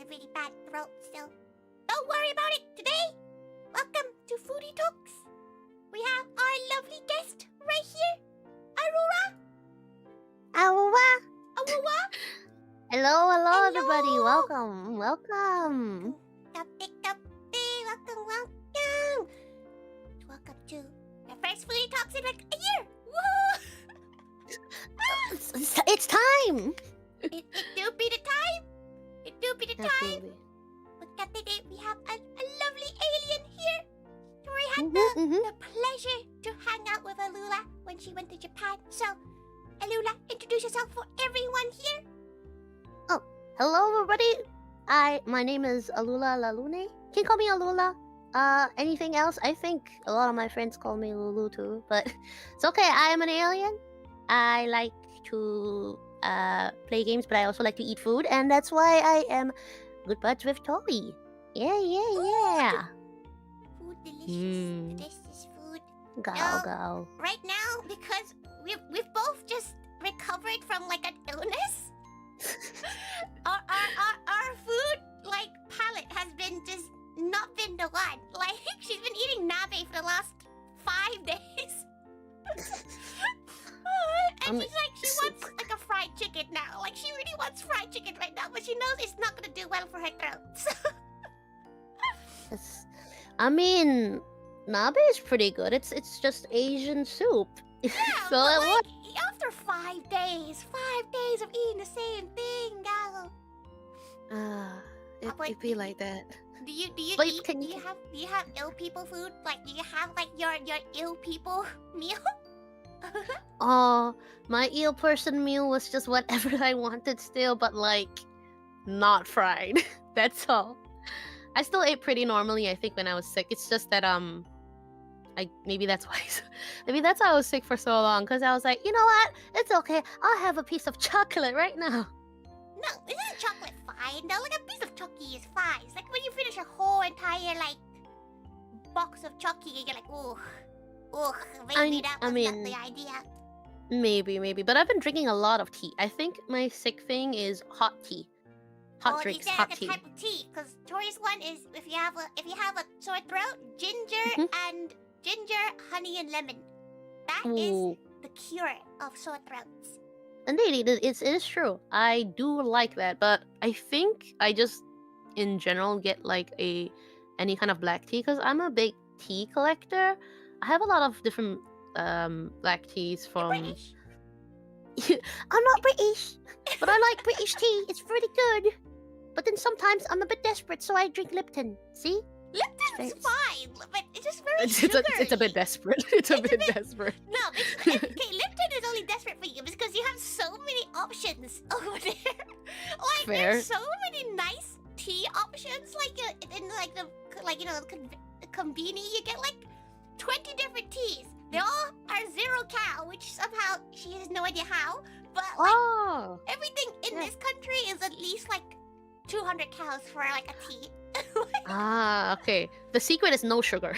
a really bad throat still. Don't worry about it today. Welcome to Foodie Talks. We have our lovely guest right here, Aurora. Awa! Aurora. Hello, everybody. Welcome. Welcome to the first Foodie Talks in like a year. Woo! It's time. It do be the time. It do be the time. Absolutely. But today we have a lovely alien here. Tori had the pleasure to hang out with Alula when she went to Japan. So, Alula, introduce yourself for everyone here. Oh, hello, everybody. My name is Alula Lalune. Can you call me Alula? Anything else? I think a lot of my friends call me Lulu too, but it's okay. I am an alien. I like to play games, but I also like to eat food, and that's why I am good buds with Tori. Yeah. Food delicious. Delicious food. Go. Right now, because we've both just recovered from like an illness, our food like palate has been just not been the one. Like she's been eating nabe for the last 5 days. And she's like, she wants like a fried chicken now. Like she really wants fried chicken right now, but she knows it's not gonna do well for her throat. So. I mean, nabe is pretty good. It's just Asian soup. Yeah, so but like, after 5 days of eating the same thing, gal. It be like that. Do you Wait, eat? Do you have ill people food? Like, do you have like your ill people meal? Oh, my eel person meal was just whatever I wanted still, but like not fried. That's all. I still ate pretty normally, I think, when I was sick. It's just that maybe that's why I was sick for so long, because I was like, you know what? It's okay. I'll have a piece of chocolate right now. No, isn't chocolate fine? No, like a piece of chocolate is fine. It's like when you finish a whole entire like box of chocolate, you're like, maybe that was not the idea. Maybe, but I've been drinking a lot of tea. I think my sick thing is hot tea. Hot drinks, hot tea. Type of tea, because Tori's one is if you have a sore throat, ginger, honey, and lemon. That is the cure of sore throats. Indeed, it is true. I do like that, but I think I just, in general, get like any kind of black tea because I'm a big tea collector. I have a lot of different black teas from. You're British. I'm not British, but I like British tea. It's pretty good. But then sometimes I'm a bit desperate, so I drink Lipton. See? Lipton's fine, but it's just very sugary. It's a bit desperate. It's a bit desperate. No, okay, Lipton is only desperate for you because you have so many options over there. Like Fair. There's so many nice tea options. Like in like the conveni, you get like 20 different teas. They all are 0 cal, which somehow she has no idea how. But like everything in this country is at least like 200 calories for like a tea. Okay. The secret is no sugar.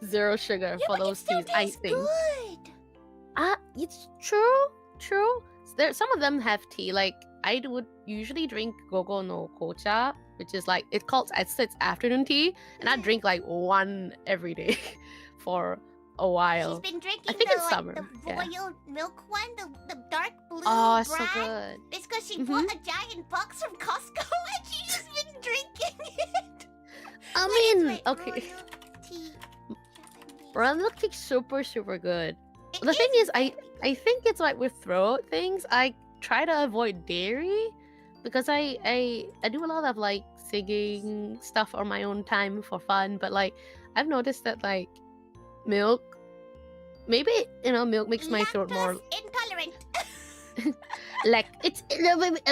0 sugar for those teas, I think. Good. It's true. Some of them have tea. Like I would usually drink gogo no kocha, which is like it's afternoon tea, and I drink like one every day for a while. She's been drinking I think it's summer. the royal milk one, the dark blue brand. So good. It's because she bought a giant box from Costco and she's just been drinking it. I mean, okay. Royal tea. Royal milk tea's super good. The thing is, I think it's like with throat things, I try to avoid dairy because I do a lot of like singing stuff on my own time for fun, but like I've noticed that like milk makes my throat more intolerant. like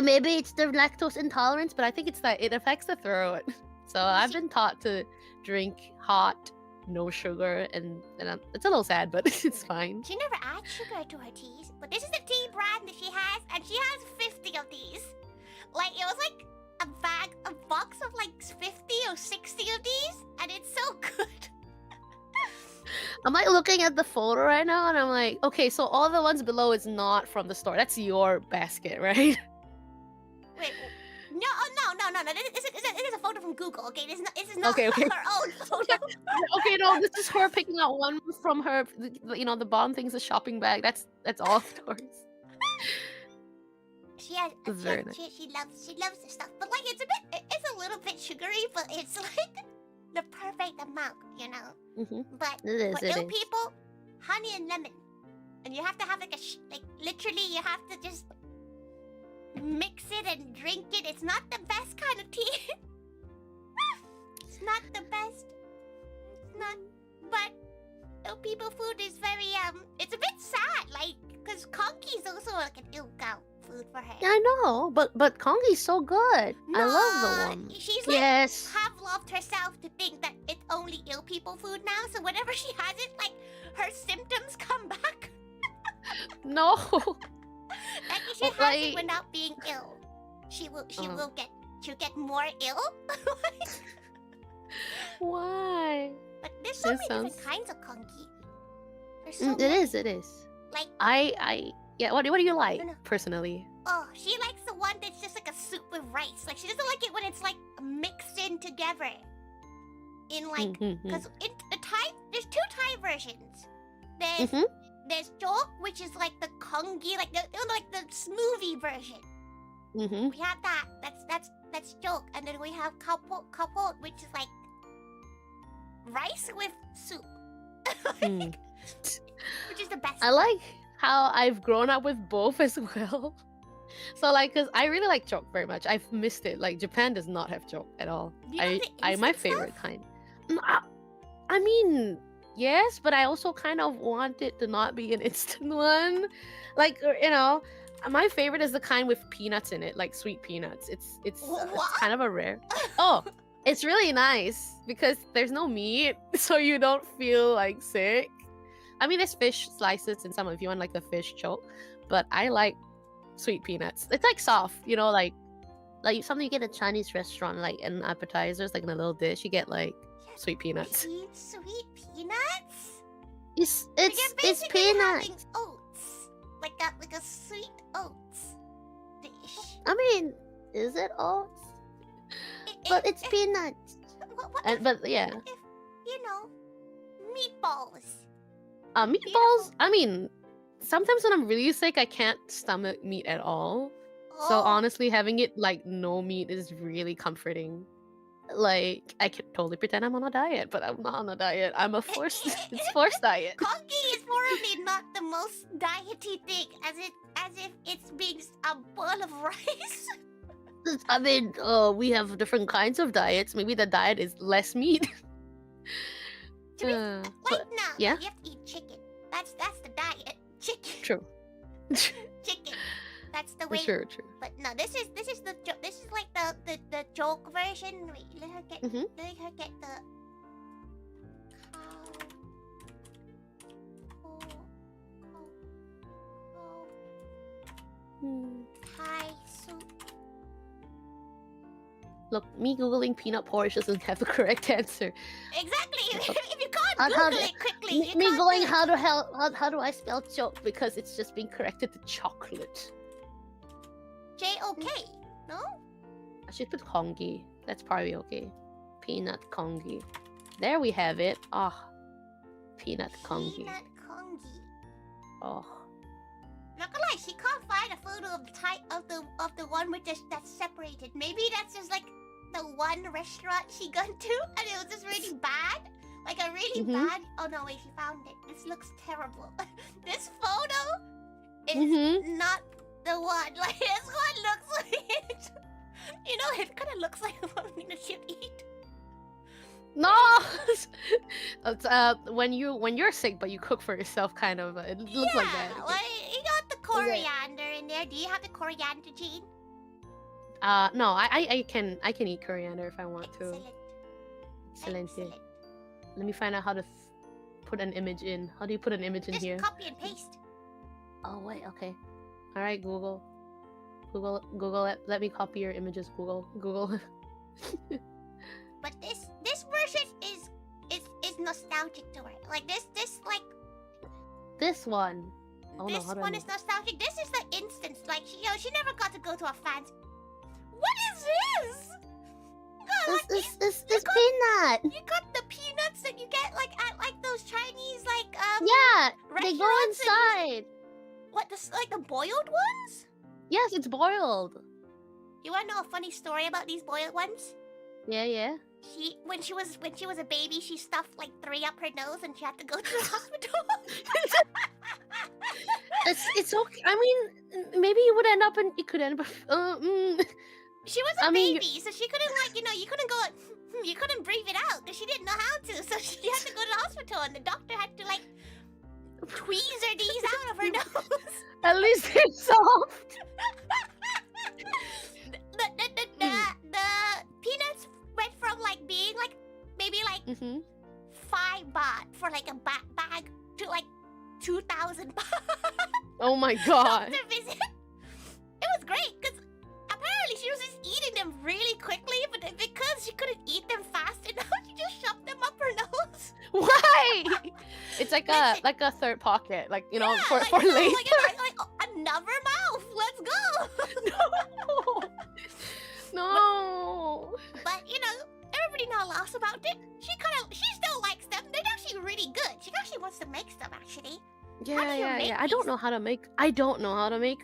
maybe it's the lactose intolerance, but I think it's that it affects the throat. So I've been taught to drink hot, no sugar, and it's a little sad, but it's fine. She never adds sugar to her teas, but this is the tea brand that she has, and she has 50 of these. Like it was like a box of like 50 or 60 of these, and it's so good. I'm like looking at the photo right now, and I'm like, okay, so all the ones below is not from the store. That's your basket, right? Wait, No. This is a photo from Google. Okay, this is not Okay. her own photo. Okay, no, this is her picking out one from her. The bottom thing's a shopping bag. That's all of Tori's. She has, This is very nice. she loves the stuff, but like it's a little bit sugary, but it's like the perfect amount, you know. But It for is. ill people, honey and lemon, and you have to have like literally you have to just mix it and drink it. It's not the best kind of tea. It's not the best. It's not, but ill people food is very it's a bit sad, like, because Conky is also like an ill cow food for her. Yeah, I know, but Kongi's so good. I love the one. She's like Yes. have loved herself to think that it's only ill people food now. So whenever she has it, like her symptoms come back. No. Like if she has it without being ill, she'll get more ill. Why? But there's so many different kinds of Conky. There's so It many. is. Like Yeah. What do you like No. personally? Oh, she likes the one that's just like a soup with rice. Like she doesn't like it when it's like mixed in together. In like, because there's two Thai versions. There's jok, which is like the Kongi, like the smoothie version. We have that. That's jok, and then we have kapot, which is like rice with soup. Which is the best. I like how I've grown up with both as well. So like, cause I really like jok very much. I've missed it. Like Japan does not have jok at all. Do you know the My instant favorite stuff? kind. I mean, yes, but I also kind of want it to not be an instant one. Like, my favorite is the kind with peanuts in it, like sweet peanuts. It's kind of a rare. Oh, it's really nice because there's no meat, so you don't feel like sick. I mean, there's fish slices and some if you want like the fish choke, but I like sweet peanuts. It's like soft, like something you get at a Chinese restaurant, like an appetizers, like in a little dish. You get like sweet peanuts. Sweet peanuts. It's basically peanuts. having oats, like a sweet oats dish. I mean, is it oats? But it's peanuts. But yeah. If meatballs. Meatballs. I mean, sometimes when I'm really sick, I can't stomach meat at all. So honestly, having it like no meat is really comforting. Like I could totally pretend I'm on a diet, but I'm not on a diet. I'm a forced diet. Conky is probably not the most diety thing, as if it's being a bowl of rice. I mean, we have different kinds of diets. Maybe the diet is less meat. No, yeah? you have to eat chicken. That's the diet. Chicken. True. Chicken. That's the way. True. But no, this is like the joke version. Wait, let her get the Thai soup. Look, me googling peanut porridge doesn't have the correct answer. Exactly. If you can't Google it quickly, me going how do I spell joke because it's just being corrected to chocolate. JOK. No. I should put kongi. That's probably okay. Peanut kongi. There we have it. Peanut kongi. Peanut kongi. Oh. Not gonna lie, she can't find a photo of the type of the one with that's separated. Maybe that's just like the one restaurant she gone to, and it was just really bad, like a really bad. Oh no, wait, she found it. This looks terrible. This photo is not the one. Like this one looks like it. It kind of looks like something that she'd eat. No. It's, when you're sick but you cook for yourself, kind of. It looks like that. Well, you got the coriander in there. Do you have the coriander gene? No, I can eat coriander if I want to. Excellent. Let me find out how to put an image in. How do you put an image in Just here? copy and paste. Oh wait, okay. All right, Google, let me copy your images. Google. But this version is nostalgic to her. Like this one. Oh, this no, one is nostalgic. This is the instance. Like she never got to go to a fancy. What is this? This peanut. You got the peanuts that you get like at like those Chinese like Yeah, they go restaurants and inside. what like the boiled ones? Yes, it's boiled. You wanna know a funny story about these boiled ones? Yeah. When she was a baby, she stuffed like 3 up her nose and she had to go to the hospital. It's okay. I mean, maybe it would end up in. It could end up. She was a baby, so she couldn't like you couldn't go. You couldn't breathe it out because she didn't know how to. So she had to go to the hospital, and the doctor had to like tweezer these out of her nose. At least it's soft. The peanuts went from like being like maybe like 5 baht for like a bag to like 2,000 baht. Oh my god. Doctor visit. It was great because apparently she was just eating them really quickly, but because she couldn't eat them fast enough, she just shoved them up her nose. Why? It's like a third pocket, like you know, for later. Like another mouth. Let's go. No. But you know, everybody now laughs about it. She still likes them. They're actually really good. She actually wants to make some actually. Yeah. I don't know how to make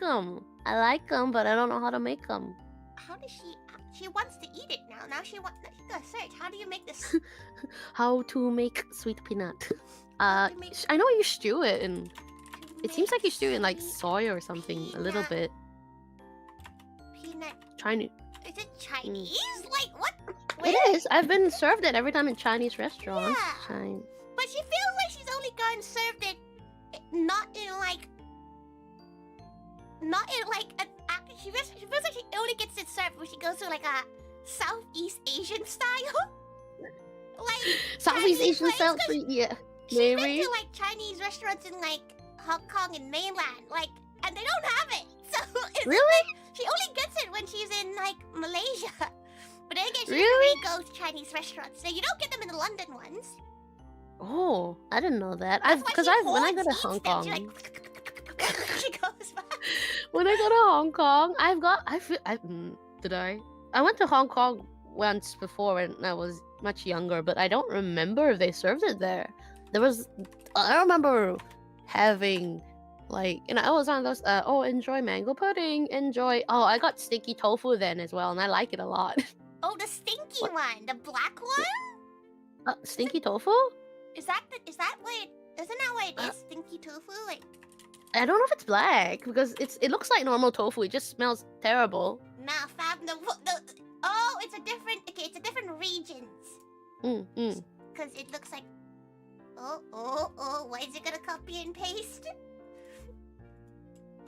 them. I like them, but I don't know how to make them. How does she? She wants to eat it now. Now she's gonna search. How do you make this? How to make sweet peanut? I know you stew it, and it seems like you stew it in like soy or something a little bit. Peanut. Chinese. Is it Chinese? Like what? It is. I've been served it every time in Chinese restaurants. Yeah. But she feels like she's only gotten served it, not in like she feels like she only gets it served when she goes to like a Southeast Asian style. Like Southeast Chinese Asian place, style, yeah. She's Maybe. been to like Chinese restaurants in like Hong Kong and mainland, like, and they don't have it. So it's Really? like, she only gets it when she's in like Malaysia. But then again, she Really? usually goes to Chinese restaurants, so you don't get them in the London ones. Oh, I didn't know that. That's why she When I go to eats Hong them, Kong, she like she goes back. when I go to Hong Kong, I went to Hong Kong once before when I was much younger, but I don't remember if they served it there. I remember having like, and I was on those enjoy mango pudding, I got stinky tofu then as well, and I like it a lot. Oh, the stinky one, the black one. Stinky tofu? Isn't that what it is? Stinky tofu, like. I don't know if it's black because it looks like normal tofu. It just smells terrible. Nah, fam. It's a different regions. Because it looks like. Why is it gonna copy and paste?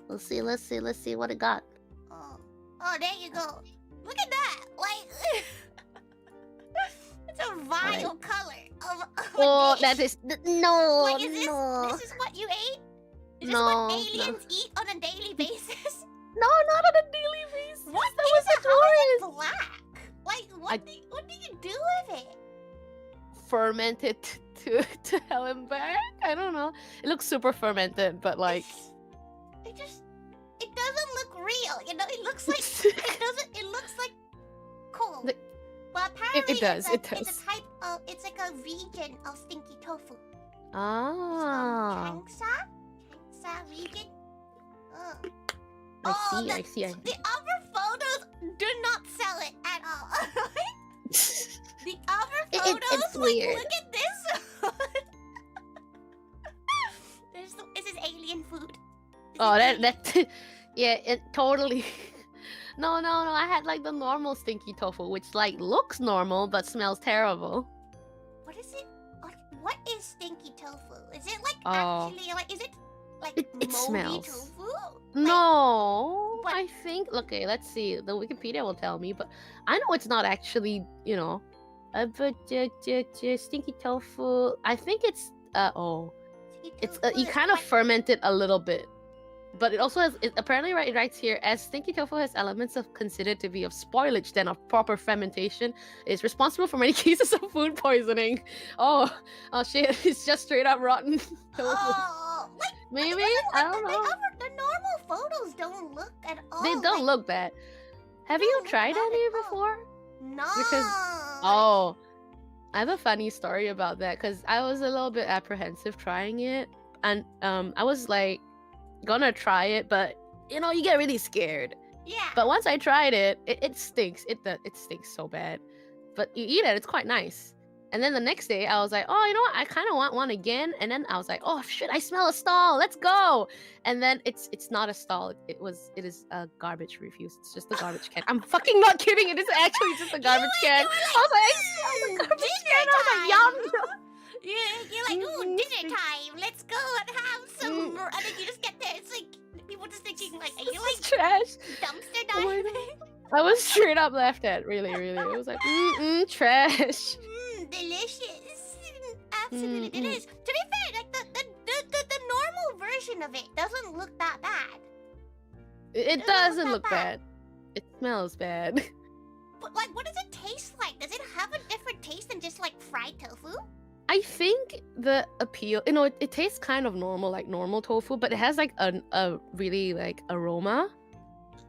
Let's see what it got. Oh, there you go. Look at that. Like, it's a vile color of that is no. Like, this is what you ate? Is this what aliens eat on a daily basis? No, not on a daily basis. What that is was it? How is it black? Like, what do you do with it? Fermented to hell and back. I don't know. It looks super fermented, but like it doesn't look real. You know, it looks like it looks like coal. Well, apparently it does. It's a type of. It's like a region of stinky tofu. Ah. Changsha region. I see. The other photos do not sell it at all. The other photos, it's weird. Look at this one. This is alien food. It totally. No. I had like the normal stinky tofu, which like looks normal but smells terrible. What is it? What is stinky tofu? Is it like actually like? Is it like it moldy smells. tofu? No, what? I think. Okay, let's see. The Wikipedia will tell me, but I know it's not actually. But stinky tofu. I think it's you kind of ferment it a little bit, but it also has. It apparently it writes here as stinky tofu has elements of considered to be of spoilage than of proper fermentation. It's responsible for many cases of food poisoning. Oh shit! It's just straight up rotten tofu. Maybe I don't know. The normal photos don't look at all. They don't look bad. Have you No, tried not any at all. before? No. Oh, I have a funny story about that because I was a little bit apprehensive trying it, and I was like gonna try it, but you know, you get really scared. Yeah. But once I tried it, it stinks. It stinks so bad. But you eat it, it's quite nice. And then the next day, I was like, oh, you know what? I kind of want one again. And then I was like, oh shit, I smell a stall. Let's go. And then it's not a stall. It is a garbage refuse. It's just a garbage can. I'm fucking not kidding. It is actually just a garbage can. You were I was like, I smell the garbage can. I was like, yum. You're like, ooh, dinner time. Let's go and have some. And then you just get there. It's like people just thinking, like, are you This like is trash. dumpster Oh my diving? I was straight up laughed at. Really. It was like, trash. Delicious. Absolutely Mm. delicious. To be fair, like the normal version of it doesn't look that bad. It doesn't look bad. It smells bad. But like, what does it taste like? Does it have a different taste than just like fried tofu? I think the appeal, you know, it tastes kind of normal, like normal tofu, but it has like a really like aroma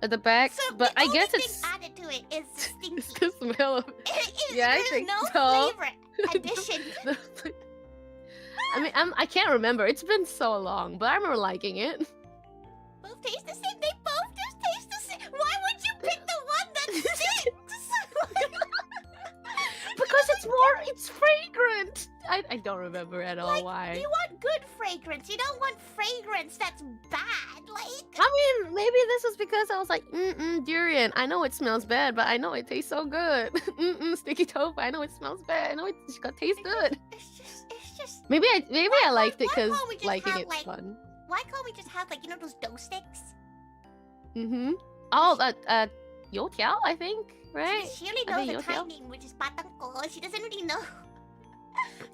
at the back. So but the I only guess thing it's added to it is the it's stinky. the smell of Yeah, I There's think no so. flavor addition. I mean, I can't remember. It's been so long, but I remember liking it. Both taste the same. They both just taste the same. Why would you pick the one that stinks? Because it's fragrant. I don't remember at all Like, why. you want good fragrance. You don't want fragrance that's bad. Like, I mean, maybe this is because I was like, durian. I know it smells bad, but I know it tastes so good. Sticky tofu. I know it smells bad. I know it's gonna taste good. it's just. Maybe I Why liked it can't- why because can't we just liking have, it's like- fun. Why can't we just have like those dough sticks? Oh, youtiao, I think, right? She only I knows think the Thai youtiao. name, which is patangko. She doesn't really know.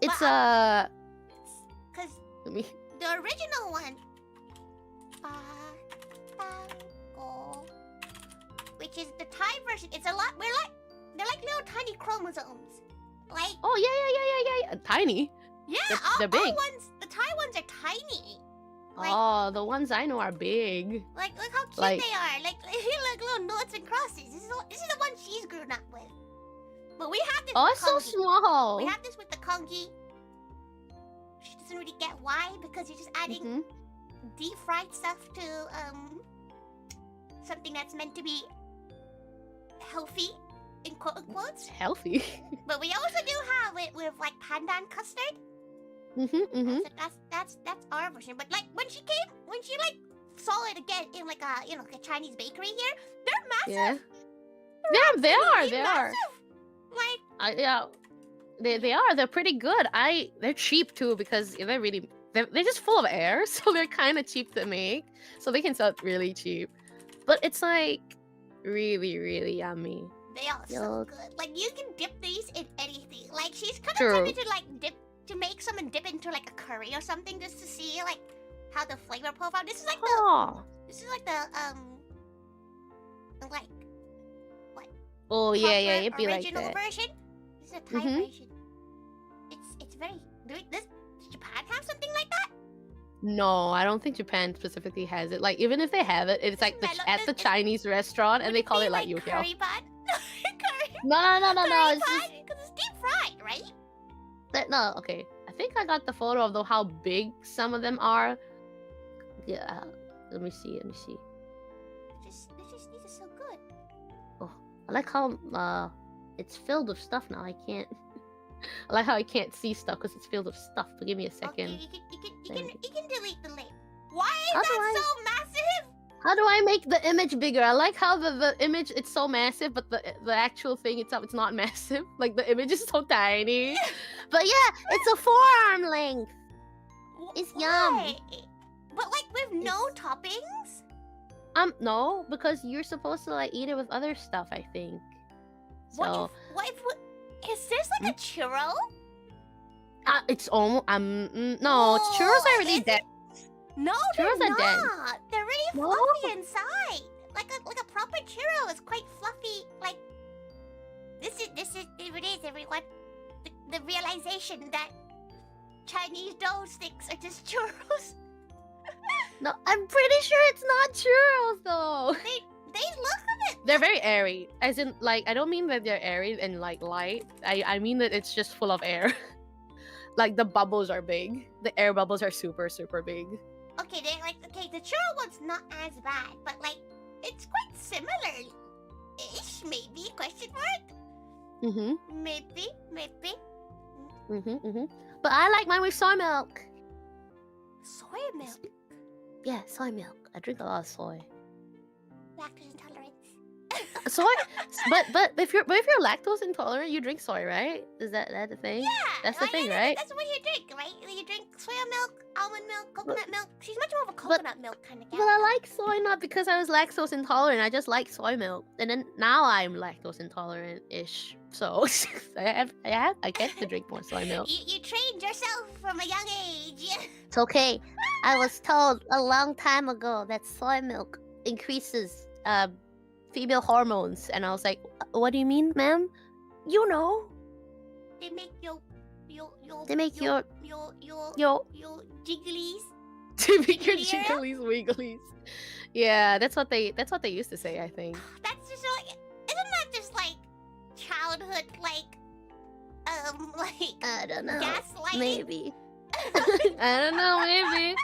It's Because let me. the original one, patangko, which is the Thai version, it's a lot. They're like little tiny chromosomes. Like, Oh yeah. Tiny. yeah, they're big. the Thai ones are tiny. Like, Oh, the ones I know are big. like look how cute like- they are. Like little noughts and crosses. This is the one she's grown up with. But we have this. Oh, with it's so Kongi. small. We have this with the kongi. She doesn't really get why because you're just adding deep fried stuff to something that's meant to be healthy in quote unquotes. Healthy. But we also do have it with like pandan custard. So that's our version. But like when she like saw it again in like a like a Chinese bakery here, they're massive. Yeah, they are. Absolutely They are. massive. Like Yeah, they are. They're pretty good. They're cheap too because they're just full of air, so they're kind of cheap to make. So they can sell it really cheap. But it's like really, really yummy. they are so Yuck. good. Like you can dip these in anything. Like she's kind True. of tempted to like make some and dip into like a curry or something just to see like how the flavor profile. This is like Oh. the like Oh yeah, proper it'd be like original that. version. This is a Thai Mhm. version. It's very. Does Japan have something like that? No, I don't think Japan specifically has it. Like even if they have it, it's like Mellow- at the it's- Chinese restaurant, and Would they call be it like youtiao. curry bun. Curry No. curry It's just bun because it's deep fried, right? no. Okay, I think I got the photo of how big some of them are. Yeah, let me see. These are so good. I like how it's filled with stuff now. I can't. I like how I can't see stuff because it's filled with stuff. But give me a second. Okay, you can delete the link. Why is How do that I- so massive? How do I make the image bigger? I like how the image it's so massive, but the actual thing itself it's not massive. Like the image is so tiny. But yeah, it's a forearm length. It's yum. Why? But like with no toppings? No, because you're supposed to like eat it with other stuff. I think. So What if is this like a churro? it's almost no, it's churros Oh, are really is dead. No, Churros they're are dense. not. They're really No? fluffy inside. Like a proper churro is quite fluffy. Like this is it is everyone. The realization that Chinese dough sticks are just churros. No, I'm pretty sure it's not churros though. They look a bit They're very airy. As in, like, I don't mean that they're airy and like light. I mean that it's just full of air. Like the bubbles are big. The air bubbles are super, super big. Okay, they're like, okay, the churro one's not as bad, but like, it's quite similar-ish, maybe, question mark? Maybe. But I like mine with soy milk. Soy milk? Yeah, soy milk. I drink a lot of soy. Lactose intolerance. Soy, but if you're lactose intolerant, you drink soy, right? Is that the thing? Yeah, that's the thing, right? That's what you drink, right? You drink soya milk, almond milk, coconut milk. She's much more of a coconut milk kind of gal. But I like soy not because I was lactose intolerant. I just like soy milk, and then now I'm lactose intolerant-ish. So I get to drink more soy milk. You trained yourself from a young age. It's okay. I was told a long time ago that soy milk increases female hormones, and I was like, "What do you mean, ma'am?" You know. They make your They make your jigglies. to make your jigglies wigglies. Yeah, that's what they used to say, I think. That's just like, isn't that just like childhood like I don't know. gaslighting? Maybe. I don't know. Maybe.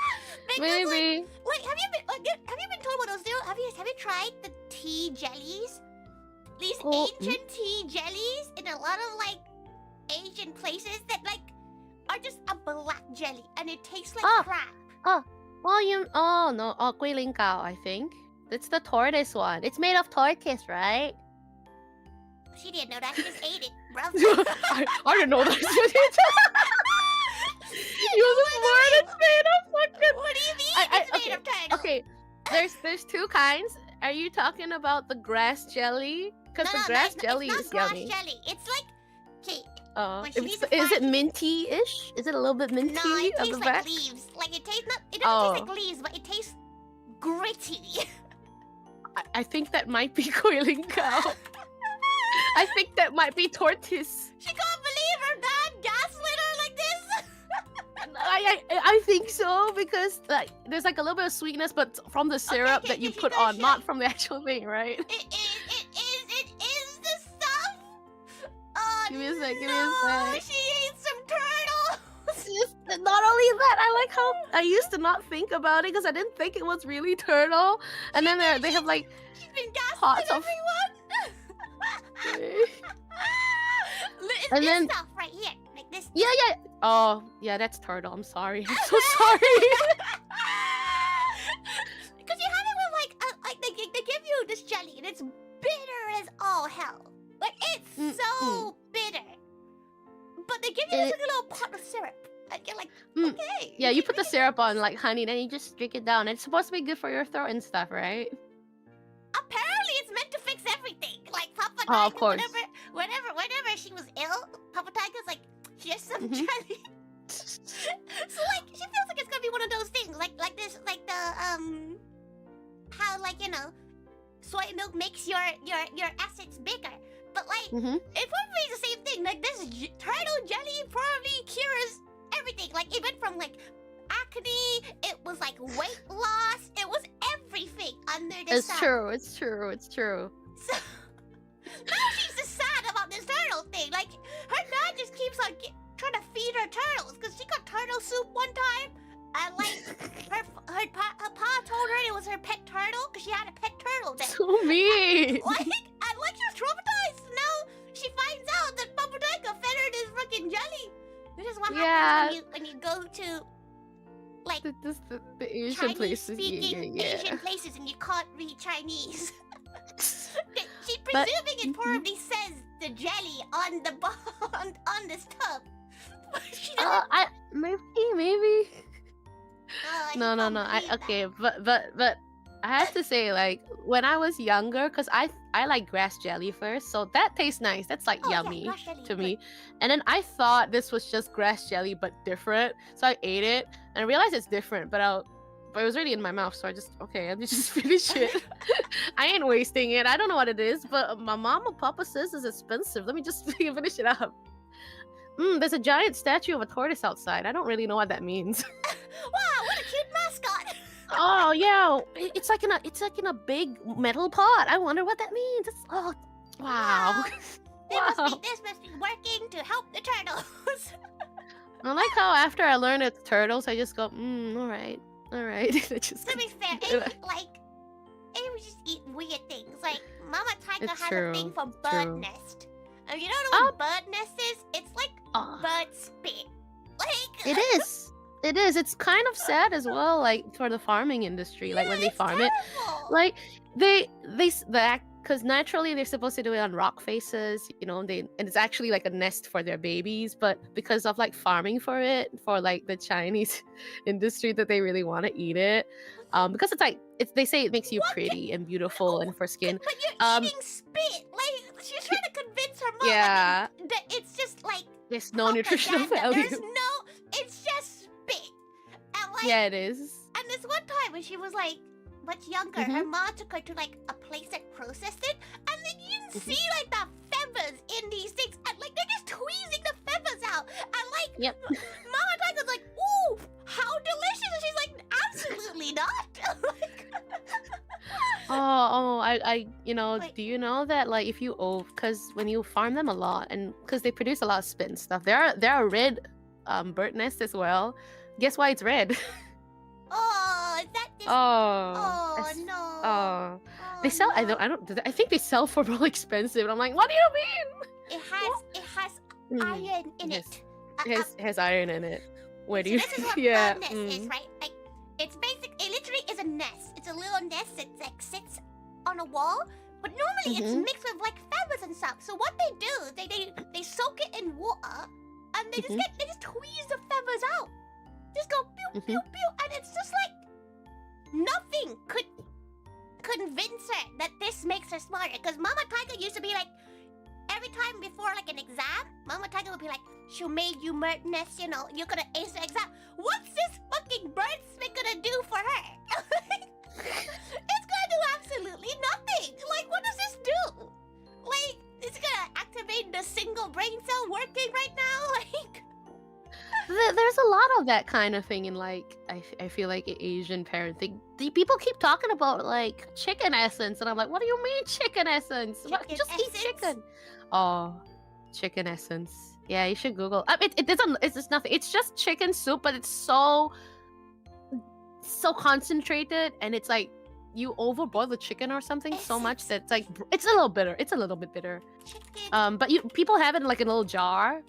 Maybe. Like, have you been told what those do? Have you tried the tea jellies? These ancient tea jellies in a lot of like Asian places that like are just a black jelly and it tastes like crap. Guilin Gao, I think. It's the tortoise one. It's made of tortoise, right? She didn't know that. She just ate it, bro. I didn't know that. You was born it's made of fucking. What do you mean? It's made of turtle. Okay, there's two kinds. Are you talking about the grass jelly? Because the grass jelly is yummy. It's not grass jelly. It's like, is it minty-ish? Is it a little bit minty? No, it tastes the like back? leaves. Like it tastes not. It doesn't taste like leaves, but it tastes gritty. I think that might be Guilin Gao. I think that might be tortoise. She can't believe her dad gaslit her like this. I think so, because like there's like a little bit of sweetness, but from the syrup that you put on, not from the actual thing, right? It is the stuff. Oh, give me a sec. She ate some turtle. Not only that, I like how I used to not think about it because I didn't think it was really turtle, and then they have like she's been pots gaslit of everyone. And this then stuff right here, like this. Yeah. Oh, yeah, that's turtle. I'm sorry. I'm so sorry. Because you have it with like they give you this jelly and it's bitter as all hell. Like it's so bitter. But they give you this like, a little pot of syrup. Like you're like, okay. Yeah, you put the syrup on like honey, then you just drink it down. It's supposed to be good for your throat and stuff, right? Apparently, it's meant to fix everything. Like Papa Oh, of course. whenever she was ill, Papa Tiger's like, here's some jelly. So like, she feels like it's gonna be one of those things, like this, like the how like soy milk makes your acids bigger. But like, it probably is the same thing. Like this turtle jelly probably cures everything. Like it went from like acne, it was like weight loss, it was everything under the sun. It's true. So now she's just sad about this turtle thing. Like her dad just keeps on trying to feed her turtles because she got turtle soup one time. And like her pa told her it was her pet turtle because she had a pet turtle then. So mean. And like she was traumatized. Now she finds out that Papa Tiger fed her this freaking jelly. This is what happens when you go to like the Asian Chinese places. speaking Asian places and you can't read Chinese. She's presuming it probably says the jelly on the on this tub. Maybe. No. Okay, But I have to say, like, when I was younger, because I like grass jelly first, so that tastes nice. That's like yummy to me. And then I thought this was just grass jelly but different, so I ate it and I realized it's different. But it was already in my mouth, so I just just finish it. I ain't wasting it. I don't know what it is, but my mom and papa says it's expensive. Let me just finish it up. There's a giant statue of a tortoise outside. I don't really know what that means. Wow, what a cute mascot! Oh yeah, wow, it's like in a big metal pot. I wonder what that means. Oh, wow. This must be working to help the turtles. I like how after I learned it's turtles, I just go, all right. Just to be fair, it would just eat weird things. Like Mama Tiger has a thing for bird nest. And you know what bird nest is? It's like bird spit. Like it is. It is. It's kind of sad as well, like for the farming industry. Like when they farm it, like because naturally they're supposed to do it on rock faces, and it's actually like a nest for their babies, but because of like farming for it for like the Chinese industry that they really want to eat it, because they say it makes you pretty and beautiful and for skin. But you're eating spit. Like she's trying to convince her mom that it's just like there's no nutritional value. It's just spit. And like, yeah, it is. And this one time when she was like much younger, her mom took her to like a place that processed it, and then you can see like the feathers in these things, and like they're just tweezing the feathers out, and like Mama Tiger's like, ooh, how delicious, and she's like, absolutely not. Do you know that like if you because when you farm them a lot, and because they produce a lot of spit and stuff, there are red bird nests as well. Guess why it's red? Oh, is that this? No. They sell. No. I think they sell for more expensive. And I'm like, what do you mean? It has iron in it. It has iron in it. Where do you? This is what bird nest is, right? Like, it's basic. It literally is a nest. It's a little nest that like sits on a wall. But normally it's mixed with like feathers and stuff. So what they do, they soak it in water, and they just tweeze the feathers out. Just go pew pew pew, and it's just like nothing could convince her that this makes her smarter. Because Mama Tiger used to be like, every time before like an exam, Mama Tiger would be like, "She made you bird nest, you're gonna ace the exam." What's this fucking bird spit gonna do for her? It's gonna do absolutely nothing. Like, what does this do? Like, it's gonna activate the single brain cell working right now, like. There's a lot of that kind of thing in like I feel like Asian parenting. The people keep talking about like chicken essence, and I'm like, what do you mean chicken essence? Just eat chicken. Oh, chicken essence. Yeah, you should Google. It doesn't. It's just nothing. It's just chicken soup, but it's so concentrated, and it's like you overboil the chicken or something so much that it's like it's a little bitter. It's a little bit bitter. But people have it in like a little jar.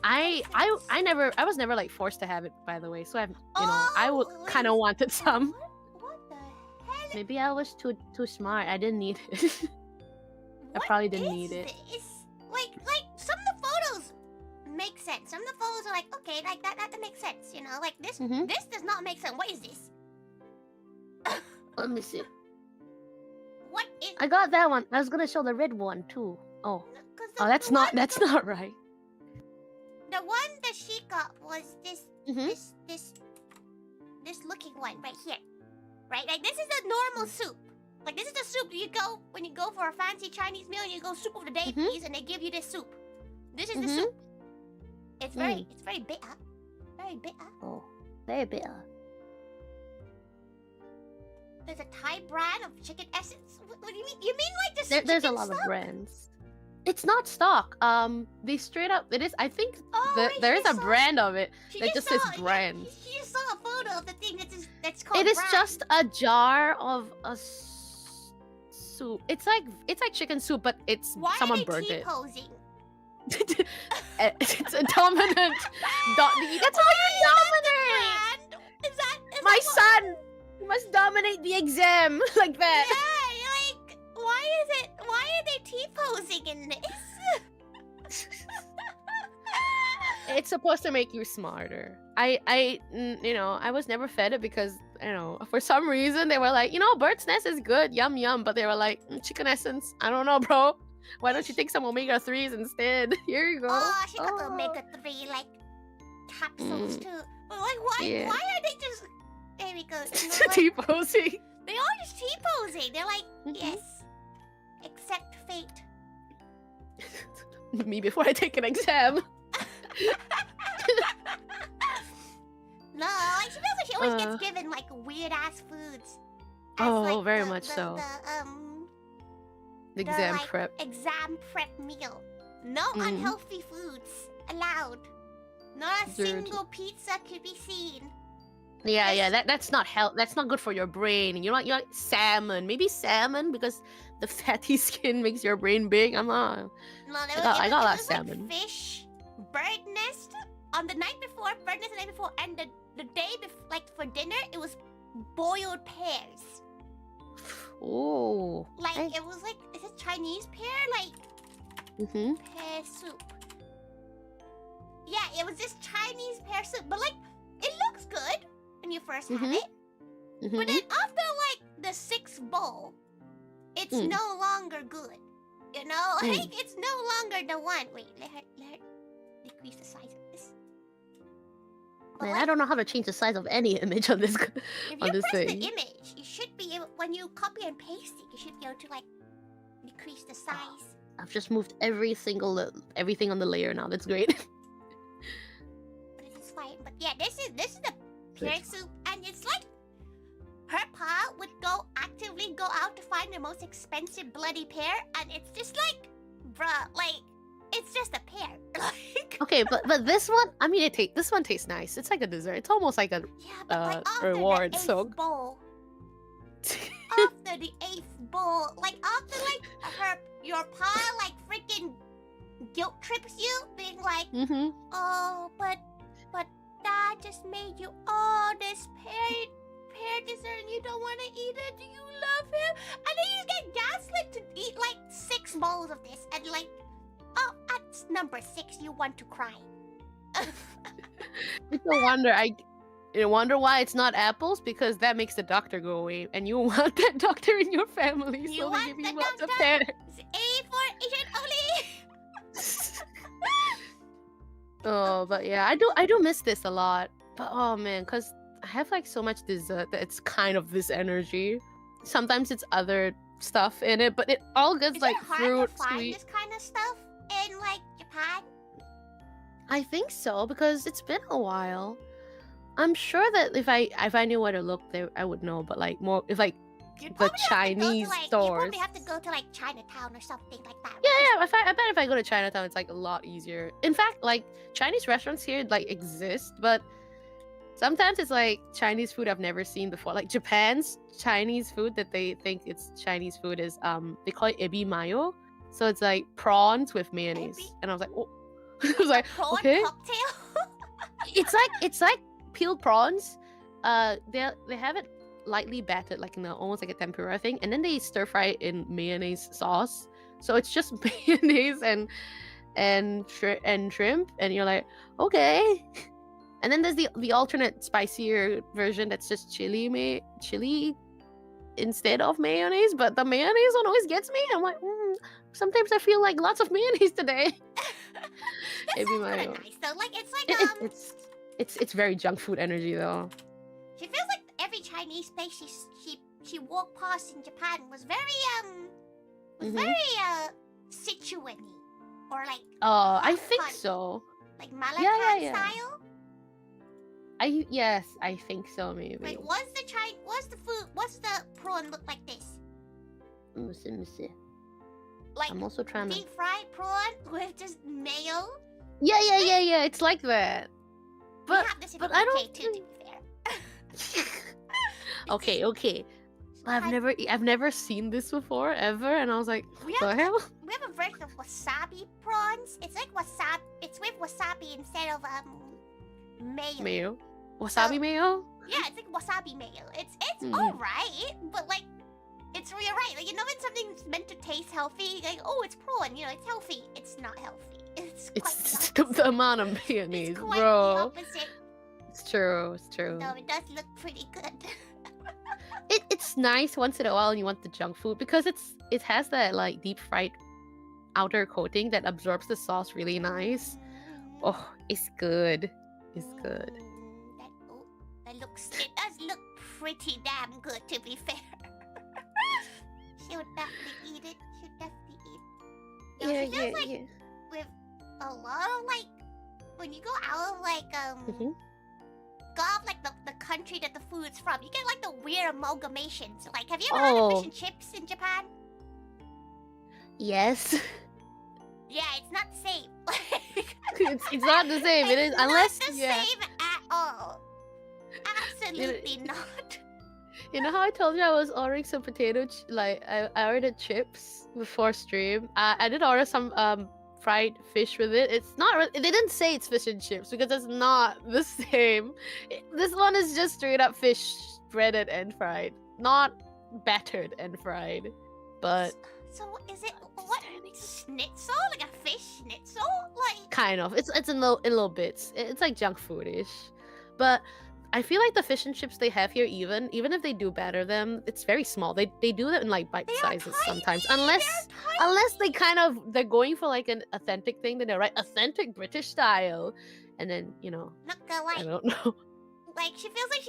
I was never like forced to have it, by the way. So I would kind of wanted some. What the hell? Maybe I was too smart. I didn't need it. I probably didn't need it. Like some of the photos make sense. Some of the photos are like, okay, like that makes sense. Like this does not make sense. What is this? Let me see. What is? I got that one. I was gonna show the red one too. Oh, that's not right. The one that she got was this looking one right here, right? Like this is a normal soup. Like this is the soup you go when you go for a fancy Chinese meal. You go soup of the day, please, and they give you this soup. This is the soup. It's very bitter, very bitter. Oh, very bitter. There's a Thai brand of chicken essence. What do you mean? You mean like this? There's a lot of brands. It's not stock. They straight up. It is. I think there is a brand of it that just says brand. She just saw a photo of the thing that's called. It is just a jar of a soup. It's like chicken soup, but it's someone burnt it. Posing? It's a dominant. That's how you dominate. Is that my son? You must dominate the exam like that. Yeah, like why are they T-posing in this? It's supposed to make you smarter. I was never fed it because for some reason they were like, bird's nest is good, yum yum, but they were like, chicken essence. I don't know, bro. Why don't you take some omega-3s instead? Here you go. Oh, she got the omega-3 like capsules too. But like, why are they just? There we go. T-posing. They are just T-posing. They're like, yes, accept fate. Me before I take an exam. No, like she feels like she always gets given like weird ass foods. as Oh, like very much so. the Exam like prep. exam prep meal. No Mhm. unhealthy foods allowed. Not a True, single pizza could be seen. Yeah, Yes. that's not that's not good for your brain. You want salmon, maybe salmon because the fatty skin makes your brain big. I'm not. No, I got a it lot of was like salmon. fish, bird nest on the night before, bird nest the night before, and the day before, like for dinner, it was boiled pears. Oh. Like it was like, is it Chinese pear? Like pear soup. Yeah, it was just Chinese pear soup, but like it looks good when you first have it. But then after like the sixth bowl, it's no longer good. You know, like it's no longer the one. Wait, let her decrease the size of this. But Man, like, I don't know how to change the size of any image on this if on you this press thing. the image, you should be able, when you copy and paste it, you should be able to like decrease the size. I've just moved everything on the layer now. That's great. But it is fine. But yeah, this is the pear soup, and it's like her pa would actively go out to find the most expensive bloody pear, and it's just like, bruh, like it's just a pear. Like, Okay, but this one, I mean, this one tastes nice. It's like a dessert. It's almost like a yeah, but like after reward. the 8th So bowl, after the 8th bowl, like after like your pa like freaking guilt trips you, being like, oh, but dad just made you all this pear dessert and you don't want to eat it. Do you love him? And then you get gaslit to eat like 6 bowls of this, and like, oh, at number 6 you want to cry. It's no wonder you wonder why it's not apples, because that makes the doctor go away, and you want that doctor in your family, You so they want give the you lots of doctor? pear. It's A for Asian only. Oh, but yeah, I do miss this a lot. But oh man, cause I have like so much dessert that it's kind of this energy. Sometimes it's other stuff in it, but it all gets Is like it hard fruit, to find sweet. this kind of stuff in like Japan? I think so, because it's been a while. I'm sure that if I knew where to look, there I would know. But like more if like You'd the probably have to Chinese go to, like, stores. You probably have to go to like Chinatown or something like that. Yeah. I bet if I go to Chinatown, it's like a lot easier. In fact, like Chinese restaurants here like exist, but sometimes it's like Chinese food I've never seen before. Like Japan's Chinese food that they think it's Chinese food is they call it ebi mayo. So it's like prawns with mayonnaise. Ebi? And I was like, oh. I was like, Prawn okay. cocktail. It's like peeled prawns. They have it lightly battered, like in almost like a tempura thing, and then they stir fry it in mayonnaise sauce. So it's just mayonnaise and shrimp, and you're like, okay. And then there's the alternate spicier version that's just chili instead of mayonnaise, but the mayonnaise one always gets me. I'm like, sometimes I feel like lots of mayonnaise today. That Maybe sounds my kind of nice though. Like it's like it's very junk food energy though. She feels like every Chinese place she walked past in Japan was very Sichuan-y, or like I think Hot. so. like Malaccan Yeah. style. Yes, I think so maybe. Wait, what's the prawn look like this? Let me see. Like I'm also trying to. deep fried prawn with just mayo. Yeah. It's like that. We But have this in but the I UK don't too, to be fair. okay. I've never seen this before ever, and I was like, We the hell? We have a version of wasabi prawns. It's like wasabi. It's with wasabi instead of mayo. Mayo, wasabi mayo. Yeah, it's like wasabi mayo. It's Mhm. alright, but like it's really right. Like, you know when something's meant to taste healthy, like, oh, it's prawn, you know, it's healthy. It's not healthy. It's quite It's the the amount of mayonnaise, It's quite bro. the opposite. It's true. No, it does look pretty good. It's nice once in a while, and you want the junk food because it has that like deep fried outer coating that absorbs the sauce really nice. Oh, it's good. It's good. It does look pretty damn good, to be fair. She would definitely eat it. She would definitely eat it. You know, she feels like with a lot of like when you go out of like go off like the country that the food's from. You get like the weird amalgamations. Like, have you ever had a fish and chips in Japan? Yes. Yeah, it's not the same. It's not the same. It is It's unless not the same at all. Absolutely not. You know how I told you I was ordering some I ordered chips before stream. I did order some fried fish with it. It's not. They didn't say it's fish and chips because it's not the same. This one is just straight up fish, breaded and fried, not battered and fried. But so is it what schnitzel? Like a fish schnitzel? Like kind of. It's in little bits. It's like junk foodish, but. I feel like the fish and chips they have here, even if they do batter them, it's very small. They do it in like bite sizes sometimes, unless they're going for like an authentic thing. Then they're right, authentic British style, and then not gonna lie. I don't know. Like she feels like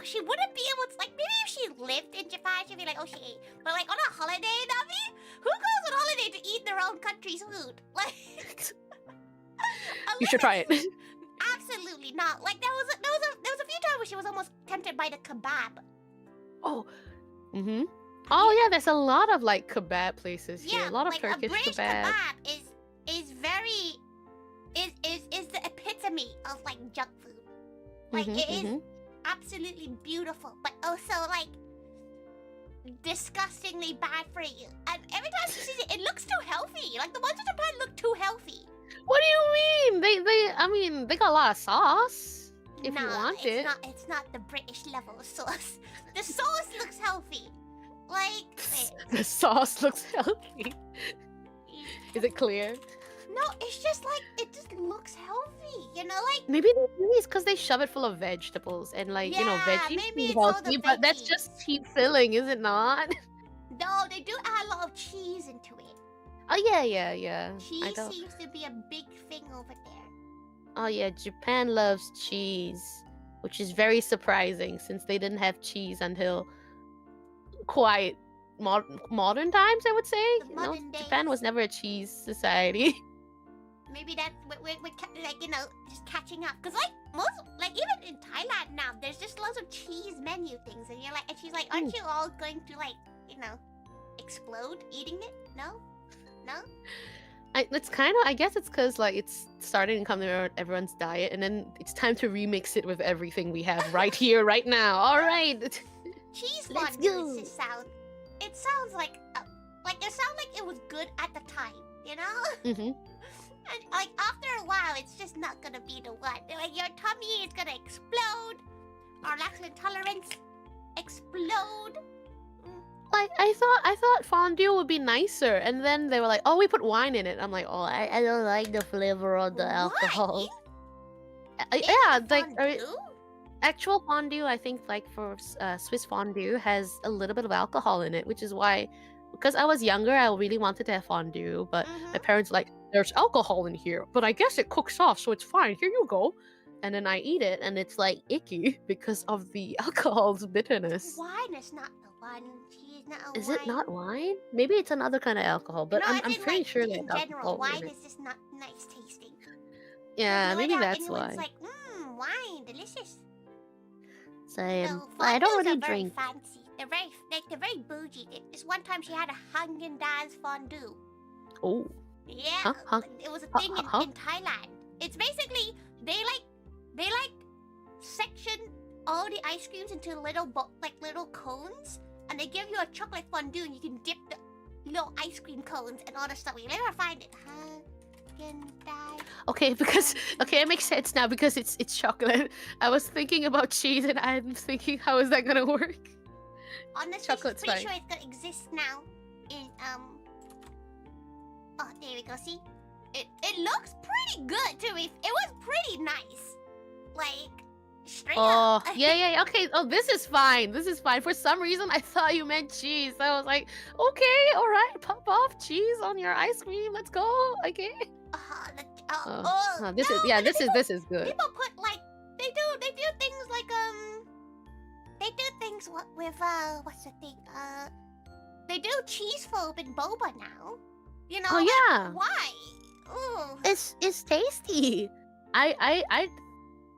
she wouldn't be able to, like, maybe if she lived in Japan she'd be like, oh, she ate. But like on a holiday, Navi, who goes on holiday to eat their own country's food? Like you should try it. Absolutely not. Like there was a few times where she was almost tempted by the kebab. Oh. Mm-hmm. Oh yeah, there's a lot of like kebab places here. A lot of like Turkish a British kebab. is the epitome of like junk food. Like it is absolutely beautiful, but also like disgustingly bad for you. And every time she sees it, it looks too healthy. Like the ones in Japan look too healthy. What do you mean? They got a lot of sauce. If you want it. It's not the British level of sauce. The sauce looks healthy. Like the sauce looks healthy. Is it clear? No, it's just like it just looks healthy. Like maybe it's because they shove it full of vegetables and like veggies maybe is it's all healthy, the but that's veggies. just cheap filling, is it not? No, they do add a lot of cheese into it. Oh yeah. Cheese seems to be a big thing over there. Oh yeah, Japan loves cheese, which is very surprising since they didn't have cheese until quite modern times, I would say. Japan was never a cheese society. Maybe that's we're just catching up. Cause like most, like even in Thailand now, there's just lots of cheese menu things, and she's like, aren't you all going to like, explode eating it? No. It's kind of, I guess it's because like it's starting to come to everyone's diet, and then it's time to remix it with everything we have right here, right now. All right. Cheese fondue. It sounds like it sounds like it was good at the time, Mm-hmm. And like after a while, it's just not gonna be the one. Like your tummy is gonna explode, or lactose intolerance explode. Like I thought fondue would be nicer, and then they were like, "Oh, we put wine in it." I'm like, "Oh, I don't like the flavor of the alcohol." Yeah, like actual fondue. I think like for Swiss fondue has a little bit of alcohol in it, which is why, because I was younger, I really wanted to have fondue, but my parents were like, "There's alcohol in here, but I guess it cooks off, so it's fine. Here you go." And then I eat it, and it's like icky because of the alcohol's bitterness. Wine is not the one. Is it not wine? Maybe it's another kind of alcohol, but I'm pretty sure that in general, wine is just not nice tasting. Yeah, maybe that's why. It's like, wine, delicious. Same. I don't really drink. Fancy. They're very bougie. This one time she had a Haagen-Dazs fondue. Oh. Yeah, it was a thing in Thailand. It's basically they section all the ice creams into little cones. And they give you a chocolate fondue, and you can dip the little ice cream cones and all the stuff. You'll never find it. Okay, it makes sense now because it's chocolate. I was thinking about cheese, and I'm thinking, how is that gonna work? Honestly, chocolate's pretty fine. sure it's gonna exist now. Oh, there we go. See, it looks pretty good too. It was pretty nice. Like. Oh, yeah. Okay. Oh, this is fine. For some reason, I thought you meant cheese. I was like, okay, all right, pop off cheese on your ice cream. Let's go. Okay. This is good. People put like they do things like they do things with what's the thing they do cheese phobe and boba now. Oh yeah. Why? Ooh. It's tasty.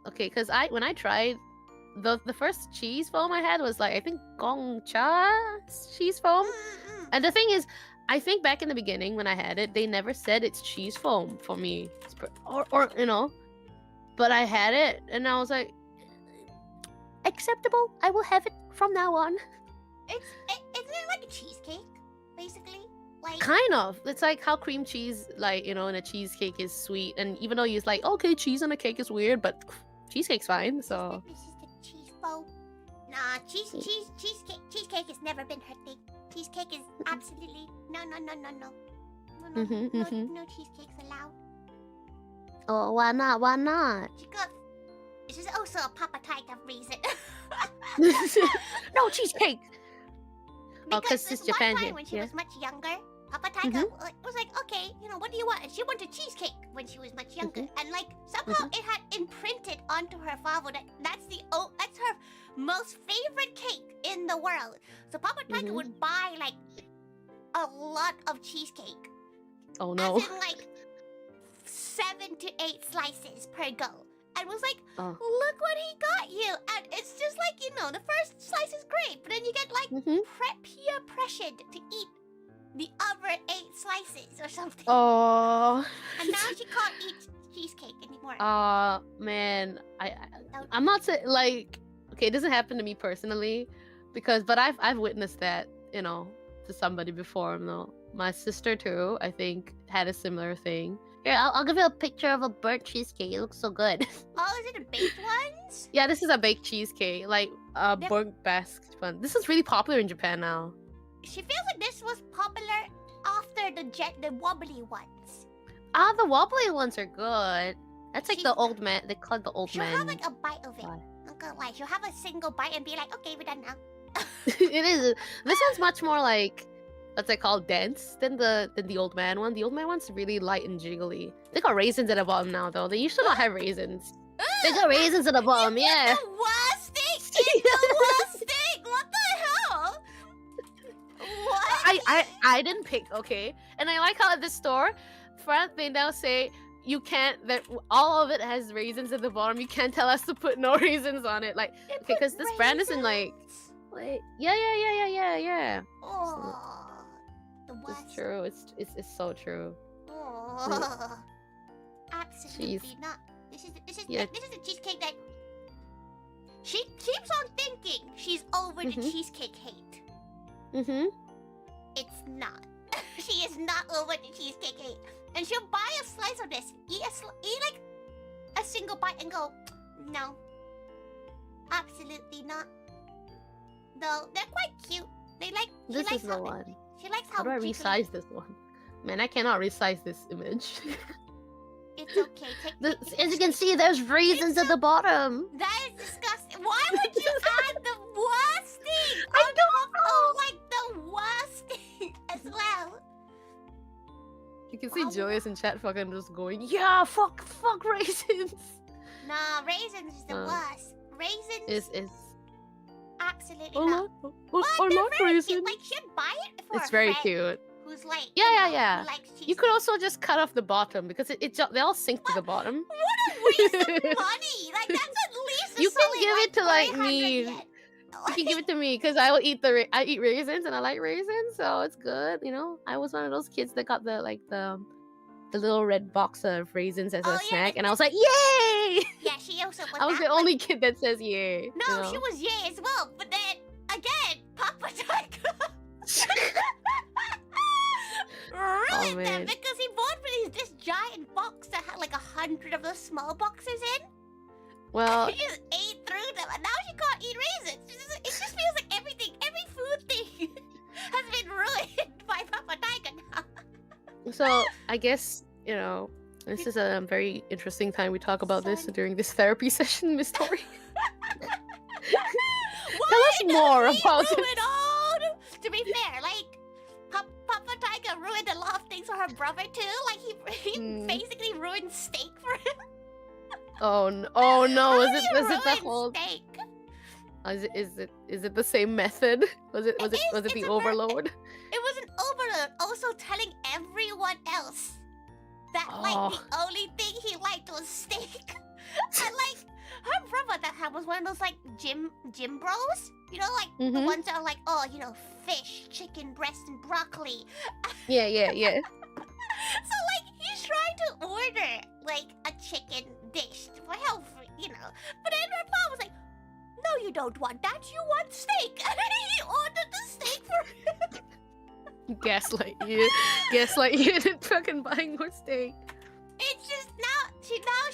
Okay, because when I tried the first cheese foam I had was like, I think Gongcha cheese foam. Mm-mm. And the thing is, I think back in the beginning when I had it, they never said it's cheese foam for me, or you know. But I had it, and I was like, Acceptable. I will have it from now on. Isn't it like a cheesecake, basically? Like kind of. It's like how cream cheese, like in a cheesecake is sweet, and even though you're like, okay, cheese on a cake is weird, but cheesecake's fine. So this is the cheese foam. Nah, cheesecake has never been her thing. Cheesecake is absolutely no. No cheesecakes allowed. Oh, why not? Why not? This is also a Papa Taiga reason. No cheesecake. because this it's Japan one time here. when she Yeah. was much younger, Papa Taiga was like, okay, what do you want? And she wanted cheesecake when she was much younger, and like somehow it had imprinted onto her father that that's her most favorite cake in the world. So Papa Taiga would buy like a lot of cheesecake. Oh no. As in like 7 to 8 slices per go. And was like, Oh. look what he got you. And it's just like, the first slice is great, but then you get like peer pressured to eat the other 8 slices or something. Oh. And now she can't eat cheesecake anymore. Man, I'm not saying like, okay, it doesn't happen to me personally, but I've witnessed that, to somebody before. My sister too, I think, had a similar thing. Here, I'll give you a picture of a burnt cheesecake. It looks so good. Oh, is it the baked ones? Yeah, this is a baked cheesecake, like burnt basket one. This is really popular in Japan now. She feels like this was popular after the wobbly ones. The wobbly ones are good. That's like the old man. They call it the old She'll man. have like a bite of it. Not gonna lie, she'll have a single bite and be like, okay, we're done now. It is. This one's much more like, what's it called, dense than the old man one. The old man one's really light and jiggly. They got raisins at the bottom now, though. They used to not have raisins. They got raisins at the bottom, yeah. The worst thing! It's the worst thing! What the hell? What? I didn't pick, okay? And I like how at the store, front they now say you can't, that all of it has raisins at the bottom. You can't tell us to put no raisins on it. Like, okay, because this brand isn't like, wait, yeah. Oh, the worst. It's true. It's so true. Oh, absolutely Jeez. not. This is Yeah. a cheesecake that she keeps on thinking she's over the cheesecake hate. It's not. She is not over the cheesecake hate, and she'll buy a slice of this, eat like a single bite, and go, no, absolutely not. Though they're quite cute. This is the one. She likes How do I jiggly- resize this one? Man, I cannot resize this image. It's okay. As you can see, there's raisins at the bottom. That is disgusting. Why would you add the worst thing? I don't know. Like the worst thing as well. You can see Julius in chat fucking just going, yeah, fuck raisins. Nah, raisins is the worst. Raisins Is absolutely I not. like raisins. Like, she'd buy it for It's a very friend cute. who's like, Yeah. who likes cheese. You could also just cut off the bottom because they all sink to the bottom. What a waste of money! Like, that's at least a You can solid, give it to, like, 300 me. yen. You can give it to me because I eat raisins and I like raisins, so it's good. I was one of those kids that got the little red box of raisins as a snack, and I was like, yay! Yeah, she also was I was that, the but- only kid that says yay. No, she was yay as well, but then again, Papa Taiga ruined them man. because he bought me this giant box that had like 100 of those small boxes in. Well, She just ate through them, and now she can't eat raisins. It just feels like every food thing has been ruined by Papa Taiga now. so I guess this is a very interesting time we talk about this during this therapy session, Miss Tori. Tell us more about Ruin it. all. To be fair, like Papa Taiga ruined a lot of things for her brother too. Like he basically ruined steak for him. Oh no! How Is do it you the ruin whole? steak? Is it the same method? Was it It's the a overload? It was an overload. Also telling everyone else that like Oh. the only thing he liked was steak. And like her brother that had was one of those like gym bros. You know, like the Mhm. ones that are like, oh, you know, fish, chicken breast, and broccoli. Yeah. So like he's trying to order like a chicken dish for health, you know. But then her mom was like, "No, you don't want that. You want steak." And he ordered the steak for him. Gaslight you. Gaslight you into fucking buying more steak. It's just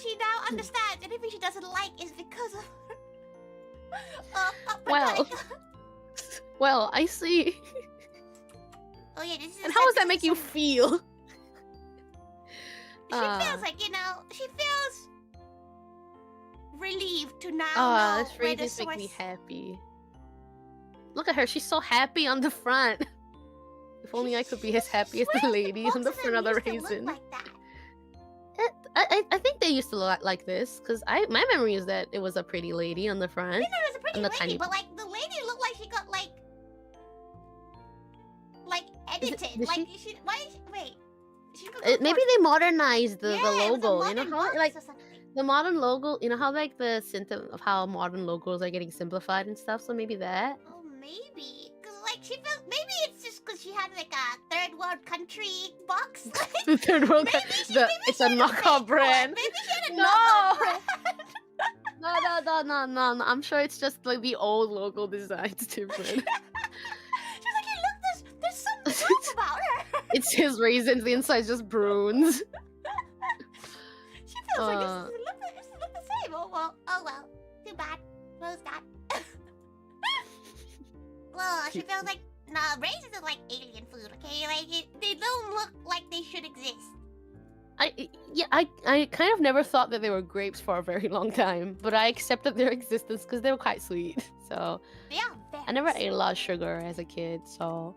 she now understands. Anything she doesn't like is because of Well. Well, I see. Oh yeah, this is. And how does that make you feel? She feels like, you know, she feels relieved to now know This where really the just source. makes me happy. Look at her, she's so happy on the front. If only I could be as happy as the lady on the front of the raisin. Like that. I think they used to look like this, because my memory is that it was a pretty lady on the front. I think it was a pretty And the lady, tiny- but like the lady looked like she got like edited. did Like she- she why wait. She could Maybe they modernized the it was a logo. You know modern how box like or something. the modern logo. You know how like the symptom of how modern logos are getting simplified and stuff. So maybe that. Oh, maybe. Because, like, she felt... Maybe it's just because she had, like, a third world country box. Like, The third world. maybe she It's a had fake knockoff one. brand. Maybe she had a No! knockoff brand. No. I'm sure it's just like the old logo designs different. She was like, hey, look, there's something wrong about her. It's his raisins. The inside's just prunes. She feels like this look the same. Oh, well. Too bad. Close that. Well, she feels like... Nah, raisins are like alien food, okay? Like, they don't look like they should exist. I kind of never thought that they were grapes for a very long time, but I accepted their existence because they were quite sweet. So They are very I never sweet. ate a lot of sugar as a kid, so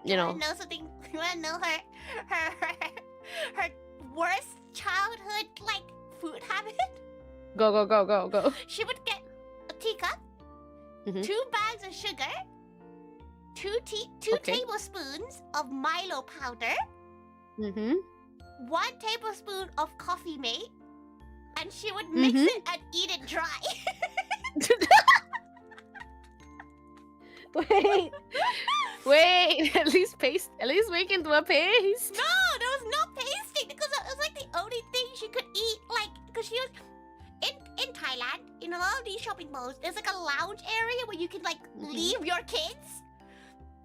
you know. Wanna know something? You wanna know her worst childhood like food habit? Go. She would get a teacup, Mhm. 2 bags of sugar, 2 Okay. tablespoons of Milo powder, Mm-hmm. 1 tablespoon of coffee mate, and she would mix Mhm. it and eat it dry. Wait. At least make it into a paste. No, there was no pasting because it was like the only thing she could eat. Like, because she was in Thailand, in a lot of these shopping malls, there's like a lounge area where you can like Mhm. leave your kids.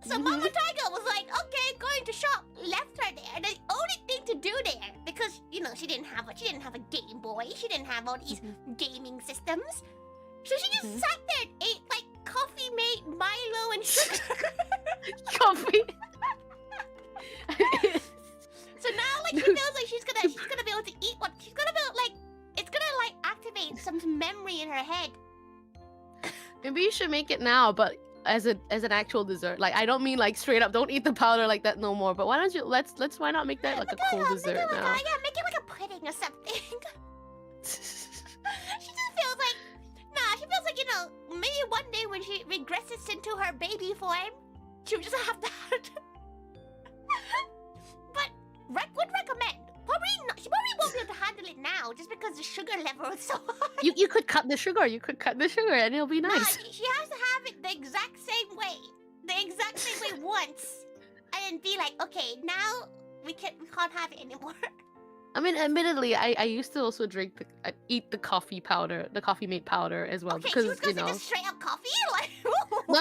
So Mhm. Mama Tiger was like, okay, going to shop, left her there. And the only thing to do there, because you know she didn't have a Game Boy, she didn't have all these gaming systems, so she just Mhm. sat there and ate like coffee mate, Milo, and sugar. Coffee. So now, like, she feels like she's gonna be able to eat what she's gonna be able, like, it's gonna like activate some memory in her head. Maybe you should make it now, but as an actual dessert. Like I don't mean like straight up, don't eat the powder like that no more. But why don't you let's why not make that like a cool dessert now? Make it like a pudding or something. She just feels like, she feels like, you know, maybe one day when she regresses into her baby form, she'll just have that. But would recommend. Probably not. She probably won't be able to handle it now, just because the sugar level is so high. You could cut the sugar. You could cut the sugar, and it'll be Nah, nice. she has to have it the exact same way. Once. And then be like, okay, now we can't have it anymore. I mean, admittedly, I used to also eat the coffee powder, the coffee mate powder as well, Okay, because she was gonna you know. just straight up coffee? Like, No,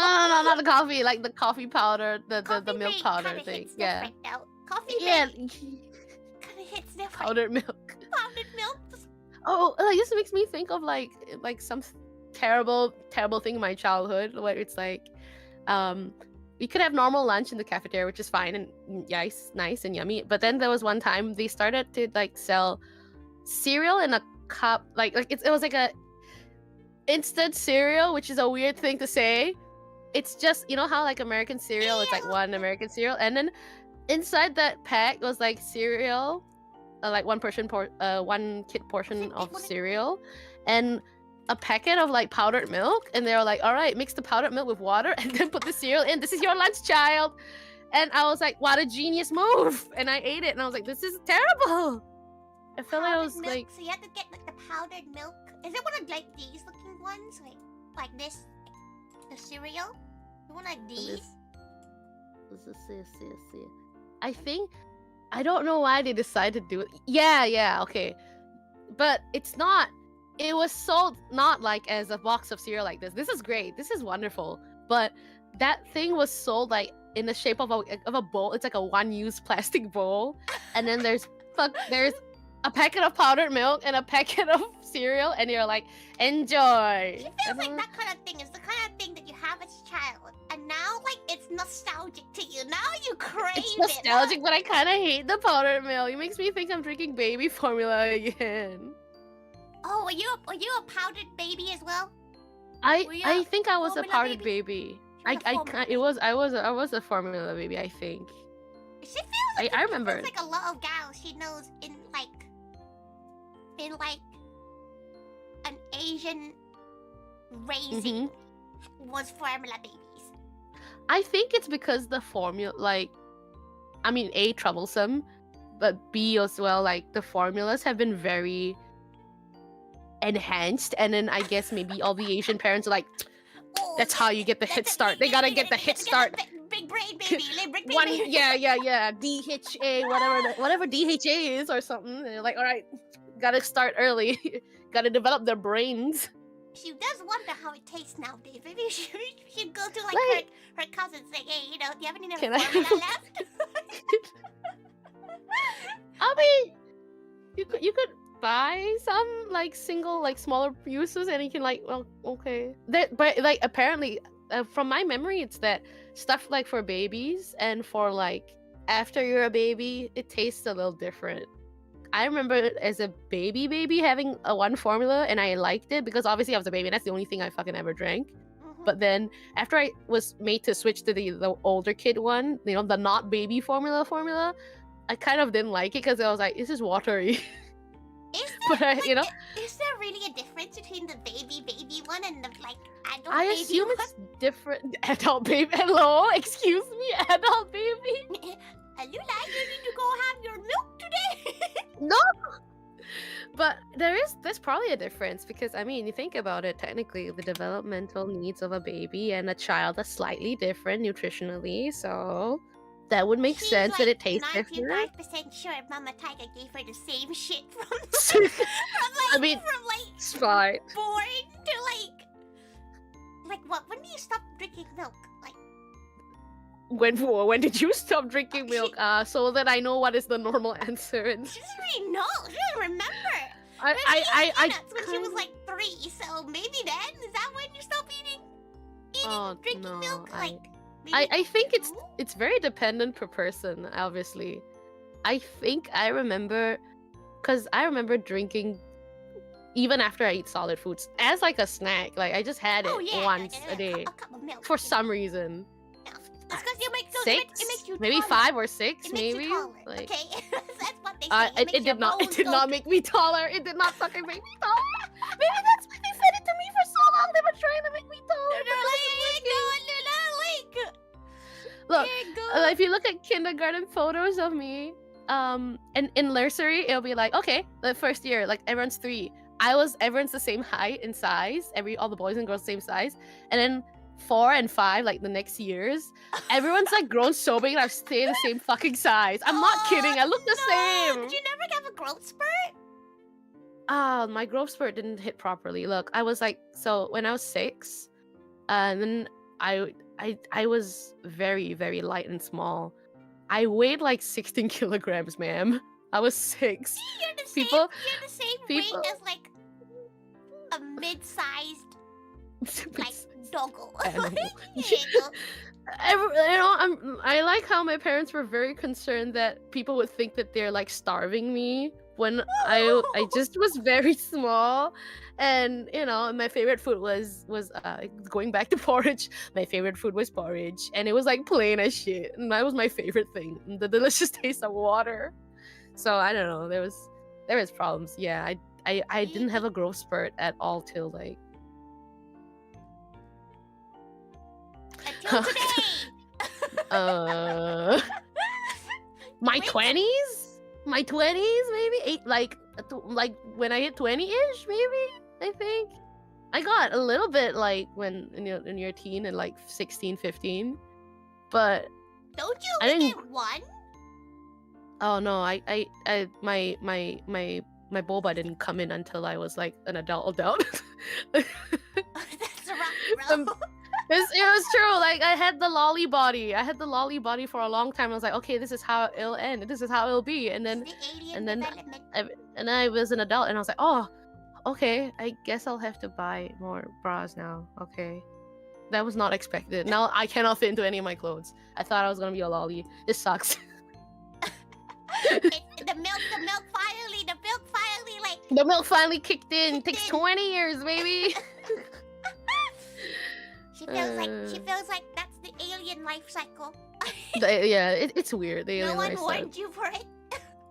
not the coffee, like the coffee powder, the Coffee milk mate powder kinda thing. hits Yeah. different, though. Coffee Yeah. mate kind of hits different. Powdered milk. Powdered milk. Oh, this makes me think of like some terrible thing in my childhood where it's like, we could have normal lunch in the cafeteria, which is fine and nice and yummy. But then there was one time they started to like sell cereal in a cup, like it was like a instant cereal, which is a weird thing to say. It's just, you know how like American cereal, it's like one American cereal, and then inside that pack was like cereal, like one kid portion of cereal, and a packet of like powdered milk. And they were like, all right, mix the powdered milk with water and then put the cereal in. This is your lunch, child. And I was like, what a genius move. And I ate it and I was like, this is terrible. I felt like I was milk. like, So you had to get like the powdered milk Is it one of like these looking ones? Like this? The cereal? One like these? Let's see. I think I don't know why they decided to do it. Yeah, okay. But it's not. It was sold not like as a box of cereal like this. This is great. This is wonderful. But that thing was sold like in the shape of a bowl. It's like a one-use plastic bowl, and then there's a packet of powdered milk and a packet of cereal, and you're like, enjoy. It feels like that kind of thing is the kind of thing that you have as a child, and now like it's nostalgic to you. Now you crave It's nostalgic, but I kind of hate the powdered milk. It makes me think I'm drinking baby formula again. Oh, were you a powdered baby as well? I think I was a formula powdered baby. I was a formula baby, I think. She feels like I remember. It's like a lot of gals she knows in an Asian raising was formula babies. I think it's because the formula, like, I mean, A, troublesome, but B as well, like the formulas have been very enhanced, and then I guess maybe all the Asian parents are like, that's how you get the head start. They gotta get the head start. Big brain baby, big brain One, baby. yeah, DHA, whatever DHA is or something. They're like, all right, gotta start early, gotta develop their brains. She does wonder how it tastes nowadays. Maybe she'd go to like her cousins saying, hey, do you have any formula left? I mean, you could buy some like single like smaller uses, and you can like, well, okay. But like apparently, from my memory, it's that stuff like for babies and for like after you're a baby, it tastes a little different. I remember as a baby having a one formula, and I liked it because obviously I was a baby and that's the only thing I fucking ever drank. But then after I was made to switch to the older kid one, you know, the not baby formula, I kind of didn't like it because I was like, this is watery. But you know, is there really a difference between the baby one and the like adult I baby assume one? it's different. Adult baby. Hello, excuse me, adult baby. Alula, you need to go have your milk today. No. But there's probably a difference because I mean, you think about it, technically the developmental needs of a baby and a child are slightly different nutritionally, so that would make sense that it tastes different. 95% sure Mama Taiga gave her the same shit from smart. born to like what? When do you stop drinking milk? Like when did you stop drinking milk? So that I know what is the normal answer. And she doesn't really know. She doesn't remember. I when she was like 3, so maybe then is that when you stop drinking milk? I think it's very dependent per person, obviously. I think I remember, because I remember drinking even after I eat solid foods as like a snack. Like I just had it once a day a cup of milk for some reason. It's because it makes you maybe taller. 5 or 6, It maybe. makes you taller, Like, okay, that's what they say. it did not make me taller. It did not fucking make me taller. Maybe that's why they said it to me for so long. They were trying to make me taller. Look, if you look at kindergarten photos of me, and in nursery, it'll be like, okay, the first year, like everyone's 3. Everyone's the same height and size. All the boys and girls same size, and then 4 and 5, like the next years, everyone's like grown so big and I've stayed the same fucking size. I'm not kidding. I look the same. Did you never have a growth spurt? My growth spurt didn't hit properly. Look, I was like, so when I was 6, and then I was very, very light and small. I weighed like 16 kilograms, ma'am. I was 6. You're the same weight as like a mid-sized like doggo. I like how my parents were very concerned that people would think that they're like starving me when I just was very small. And you know, my favorite food was going back to porridge. My favorite food was porridge, and it was like plain as shit, and that was my favorite thing, the delicious taste of water. So I don't know, there was problems. Yeah, I didn't have a growth spurt at all till like until today. My 20s, maybe 8, like when I hit 20-ish, maybe. I think. I got a little bit like when in your teen and like 16, 15, but Don't you I only didn't. get one? Oh no, my boba didn't come in until I was like an adult. That's rough, Um, bro. it was true. Like I had the lolly body. I had the lolly body for a long time. I was like, okay, this is how it'll end. This is how it'll be. And then The alien and then development. I was an adult, and I was like, oh, okay. I guess I'll have to buy more bras now. Okay, that was not expected. Now I cannot fit into any of my clothes. I thought I was gonna be a lolly. This sucks. The milk finally, like. The milk finally kicked in. It takes 20 years, baby. She feels like that's the alien life cycle. Yeah, it's weird. The No alien one lifestyle. warned you for it.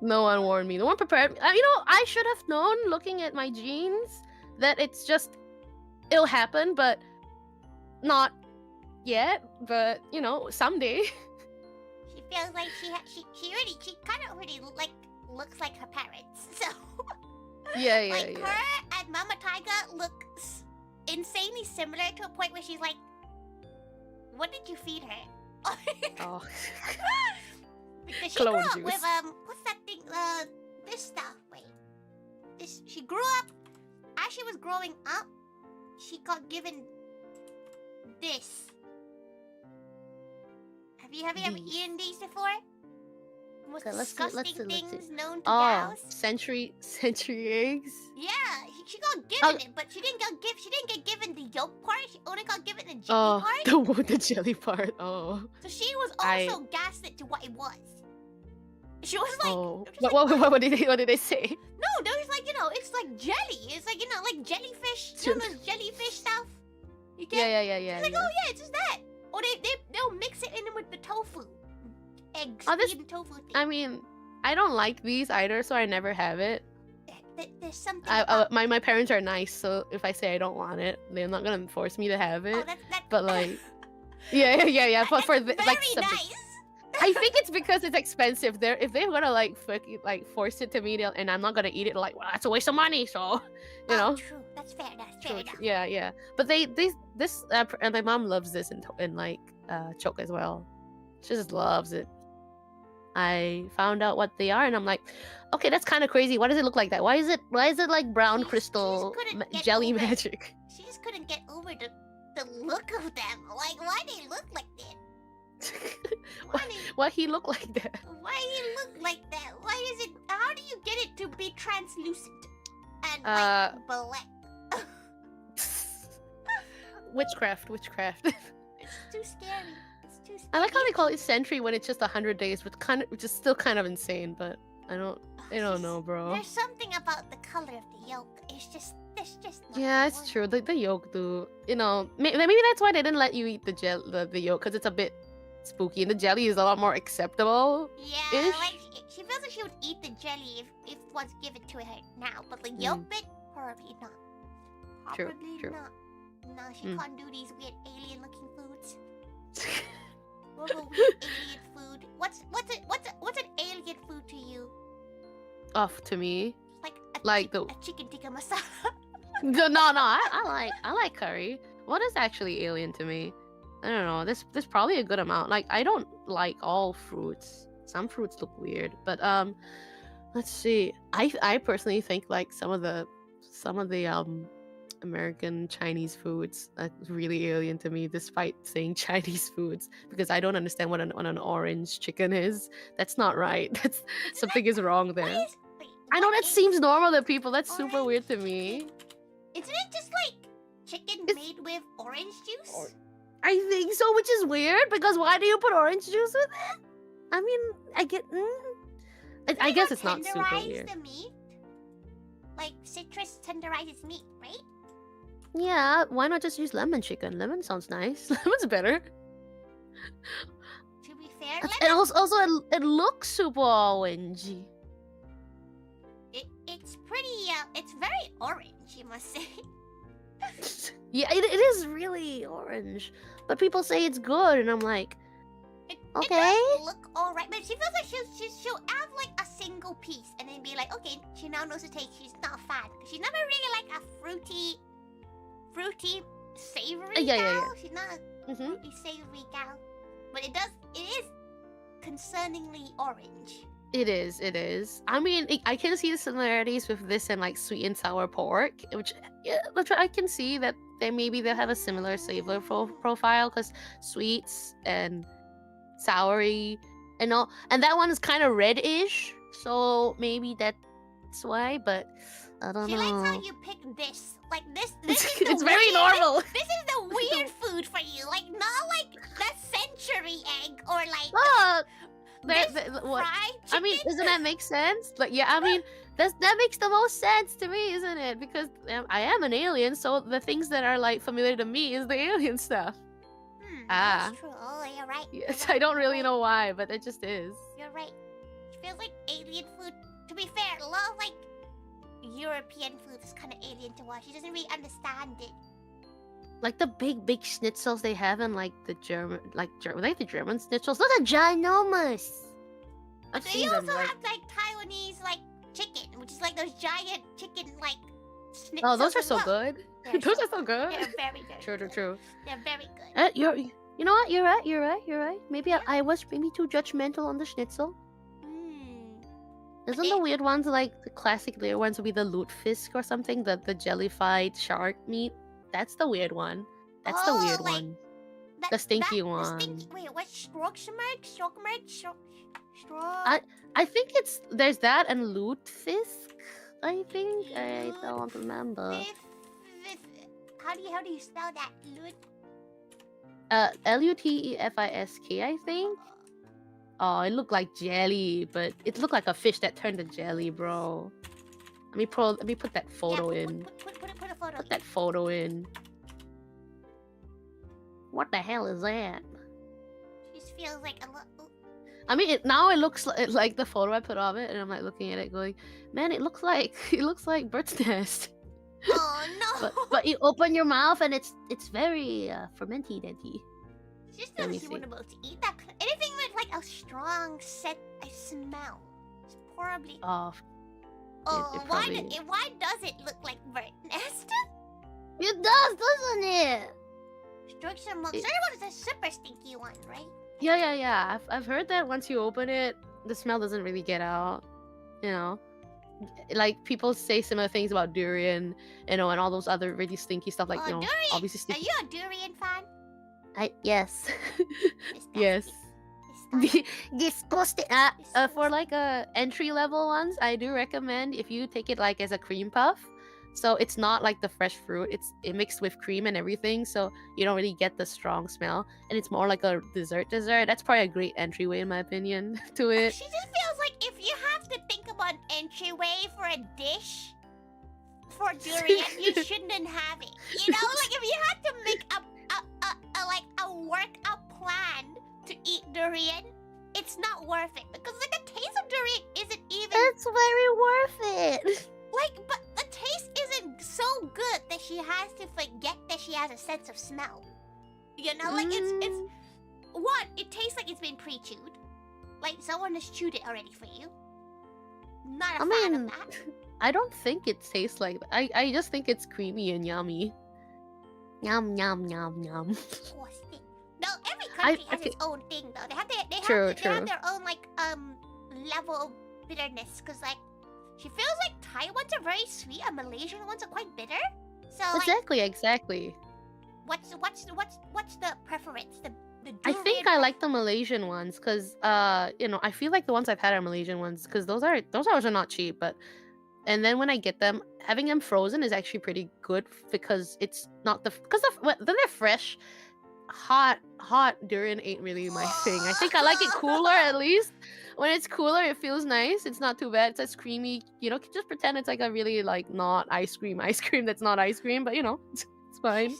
No one warned me. No one prepared me. I should have known looking at my genes that it'll happen, but not yet. But someday. She feels like she kind of already like looks like her parents. So Yeah. her and Mama Taiga look insanely similar to a point where she's like, "What did you feed her?" Oh. Because she Clone grew up juice. with what's that thing? This stuff. Wait, she grew up. As she was growing up, she got given this. Have you ever These. eaten these before? Most Okay, let's see, disgusting let's see. things known to Oh, gals. century eggs. Yeah, she got given it, but she didn't get given the yolk part. She only got given the jelly part. The jelly part. Oh. So she was also gaslit to what it was. She was like, Oh. it was just What did they say? no, there was like it's like jelly. It's like like jellyfish. Those jellyfish stuff. You get? Yeah. She's like, oh yeah, it's just that. Or they'll mix it in with the tofu, eggs, and tofu thing. I mean, I don't like these either, so I never have it. There's something. My parents are nice, so if I say I don't want it, they're not gonna force me to have it. Oh, that. But like, yeah. But for very like something, nice. I think it's because it's expensive. If they're gonna like force it to me, and I'm not gonna eat it, well, that's a waste of money. So, True. That's fair. That's fair enough. Yeah. But and my mom loves this in like choke as well. She just loves it. I found out what they are, and I'm like, okay, that's kind of crazy. Why does it look like that? Why is it like brown She just crystal couldn't get jelly over it. magic? She just couldn't get over the look of them. Like, why they look like that? Why he look like that? Why he look like that? Why is it? How do you get it to be translucent and like black? Witchcraft. It's too scary. It's too scary. I like how they call it century when it's just 100 days, which is still kind of insane. But I don't know, bro. There's something about the color of the yolk. It's just not Yeah, gonna it's work. true. The yolk, do maybe that's why they didn't let you eat the yolk, because it's a bit spooky, and the jelly is a lot more acceptable. Yeah, Ish. like she feels like she would eat the jelly if it was given to her now, but the yolk bit, probably not. True, Probably true. not. No, she Mm. can't do these weird alien-looking foods. What a weird alien food. What's an alien food to you? Off to me. Like the a chicken tikka masala. no. I like curry. What is actually alien to me? I don't know. There's probably a good amount. Like, I don't like all fruits. Some fruits look weird, but let's see. I personally think like some of the American Chinese foods are really alien to me, despite saying Chinese foods, because I don't understand what an orange chicken is. That's not right. That's something is wrong there. I know that seems normal to people. That's super weird to me. Isn't it just like chicken made with orange juice? I think so, which is weird, because why do you put orange juice with it? I mean, I get. I guess it's not super Tenderize weird. the meat? Like citrus tenderizes meat, right? Yeah, why not just use lemon chicken? Lemon sounds nice. Lemon's better. To be fair, And also it looks super orangey. it's pretty. It's very orange, you must say. Yeah, it is really orange. But people say it's good, and I'm like, Okay. It does look alright, but she feels like she'll have like a single piece and then be like, okay, she now knows the taste. She's not a fan. She's never really like a fruity, savory Yeah, gal. yeah, yeah. She's not a Mm-hmm. fruity, savory gal. But it is concerningly orange. It is. I mean, I can see the similarities with this and like sweet and sour pork, which I can see that they'll have a similar flavor profile because sweets and soury and all, and that one is kind of reddish, so maybe that's why. But I don't She know. likes how you pick this. Like this is the It's very weird- normal. This is the weird food for you. Like not like the century egg or like Look, this what? fried chicken. I mean, doesn't that make sense? Like, yeah, I mean, that makes the most sense to me, isn't it? Because I am an alien, so the things that are like familiar to me is the alien stuff. That's true. Oh, you're right. you're Yes, right, I don't you're really right, know why, but it just is. You're right. It feels like alien food. To be fair, a lot of like European food is kind of alien to us. She doesn't really understand it. Like the big schnitzels they have in like the German, the German schnitzels. Those are ginormous. I've They seen also them. Like, have like Taiwanese like chicken, which is like those giant chicken like. oh, those schnitzels are as so well. good. They're Those are so good. They're very good. True. They're very good. You know what? You're right. Maybe I was maybe too judgmental on the schnitzel. Isn't the weird ones like the classic weird ones would be the lutefisk or something? The jellified shark meat? That's the weird one. That's the weird like, one. The stinky one. Wait, what? Strokemerk? I think there's that and lutefisk. I think I don't remember. How do you spell that? Lutefisk, I think. Oh, it looked like jelly, but it looked like a fish that turned to jelly, bro. Let me put that photo in. Put a photo. Put that photo in. What the hell is that? Just feels like a lot. I mean, now it looks like the photo I put of it, and I'm like looking at it, going, "Man, it looks like bird's nest." Oh no! but you open your mouth and it's very fermenty-denty. Just Let me doesn't see. want to be able to eat that. Anything with like a strong scent, I smell. It's probably. Oh, Oh, it why probably- why does it look like bird nest? It does, doesn't it? Structure milk. It- Certain one is a super stinky one, right? yeah. I've heard that once you open it, the smell doesn't really get out. You know, like people say similar things about durian, and all those other really stinky stuff. Like, Oh, durian. obviously Are stinky. you a durian fan? Yes. Disgusting. Yes. Disgusting. Disgusting. For like entry level ones, I do recommend if you take it like as a cream puff. So it's not like the fresh fruit. It mixed with cream and everything, so you don't really get the strong smell, and it's more like a dessert. That's probably a great entryway in my opinion to it. She just feels like if you have to think about an entryway for a dish for durian, you shouldn't have it. You know, like if you had to make a workout plan to eat durian, it's not worth it because like the taste of durian isn't even It's very worth it. like, but the taste isn't so good that she has to forget that she has a sense of smell. You know, like it's one. It tastes like it's been pre-chewed, like someone has chewed it already for you. Not a I fan mean, of that. I don't think it tastes like that. I just think it's creamy and yummy. Yum yum yum yum. Oh, stink. No, every country I has its own thing though. They have True. their own like level of bitterness. Cause like she feels like Thai ones are very sweet and Malaysian ones are quite bitter. So like, Exactly. what's the preference? The I durian think I like the Malaysian ones because I feel like the ones I've had are Malaysian ones because those are not cheap, but and then when I get them, having them frozen is actually pretty good because it's not then they're fresh. Hot durian ain't really my thing. I think I like it cooler at least. When it's cooler, it feels nice. It's not too bad. It's as creamy. Just pretend it's like a really like not ice cream that's not ice cream, but it's fine.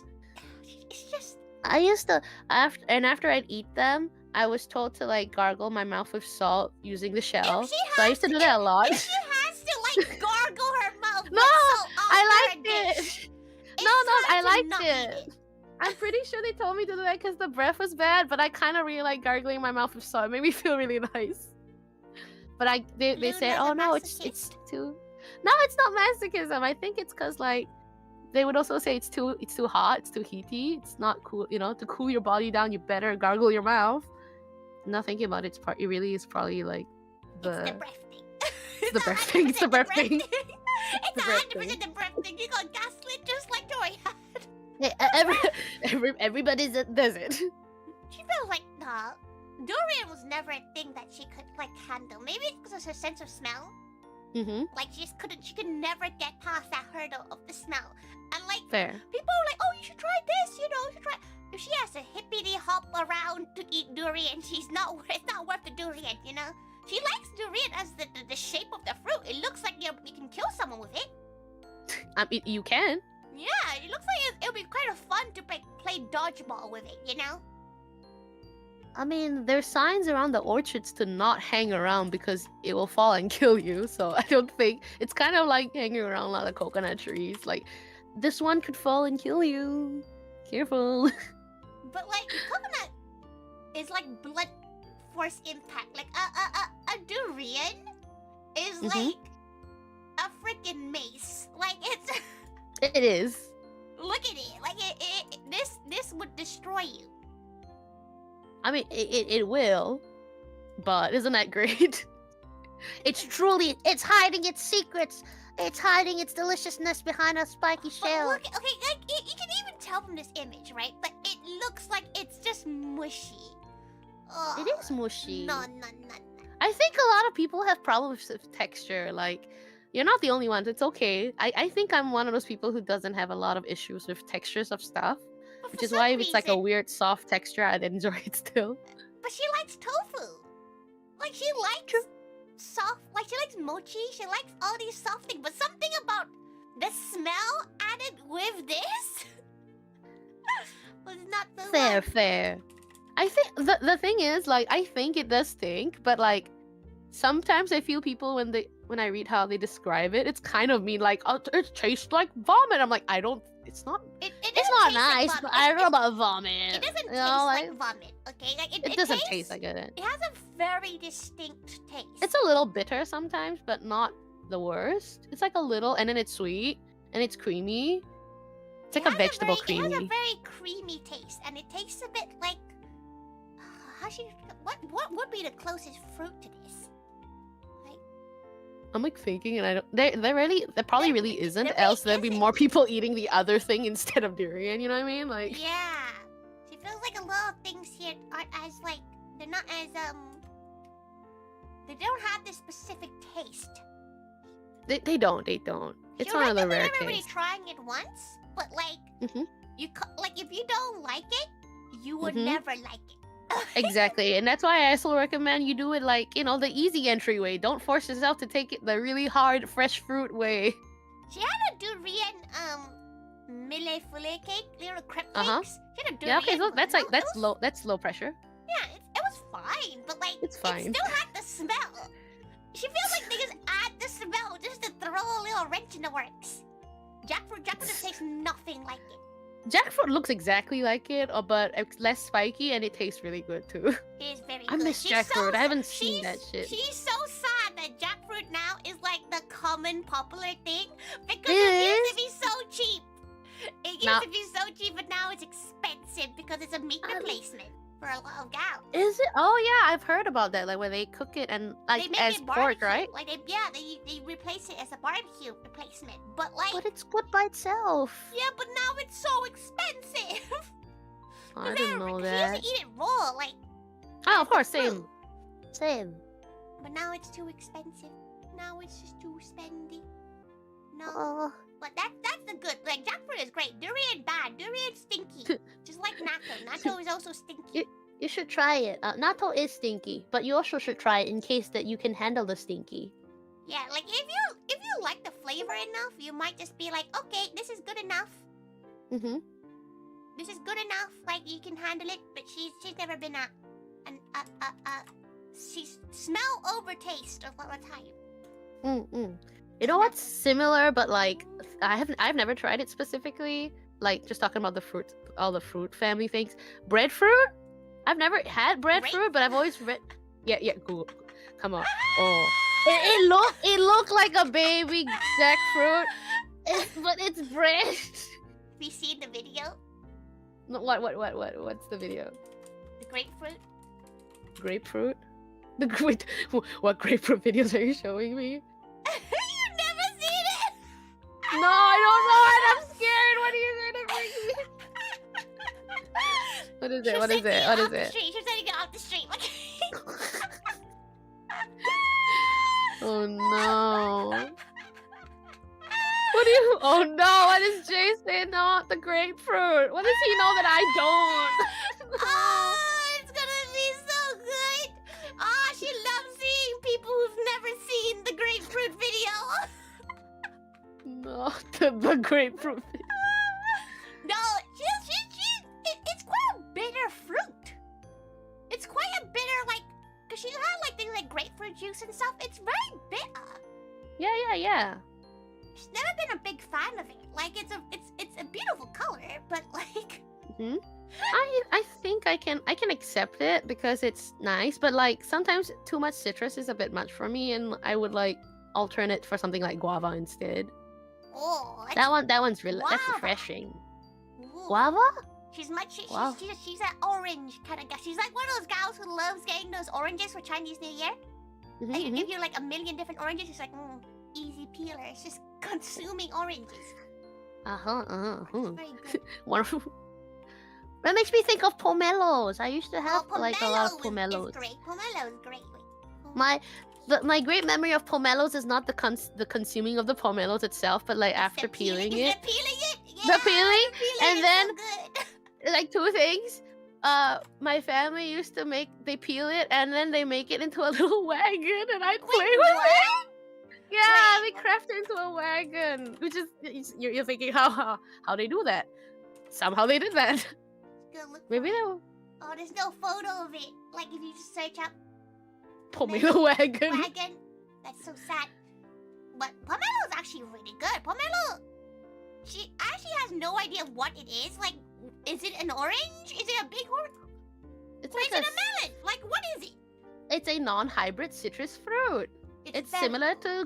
It's just I used to After I'd eat them, I was told to like gargle my mouth with salt using the shell. if she So I has used to do that a lot. if she has to like gargle her mouth. No, with salt I after a liked it. dish, No, it's I hard to liked not eat it. I'm pretty sure they told me to do that because the breath was bad, but I kind of really like gargling my mouth with salt. It made me feel really nice. But they said, Luna's oh a no, it's masochist. too. No, it's not masochism. I think it's because like they would also say it's too hot, it's too heaty, it's not cool. You know, to cool your body down, you better gargle your mouth. Not thinking about it, it really is probably like It's the breath thing. It's the breath thing. It's the breath thing. It's 100% the breath thing. You got gaslit just like Tori had. Hey, everybody does it. She feels like durian was never a thing that she could like handle. Maybe it's because of her sense of smell. Like she could never get past that hurdle of the smell. And like Fair. people are like, oh, you should try this, you know, you should try. If she has to hippity hop around to eat durian, it's not worth the durian, you know. She likes durian as the shape of the fruit. It looks like you can kill someone with it. I mean, you can. Yeah, it looks like it'll be kind of fun to play dodgeball with it, you know? I mean, There's signs around the orchards to not hang around because it will fall and kill you. So I don't think it's kind of like hanging around a lot of coconut trees. Like this one could fall and kill you. Careful. But like coconut is like blunt force impact. Like a durian is like a freaking mace. Like it's It is. look at it. Like this would destroy you. I mean, it will, but isn't that great? it's hiding its secrets. It's hiding its deliciousness behind a spiky But shell. look, okay, like you can even tell from this image, right? But it looks like it's just mushy. It is mushy. No. I think a lot of people have problems with texture. Like, you're not the only ones. It's okay. I think I'm one of those people who doesn't have a lot of issues with textures of stuff. But Which for is some why if it's like a reason- weird soft texture, I'd enjoy it still. But she likes tofu. Like she likes soft. Like she likes mochi. She likes all these soft things. But something about the smell added with this was not the Fair. I think the thing is, like, I think it does stink, but like sometimes I feel people when I read how they describe it, it's kind of mean like, oh, it tastes like vomit. I'm like, it's not It's not nice, but I don't know about vomit. It doesn't You taste know, like vomit. Okay, like it doesn't taste like it. It has a very distinct taste. It's a little bitter sometimes, but not the worst. It's like a little, and then it's sweet and it's creamy. It's like a vegetable It has creamy. a very creamy taste, and it tastes a bit like what would be the closest fruit to this? Like I'm like thinking, and I don't. There probably really isn't. there Else really there'd be isn't. more people eating the other thing instead of durian. You know what I mean? Like, yeah, she feels like a lot of things here aren't as like they're not as they don't have this specific taste. they don't. It's one of the rare everybody cases. trying it once, but like Mhm. like if you don't like it, you would Mhm. never like it. Exactly, and that's why I also recommend you do it like, you know, the easy entryway. Don't force yourself to take it the really hard fresh fruit way. She had a durian mille fule cake, little crepe cakes. Uh-huh. She had a durian. Yeah, okay, so that's like it that's was- low low pressure. Yeah, it was fine, but like It's fine. It still had the smell. She feels like they just add the smell just to throw a little wrench in the works. Jackfruit just tastes nothing like it. Jackfruit looks exactly like it, but it's less spiky and it tastes really good too. It is very I good. miss She's jackfruit. so- I haven't seen she's- that shit. She's so sad that jackfruit now is like the common popular thing because It it used to is. be so cheap. It used Now- to be so cheap, but now it's expensive because it's a meat replacement for a lot of gals. Is it? Oh yeah, I've heard about that. Like where they cook it and They like make as it pork, barbecue. right? Like they replace it as a barbecue replacement. But like But it's good by itself. yeah, but now it's so expensive. I didn't know She that. used to eat it raw, like, Oh, of course, fruit. same. Same. but now it's too expensive. Now it's just too spendy. No. Oh, But that's the good. Like jackfruit is great. Durian bad. Durian stinky. Just like natto. Natto is also stinky. you should try it. Natto is stinky, but you also should try it in case that you can handle the stinky. Yeah, like if you like the flavor enough, you might just be like, okay, this is good enough. Mm-hmm. This is good enough. Like you can handle it. But she's never been she's smell over taste of what I tell you. Mm-mm. You know what's similar, but like I've never tried it specifically. Like just talking about the fruit all the fruit family things. Breadfruit? I've never had breadfruit, but I've always read. Yeah. Google. Come on. Oh, it looked like a baby jackfruit, but it's bread. Have you seen the video? No, What's the video? The grapefruit. Grapefruit? What grapefruit videos are you showing me? You've never seen it? No, I don't know it. I'm scared. What are you gonna bring me? What is it? What is it? What is it? She's sending it off the street. Oh no. What do you? Oh no! What is Jay saying about the grapefruit? What does he know that I don't? Oh, it's gonna be so good. Oh, she loves seeing people who've never seen the grapefruit video. No, the grapefruit. No, it's quite a bitter fruit. It's quite a bitter, like, cause she's had like things like grapefruit juice and stuff. It's very bitter. Yeah. She's never been a big fan of it. Like, it's a beautiful color, but like. I think I can accept it because it's nice, but like sometimes too much citrus is a bit much for me, and I would like alternate for something like guava instead. Oh, That one's really that's guava. refreshing. Ooh. Guava? She's Wow. she's an orange kind of guy. She's like one of those gals who loves getting those oranges for Chinese New Year. Mhm, And you mhm. give you like a million different oranges. It's like easy peeler. It's just consuming oranges. It's very good. Wonderful. That makes me think of pomelos. I used to have Oh, like a lot of pomelo pomelos. is great. Pomelo is great. My great memory of pomelos is not the consuming of the pomelos itself, but like after peeling Is it. it peeling it? The Yeah, peeling, and is then- so good. Like two things. My family used to they peel it and then they make it into a little wagon, and I play with what? it. Yeah, Wait, they craft it into a wagon, which is you're thinking how they do that. Somehow they did that. Go look Maybe for they it. were Oh, there's no photo of it. Like if you just search up pomelo wagon. wagon, that's so sad. But pomelo is actually really good. Pomelo, she actually has no idea what it is. Like, is it an orange? Is it a big orange? It's Or is like it a melon? Like, what is it? it's a non-hybrid citrus fruit. It's very- similar to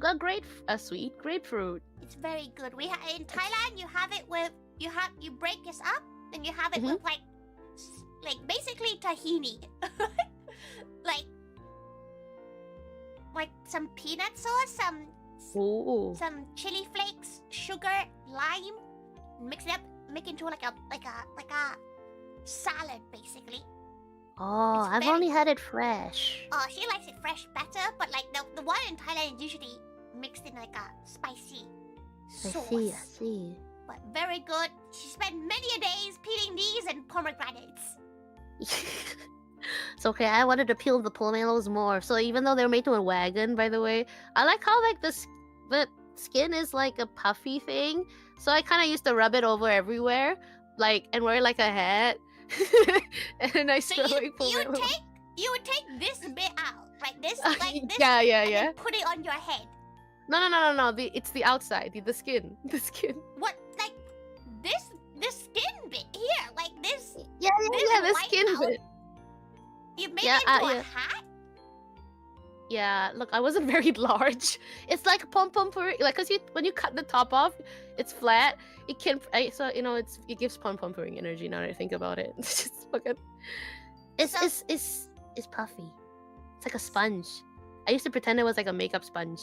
a sweet grapefruit. It's very good. We in Thailand, you have it with you break this up, and you have it Mhm. with like basically tahini, like some peanut sauce, Ooh. some chili flakes, sugar, lime, mix it up, make it into like a salad basically. Oh, It's I've very only had it fresh. Oh, she likes it fresh better, but like the one in Thailand is usually mixed in like a spicy sauce. I see. But very good. She spent many a days peeling these and pomegranates. It's okay. I wanted to peel the pomelos more. So even though they're made to a wagon, by the way, I like how like the skin is like a puffy thing. So I kind of used to rub it over everywhere, like and wear like a hat. And I So still like you would take this bit out, like this, Yeah. and then put it on your head. No. It's the outside, the skin, the skin. What, like this skin bit here, like this? Yeah, The white skin out. bit. You made Yeah, it into a yeah. hat. Yeah, look, I wasn't very large. It's like pom pom puree, like cause when you cut the top off, it's flat. It can, so you know, it gives pom pom puree energy. Now that I think about it, it's just fucking. It's puffy. It's like a sponge. I used to pretend it was like a makeup sponge.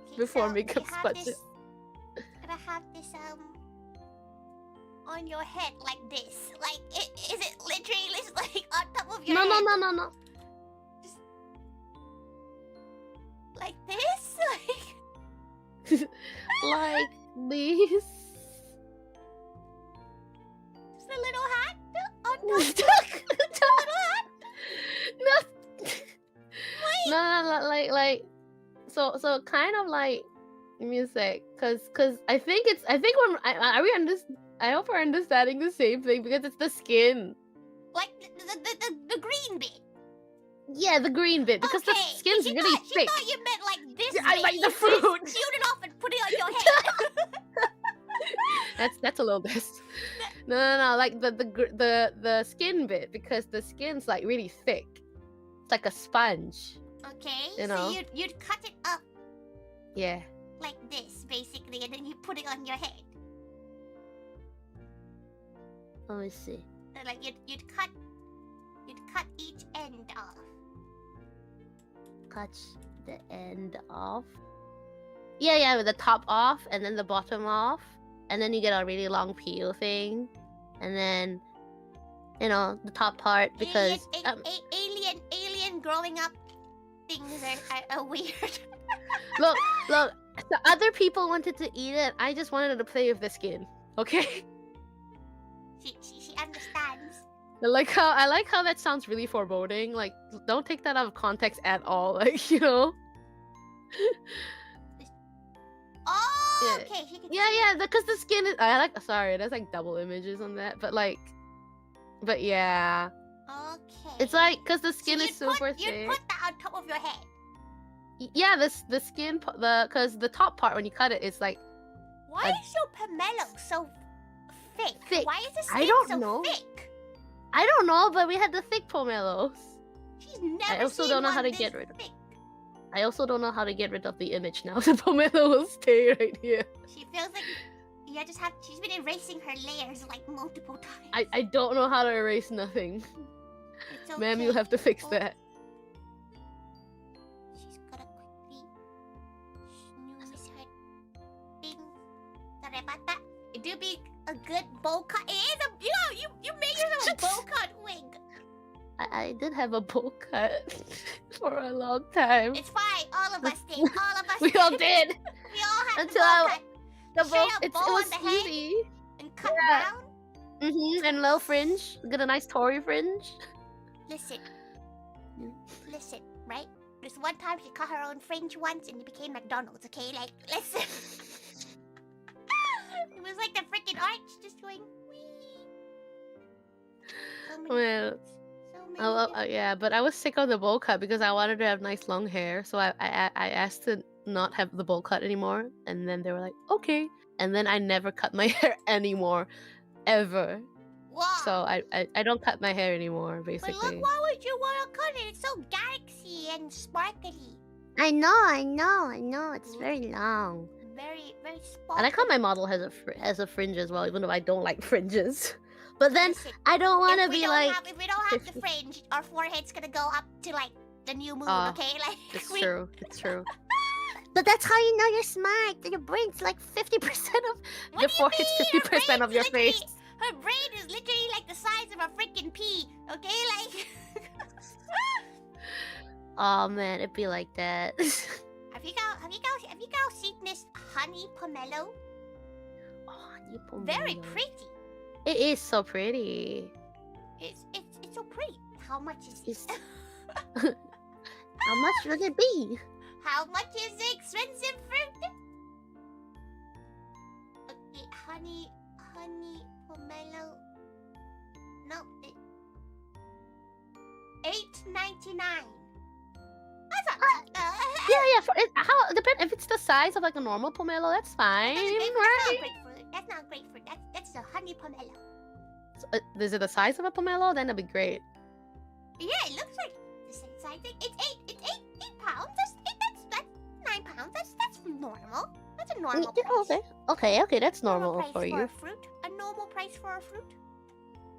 Okay, Before so makeup you have sponges. this- Gonna have this on your head like this. Like, is it literally just like on top of your No, head? no. Like this? Like these. Just a little hat on top. No, like so kind of like music, cause I think when I hope we're understanding the same thing, because it's the skin. Like the green bit. Yeah, the green bit, because okay, the skin's she really thought, thick. She thought you meant like this Yeah, I bit. like the You just fruit. Peeled it off and put it on your head. That's a little bit. No. Like the skin bit, because the skin's like really thick. It's like a sponge. Okay, You so know? you'd cut it up Yeah. like this, basically, and then you put it on your head. Let me see. So, like you'd cut each end off. Cut the end off. Yeah, with the top off and then the bottom off, and then you get a really long peel thing, and then the top part because Alien growing up things are weird. look. The other people wanted to eat it. I just wanted to play with the skin. Okay. She understands. I like how that sounds really foreboding. Like, don't take that out of context at all. Like, Oh, Yeah. okay. She can Yeah, because the skin is. Sorry, there's like double images on that, but yeah, Okay. it's like because the skin So is super you'd thick. put that on top of your head. Yeah, the skin, because the top part when you cut it, it's like Why is your pomelo so thick? Thick. Why is the I skin don't so know. thick? I don't know, but we had the thick pomelos. She's never I also seen don't know one how to this get rid of. thick. I also don't know how to get rid of the image now. The pomelo will stay right here. She feels like she's been erasing her layers like multiple times. I don't know how to erase nothing. It's okay. Ma'am, you have to fix Oh, that. She's gotta quickly snooze her thing. Sorry about that. It do be a good bowl cut. It is a you made yourself a bowl cut wig. I did have a bowl cut for a long time. It's fine. All of us did. All of us. We all did. We all had Until the bowl I- cut. The Straight bowl, up it bow was on the head. easy. And cut Yeah. down. And low fringe. Get a nice Tory fringe. Listen, right? There's one time she cut her own fringe once and it became McDonald's, okay? Like, listen. It was like the freaking arch just going wee. So many Well, things. So many yeah, but I was sick of the bowl cut because I wanted to have nice long hair. So I asked to not have the bowl cut anymore, and then they were like, okay. And then I never cut my hair anymore, ever. Wow. So I don't cut my hair anymore, But basically. look, why would you want to cut it? It's so galaxy and sparkly. I know. It's very long. Very, very sparkly. I like how my model has a fringe as well, even though I don't like fringes. But then Listen, I don't want to if we be don't like. if we don't have the fringe, our forehead's gonna go up to like the new moon, Ah, okay? Like It's true. It's true. But that's how you know you're smart. That your brain's like 50% of. What Your do you forehead's mean? 50% of your Literally- face. Her brain is literally like the size of a freaking pea, okay? Like, Oh man, it'd be like that. have you guys seen this honey pomelo? Oh, you poor Very Milo. pretty. It is so pretty. It's so pretty. How much is It's- this? How much would it be? How much is the expensive fruit? Okay, honey pomelo. No, $8.99. That's not. Yeah. How depend if it's the size of like a normal pomelo, that's fine, right? That's not grapefruit. That's the honey pomelo. Is it the size of a pomelo? Then that'd be great. Yeah, it looks like the same size. It's 8 pounds. That's 9 pounds. That's normal. That's a normal price. Okay, that's normal price for a you. fruit. A normal price for a fruit.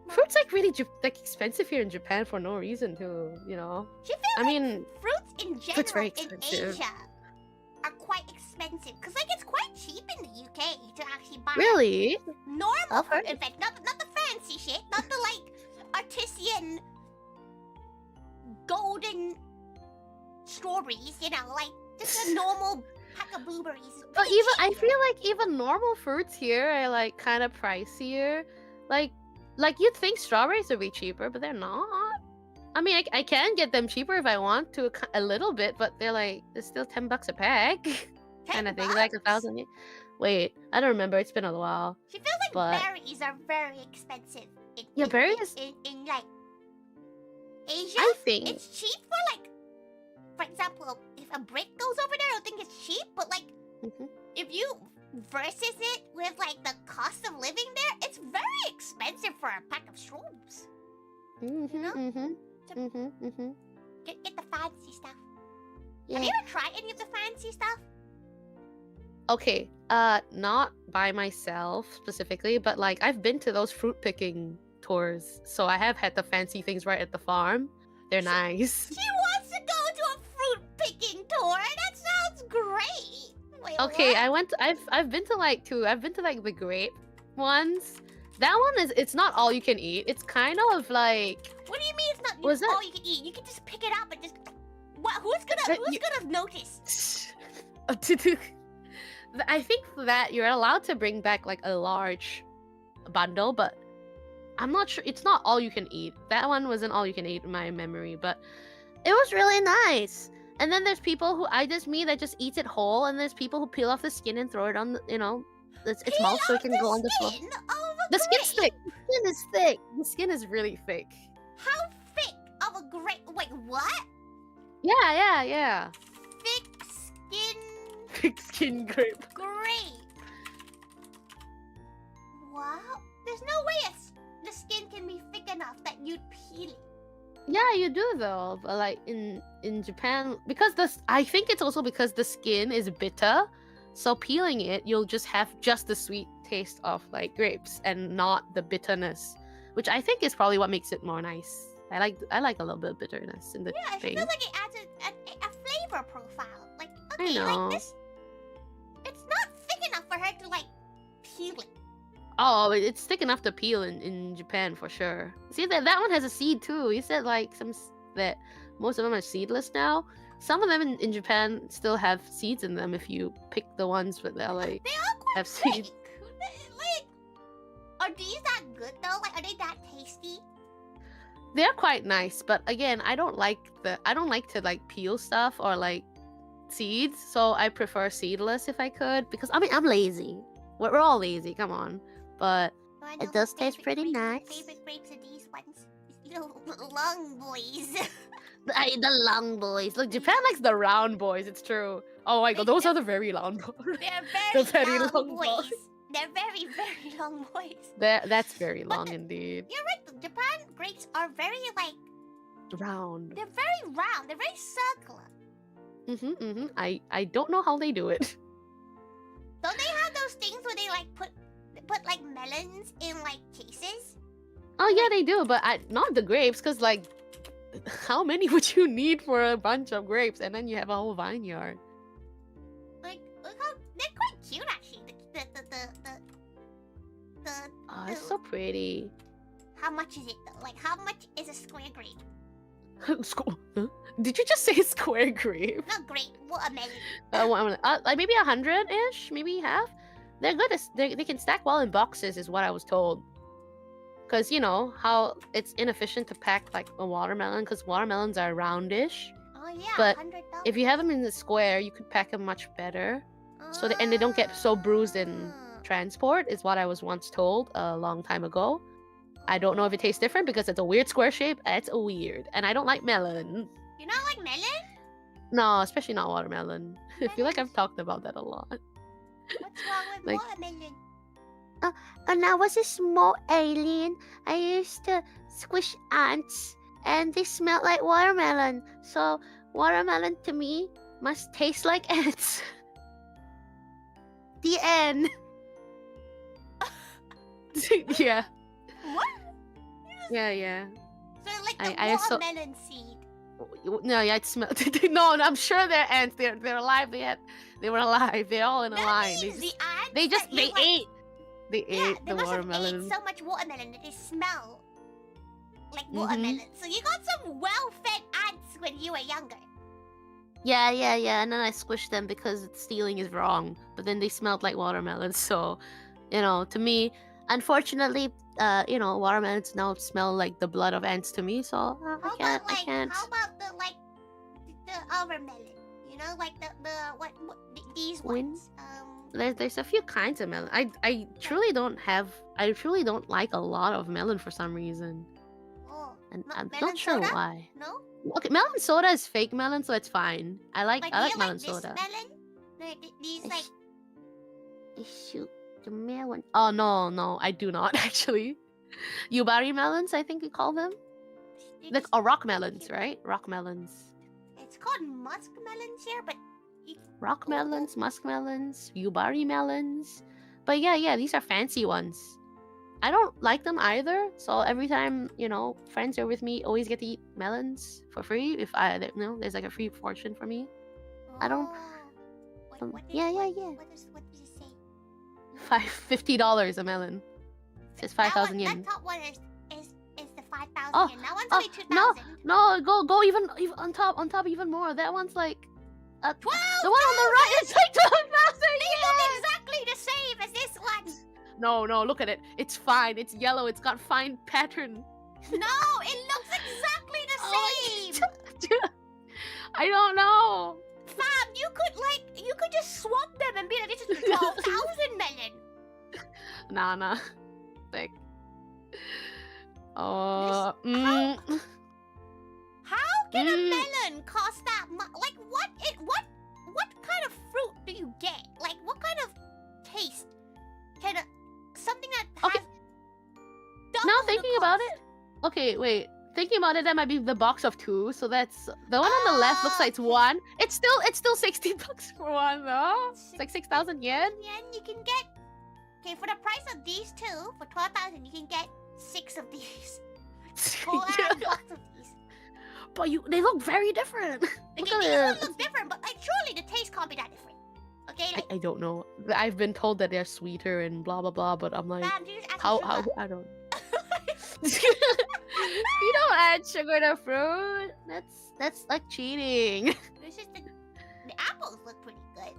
Fruit's like really like expensive here in Japan for no reason too, She feels I mean, fruits in fruit's general very in expensive. Asia are quite expensive because like it's quite cheap in the UK to actually buy really? normal I've fruit. heard In fact, not the fancy shit, not the like artisan golden strawberries. Like just a normal pack of blueberries. is But pretty even cheap. I feel like even normal fruits here are like kind of pricier. Like you'd think strawberries would be cheaper, but they're not. I mean, I can get them cheaper if I want to a little bit, but they're still $10 a pack. Kind of thing, like $10? 1,000. Wait, I don't remember. It's been a while. She feels like but- berries are very expensive. Yeah, berries- in like Asia. I think. It's cheap for like, for example, if a brick goes over there, I don't think it's cheap. But like, Mhm. if you versus it with like the cost of living there, it's very expensive for a pack of shrooms. Get the fancy stuff. Yeah. Have you ever tried any of the fancy stuff? Okay, not by myself specifically, but like I've been to those fruit picking tours, so I have had the fancy things right at the farm. They're nice. She wants to go to a fruit picking tour. That sounds great. Wait, Okay, what? I've been to like two. I've been to like the grape ones. That one it's not all you can eat. It's kind of like What do you mean it's not Was that- all you can eat? You can just pick it up and just. What? Who's gonna notice? I think that you're allowed to bring back like a large bundle, but I'm not sure. It's not all you can eat. That one wasn't all you can eat in my memory, but It was really nice. And then there's people who it's me that just eats it whole, and there's people who peel off the skin and throw it on the, its Peel mouth so it off can the go on the floor. skin of a the skin's grape. thick. The skin is thick. The skin is really thick. How thick of a grape? Wait, what? Yeah. Thick skin Thick skin grape. grape. Wow. There's no way the skin can be thick enough that you'd peel it. Yeah, you do though. But like in Japan, because I think it's also because the skin is bitter, so peeling it, you'll just have just the sweet taste of like grapes and not the bitterness, which I think is probably what makes it more nice. I like a little bit of bitterness in the Yeah, I thing. feel like it adds a flavor profile. Like, I okay, know. like this. It's not thick enough for her to like peel it. Oh, it's thick enough to peel in Japan for sure. See that one has a seed too. You said like that most of them are seedless now. Some of them in Japan still have seeds in them if you pick the ones that they're like They all quite have seeds. thick. Like, are these that good though? Like, are they that tasty? They're quite nice, but again, I don't like to like peel stuff or like seeds, so I prefer seedless if I could, because I mean I'm lazy. We're all lazy, come on. But Oh, I know It does my taste favorite pretty grapes- my nice. Favorite grapes are these ones. These little long boys. The long boys. Look, Japan likes the round boys, it's true. Oh my god, those are the very round boys. They're The very, very long, long boys. boys. They're very, very long boys. That's very But long the- indeed. You're right. The Japan grapes are very like Round. they're very round. They're very circular. I don't know how they do it. Don't they have those things where they like put like melons in like cases? Oh yeah, they do, but not the grapes, because like, how many would you need for a bunch of grapes, and then you have a whole vineyard? Like, look how they're quite cute actually. The Oh, it's so pretty. how much is it though? Like, how much is a square grape? Huh? Did you just say square grape? Not grape, watermelon. Like maybe 100-ish, maybe half. They're good. They can stack well in boxes, is what I was told. Because you know how it's inefficient to pack like a watermelon, because watermelons are roundish. Oh yeah, But $100. If you have them in the square, you could pack them much better. And they don't get so bruised in Ah. transport, is what I was once told a long time ago. I don't know if it tastes different because it's a weird square shape. It's weird, and I don't like melon. You not like melon? No, especially not watermelon. I feel like I've talked about that a lot. What's wrong with Like- watermelon? When I was a small alien, I used to squish ants, and they smelled like watermelon. So watermelon to me must taste like ants. The end. Yeah, What? yeah. So like the I saw- watermelon seed. No, yeah, it smelled. No, I'm sure they're ants. They're alive. They were alive. They're all in a That line. means the ants They that you, like- ate. They Yeah, ate they the must have watermelon. ate so much watermelon that they smell like Mhm. watermelon. So you got some well-fed ants when you were younger. Yeah. And then I squished them because stealing is wrong. But then they smelled like watermelons. So, to me, unfortunately, watermelons now smell like the blood of ants to me. So How I about like can't. how about the other melon? You know, like the what these Win? ones. There's a few kinds of melon. I truly don't like a lot of melon for some reason, Oh, and Me- I'm melon not sure soda? why. no. Okay, melon soda is fake melon, so it's fine. I like do I you like melon this soda. melon? Like these like Shoot, the melon. Oh no, I do not actually. Yubari melons, I think we call them. Like rock melons, right? Rock melons. It's called musk melons here, but Rock melons, musk melons, yubari melons. But yeah, these are fancy ones. I don't like them either. So every time, friends are with me, always get to eat melons for free. If there's like a free portion for me. I don't. What did yeah. What does it say? $50 a melon. It says 5,000 yen. That top one is the 5,000 Oh, yen. That one's oh, only 2,000. No, go even on top even more. That one's like 12. the one on the right is like 12,000 They yen. look exactly the same as this one. No, look at it. It's fine. It's yellow. It's got fine pattern. No, it looks exactly the same. I don't know. Fam, you could just swap them and be like, this is 12,000 melon. Nah. Like, How can a melon cost that much? Like, what kind of fruit do you get? Like, what kind of taste can something that has Okay. double Now the thinking about cost? it. Okay, wait. Thinking about it, that might be the box of 2. So that's the one on the left looks like it's 1. It's still $60 for one though. It's like 6,000 yen. Yen, you can get. Okay, for the price of these two, for 12,000, you can get 6 of these. Whole ass box of these. But they look very different. They Look at don't it. look different, but like surely the taste can't be that different. Okay, like, I don't know. I've been told that they're sweeter and blah blah blah, but I'm like, fam, you just add how sugar. I don't. You don't add sugar to fruit. That's like cheating. This is the apples look pretty good.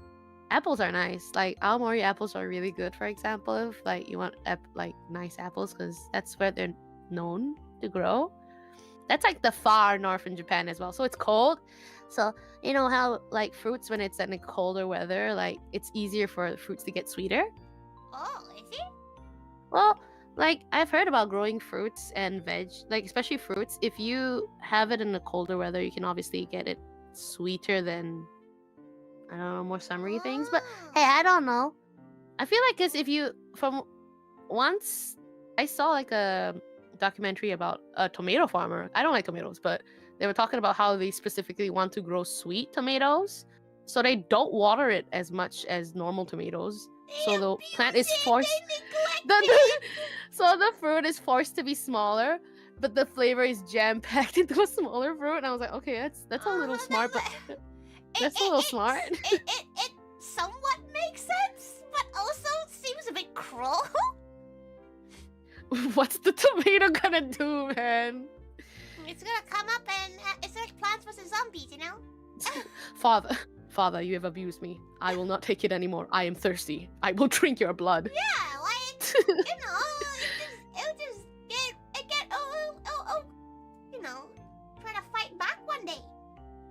Apples are nice. Like Aomori apples are really good. For example, if like you want like nice apples, because that's where they're known to grow. That's like the far north in Japan as well. So it's cold. So you know how like fruits when it's in a colder weather, like it's easier for fruits to get sweeter. Oh, is it? Well, like I've heard about growing fruits and veg, like especially fruits. If you have it in the colder weather, you can obviously get it sweeter than I don't know, more summery things. But Hey, I don't know. I feel like because if you from once I saw like a documentary about a tomato farmer. I don't like tomatoes, but they were talking about how they specifically want to grow sweet tomatoes, so they don't water it as much as normal tomatoes. So the plant is forced. So the fruit is forced to be smaller, but the flavor is jam packed into a smaller fruit. And I was like, okay, that's a little smart, but that's a little smart. It somewhat makes sense, but also seems a bit cruel. What's the tomato gonna do, man? It's gonna come up and it's like Plants vs Zombies, you know? Father, you have abused me. I will not take it anymore. I am thirsty. I will drink your blood. Yeah, like it'll just get try to fight back one day.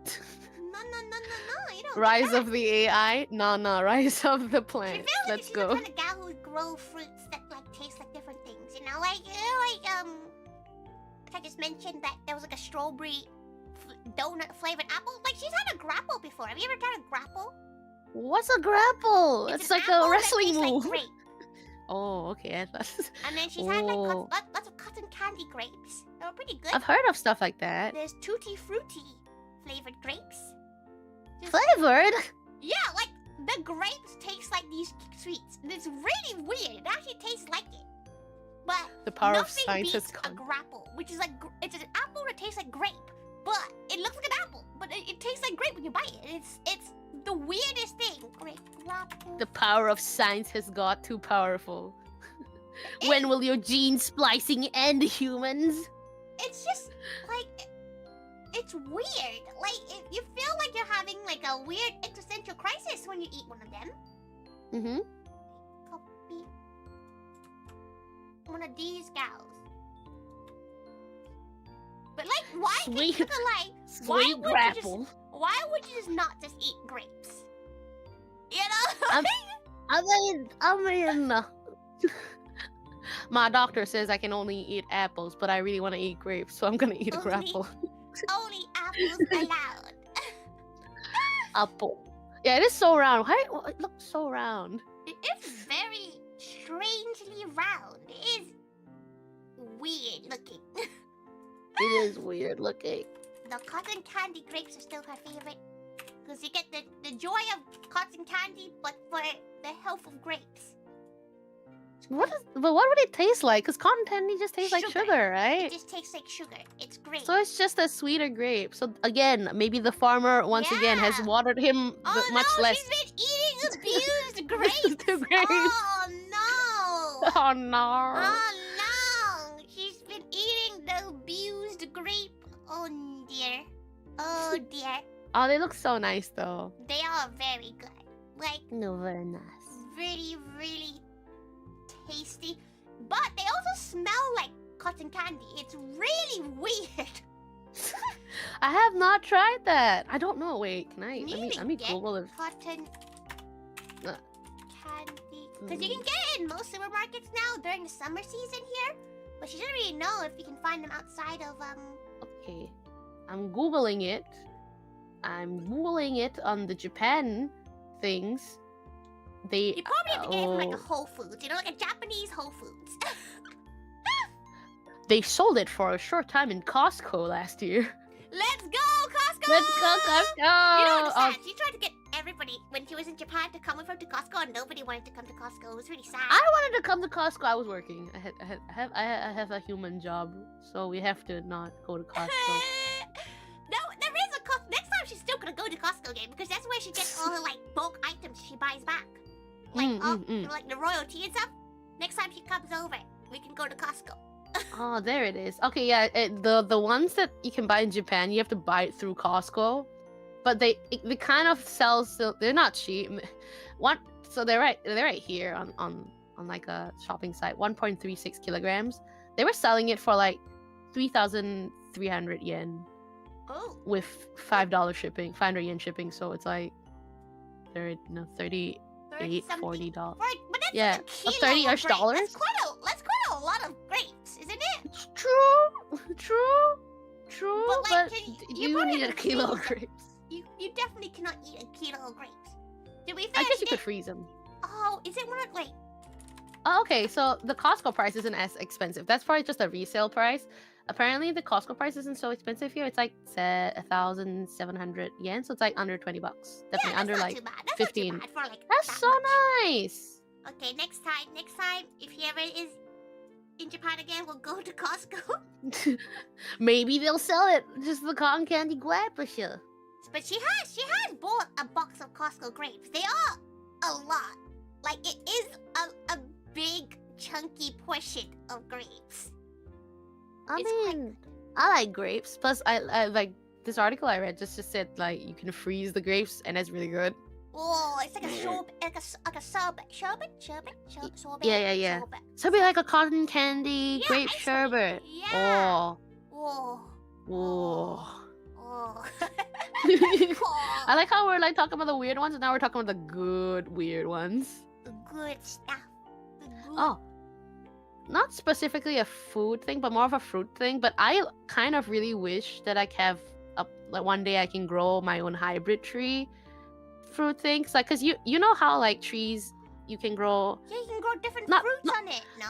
No, you don't. Rise of the AI? Nah, rise of the She plant. feels like Let's she's go. the kind of gal who would grow fruits that like taste like different things, you know? Like I just mentioned that there was like a strawberry donut flavored apple. Like she's had a grapple before. Have you ever tried a grapple? What's a grapple? It's an like apple a that wrestling tastes like move. grape. Oh, okay. That's... And then she's had like Oh. lots of cotton candy grapes. They were pretty good. I've heard of stuff like that. There's tutti frutti flavored grapes. Just- Flavored? Yeah, like the grapes taste like these sweets. And it's really weird. It actually tastes like it. But The power of nothing science has beats a come. grapple, which is like it's an apple that tastes like grape, but it looks like an apple, but it tastes like grape when you bite it. It's the weirdest thing. Grape grapple. The power of science has got too powerful. When will your gene splicing end, humans? It's just like it's weird. Like you feel like you're having like a weird existential crisis when you eat one of them. Mm-hmm. Copy one of these gals. But like, why? Sweet- But like, Sweet would you grapple. why would you just not just eat grapes? You know? I mean, My doctor says I can only eat apples, but I really want to eat grapes, so I'm gonna eat a Only- grapple. Only apples allowed. Apple. Yeah, it is so round. Why it looks so round? It is strangely round. It is weird looking. It is weird looking. The cotton candy grapes are still her favorite. Because you get the joy of cotton candy, but for the health of grapes. But what would it taste like? Because cotton candy just tastes like sugar, It right? just tastes like sugar. It's great. So it's just a sweeter grape. So again, maybe the farmer once again has Yeah. watered him much less. She's been eating abused grapes. The grapes. Oh no. Oh no. Oh no. She's been eating the abused grape. Oh dear. Oh dear. Oh, they look so nice though. They are very good. Like, No, very nice. really, really tasty. But they also smell like cotton candy. It's really weird. I have not tried that. I don't know. Wait, can I? Let me get Google it. cotton Uh, candy. Because you can get it in most supermarkets now during the summer season here. But she doesn't really know if you can find them outside of, Okay, I'm Googling it. I'm Googling it on the Japan things. They You probably have to get it from like a oh, Whole Foods. You know, like a Japanese Whole Foods. they sold it for a short time in Costco last year. Let's go, Costco! Let's go, Costco! You don't Oh, understand. She tried to get everybody when she was in Japan to come with her to Costco, and nobody wanted to come to Costco. It was really sad. I wanted to come to Costco. I was working. I have a human job, so we have to not go to Costco. No, there is a Costco. Next time she's still gonna go to Costco game because that's where she gets all her like bulk items she buys back, like like the royalty and stuff. Next time she comes over, we can go to Costco. Oh, there it is. Okay, yeah, the ones that you can buy in Japan, you have to buy it through Costco, but they kind of sell. So they're not cheap. So they're right here on like a shopping site. 1.36 kilograms. They were selling it for like 3,300 yen Oh, with $5 shipping, 500 yen shipping. So it's like $38, $40. But that's Yeah, like a kilo 30 of ish grapes. dollars. That's quite a lot of grapes, isn't it? It's true. But, like, you you probably need a have to kilo of freeze grapes. You definitely cannot eat a kilo of grapes. Did we I finish guess you it? could freeze them. Oh, is it more like Oh, okay, so the Costco price isn't as expensive. That's probably just a resale price. Apparently, the Costco price isn't so expensive here. It's like 1,700 yen, so it's like under $20. Definitely that's under not like too bad. That's 15. not too bad for like That's that so much. nice. Okay, next time, if he ever is in Japan again, we'll go to Costco. Maybe they'll sell it. Just the cotton candy grape for sure. But she has bought a box of Costco grapes. They are a lot. Like, it is a big, chunky portion of grapes. I It's quite mean, I like grapes. Plus, I like this article I read just said like you can freeze the grapes and it's really good. Oh, it's like a sorbet, like a sorbet. Sorbet? Yeah. Sorbet. So it'd be like a cotton candy Yeah, grape ice cream. sherbet. Yeah. Oh. Oh. Oh. Oh. I like how we're like talking about the weird ones and now we're talking about the good weird ones. The good stuff. The good. Oh. Not specifically a food thing, but more of a fruit thing. But I kind of really wish that I have like one day I can grow my own hybrid tree fruit things. Like, cause you know how like trees you can grow. Yeah, you can grow different Not- fruits on it, no?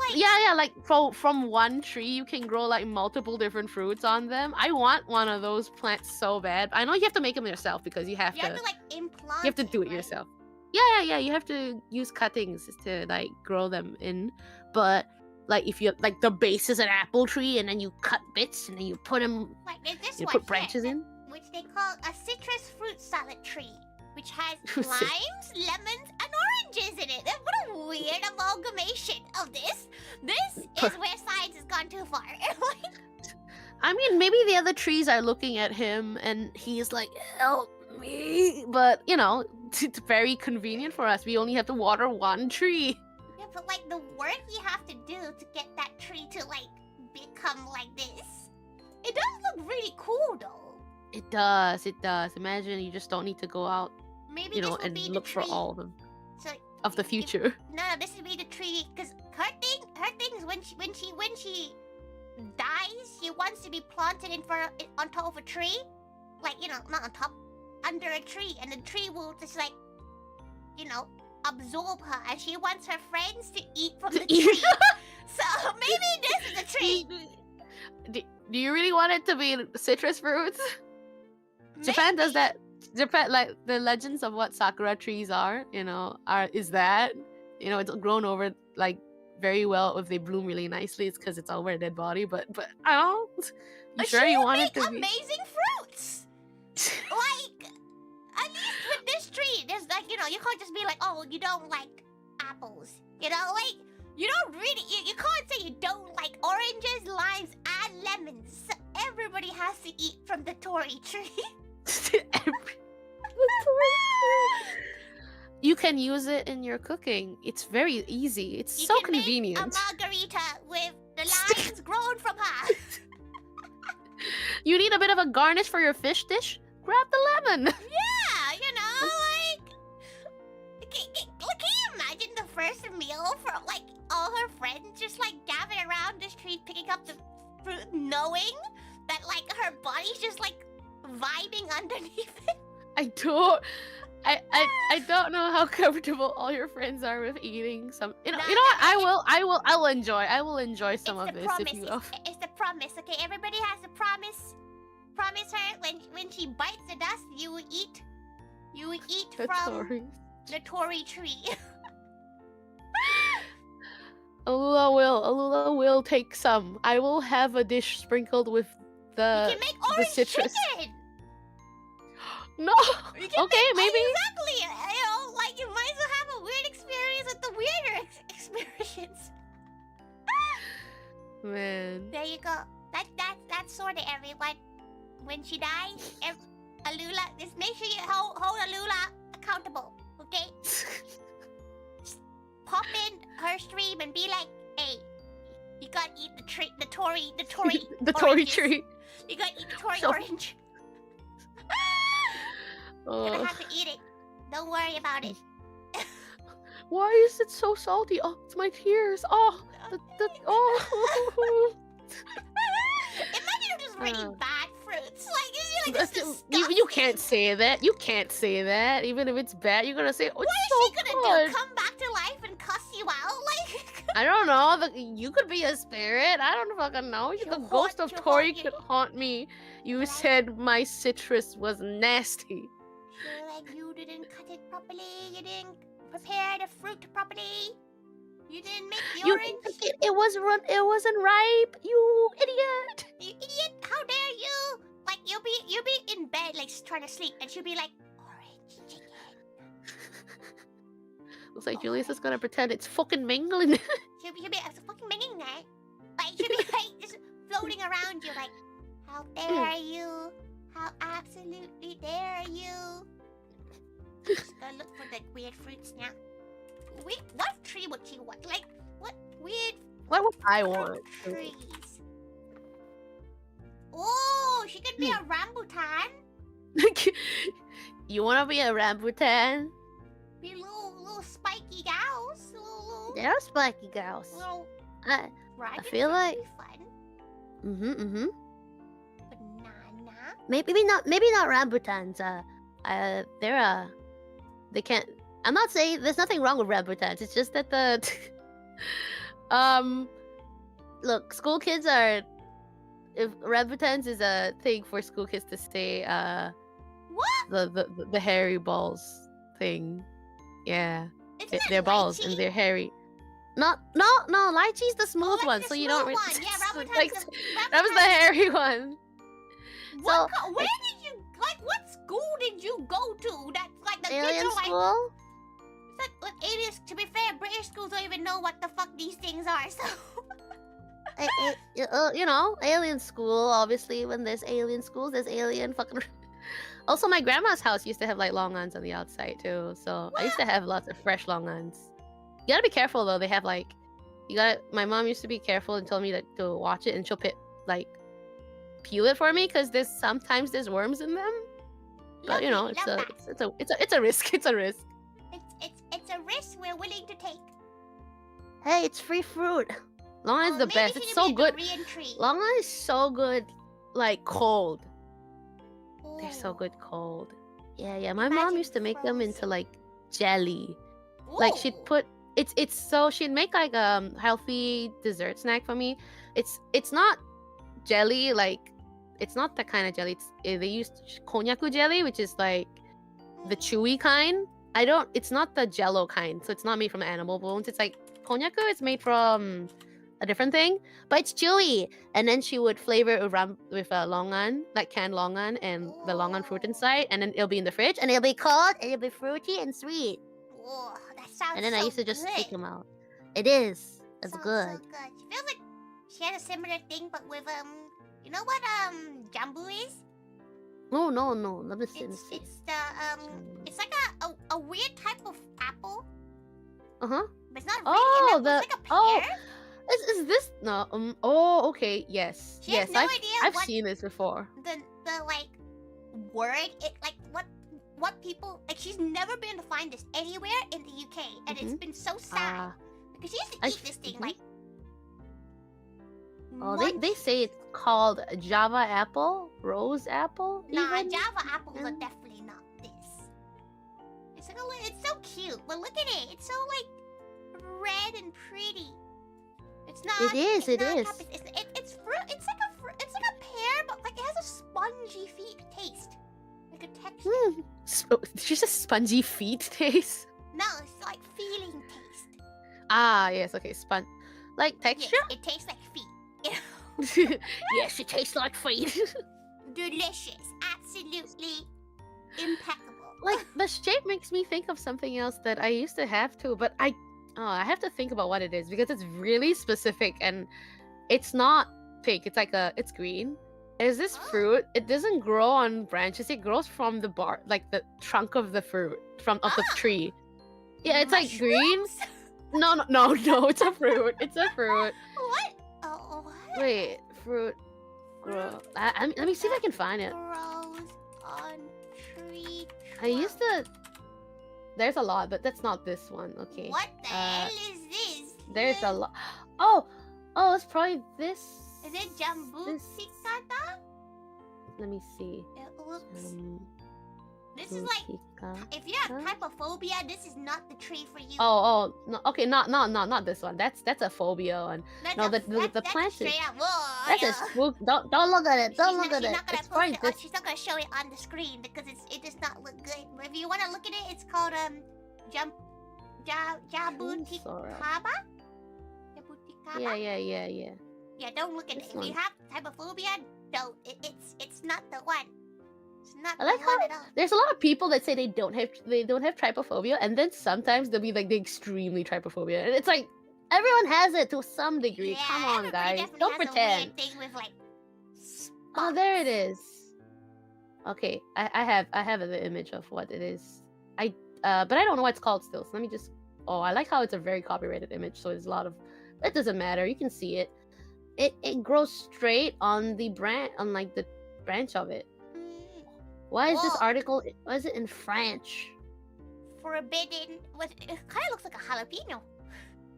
Like, Yeah, like from one tree you can grow like multiple different fruits on them. I want one of those plants so bad. I know you have to make them yourself because you have you have to like implant you have to do it right? yourself. Yeah. You have to use cuttings to like grow them in. But like if you like the base is an apple tree and then you cut bits and then you put them, Like, there's this you one put here, branches in. which they call a citrus fruit salad tree, which has Citrus- limes, lemons, and oranges in it. What a weird amalgamation of this. This is where science has gone too far. Like, I mean, maybe the other trees are looking at him and he's like, help me. But, you know, it's very convenient for us. We only have to water one tree. yeah, but like the work you have to do to get that tree to like become like this, it does look really cool though. It does. Imagine you just don't need to go out, Maybe you this know, will and be look the for tree. all of them So of the if- future. No, this would be the tree because her thing is when she dies, she wants to be planted on top of a tree, like, you know, not on top, under a tree, and the tree will just like, you know, absorb her, and she wants her friends to eat from the eat. tree. So maybe this is a tree. Do you really want it to be citrus fruits? Japan does that. Japan, like the legends of what sakura trees are, is that, it's grown over like very well. If they bloom really nicely, it's because it's over a dead body. But I don't. You sure you want it to be amazing fruits? Like, at least with this tree, there's like, you can't just be like, oh, you don't like apples. Like, you don't really, you can't say you don't like oranges, limes, and lemons. So everybody has to eat from the Tori tree. You can use it in your cooking. It's very easy. It's You so can make convenient. a margarita with the limes grown from her. You need a bit of a garnish for your fish dish? Grab the lemon. Yeah, like, can you imagine the first meal for like all her friends just like gathered around this tree picking up the fruit, knowing that like her body's just like vibing underneath it? I don't know how comfortable all your friends are with eating some. You know what? I will enjoy some of this if you will. It's the promise, okay? Everybody has to promise her when she bites the dust, you will eat The from Tories. the Tori tree. Alula will take some. I will have a dish sprinkled with You the can make orange citrus. chicken. No. You can Okay, maybe. Exactly. Like you might as well have a weird experience with the weirder experience. Man. There you go. That's sorted, everyone. When she dies, Alula, just make sure you hold Alula accountable, okay? Just pop in her stream and be like, hey, you gotta eat the Tori The Tory oranges. tree. You gotta eat the Tori So- orange. You're gonna Oh. have to eat it. Don't worry about it. Why is it so salty? Oh, it's my tears. Oh, oh. Imagine you're just eating bad fruits. Like, you're like, this You can't say that. You can't say that. Even if it's bad, you're gonna say, oh, What it's is so she gonna good. do? Come back to life and cuss you out? Like, I don't know. You could be a spirit. I don't fucking know. To The ghost of haunt Tori you. could haunt me. You Right. said my citrus was nasty. you're like, you didn't cut it properly. You didn't prepare the fruit properly. You didn't make the orange. It wasn't ripe. You idiot. You idiot! How dare you? Like, you'll be in bed, like trying to sleep, and she'll be like, orange chicken. Looks like Julius is gonna pretend it's fucking mingling. She'll be fucking minging that. Like, she'll be like just floating around you, like, how dare you? How absolutely dare you? Just gotta look for the weird fruits now. What tree would she want? Like, what weird What would I fruit want? trees? Oh, she could be a rambutan. You wanna be a rambutan? Be little spiky gals. Little, They're spiky girls. little I dragons feel would like- be fun. mm-hmm. Banana. Maybe not rambutans. They can't. I'm not saying there's nothing wrong with rambutans. It's just that look, school kids are. If rambutans is a thing for school kids to say, What? the hairy balls thing, yeah, Isn't that they're balls lychee? and they're hairy. No. Lychee's the smooth that's one, the so you don't. smooth one. Yeah, rambutan's like, the- that was the hairy one. What? So- Where did you like? What school did you go to? That's like the kids Alien are like. school. It's like aliens. To be fair, British schools don't even know what the fuck these things are. So. Alien school. Obviously, when there's alien schools, there's alien fucking. Also, my grandma's house used to have like longhans on the outside too, so I used to have lots of fresh longhans. You gotta be careful though. They have like, My mom used to be careful and told me to watch it, and she'll peel it for me because sometimes there's worms in them. But Lovely, it's love a that. it's a risk. It's a risk. It's a risk we're willing to take. Hey, it's free fruit. Longhans the maybe best. she It's could so be a good. Korean tree. Longan is so good, like cold. They're so Ooh. good cold. Yeah. My mom Imagine used to make them into frozen. like jelly. Like she'd Ooh. put she'd make like a healthy dessert snack for me. It's not jelly, like it's not that kind of jelly. They used konjaku jelly, which is like the chewy kind. It's not the jello kind, so it's not made from animal bones. It's like konjaku is made from a different thing, but it's chewy. And then she would flavor it with a longan, like canned longan, and the longan fruit inside, and then it'll be in the fridge, and it'll be cold, and it'll be fruity and sweet. Whoa, that sounds And then I so used to just take good. them out. It is. It's Sounds good. so good. She feels like she had a similar thing, but with you know what jambu is? No. Let me see. It's the it's like a weird type of apple, Uh huh. but it's not really an apple. The It's like a pear. Is this no? Oh, okay. Yes. She has no idea I've what seen this before. the like word it like what people like. She's never been able to find this anywhere in the UK, and it's been so sad because she used to eat this thing like. Oh, they say it's called Java apple, rose apple. Nah, even? Java apples are Yeah. definitely not this. It's like it's so cute, but look at it. It's so like red and pretty. It's not. It is, It's it not is. It's fruit. It's like a fruit. It's like a pear, but like it has a spongy taste, like a texture. She says spongy feet taste. No, it's like feeling taste. Ah, yes. Okay, like Yes, texture. it tastes like feet. Yes, it tastes like feet. Delicious, absolutely impeccable. Like the shape makes me think of something else that I used to have too, but I have to think about what it is because it's really specific and it's not pink. It's like it's green. There's this fruit. It doesn't grow on branches. It grows from the like the trunk of the fruit of the tree. Yeah, it's like green. Mushrooms? No. It's a fruit. It's a fruit. What? Oh, what? Wait, fruit grow. Let me see if I can find it. Grows on tree. I used to. There's a lot, but that's not this one. Okay. What the hell is this? There's a lot. Oh, it's probably this. Is it jambucicata? Let me see. It looks. This is like if you have typophobia, this is not the tree for you. Oh, no, okay, not this one. That's a phobia one. No, the plant is. That's a spook. Don't look at it. Don't look at it. It's probably this. She's not gonna show it on the screen because it does not look good. But if you want to look at it, it's called jabuticaba. Yeah. Yeah, don't look at This it. one. If you have typophobia, don't. It's not the one. It's not I like the one how at all. there's a lot of people that say they don't have trypophobia, and then sometimes they'll be like the extremely trypophobia, and it's like everyone has it to some degree. Yeah, Come on, everybody guys, definitely don't has a pretend. weird thing with like. Oh, there it is. Okay, I have the image of what it is. But I don't know what it's called still. So let me just. Oh, I like how it's a very copyrighted image. So there's a lot of. It doesn't matter. You can see it. It grows straight on the branch, on like the branch of it. Why is this Whoa. article? Why is it in French? Forbidden. It kind of looks like a jalapeno.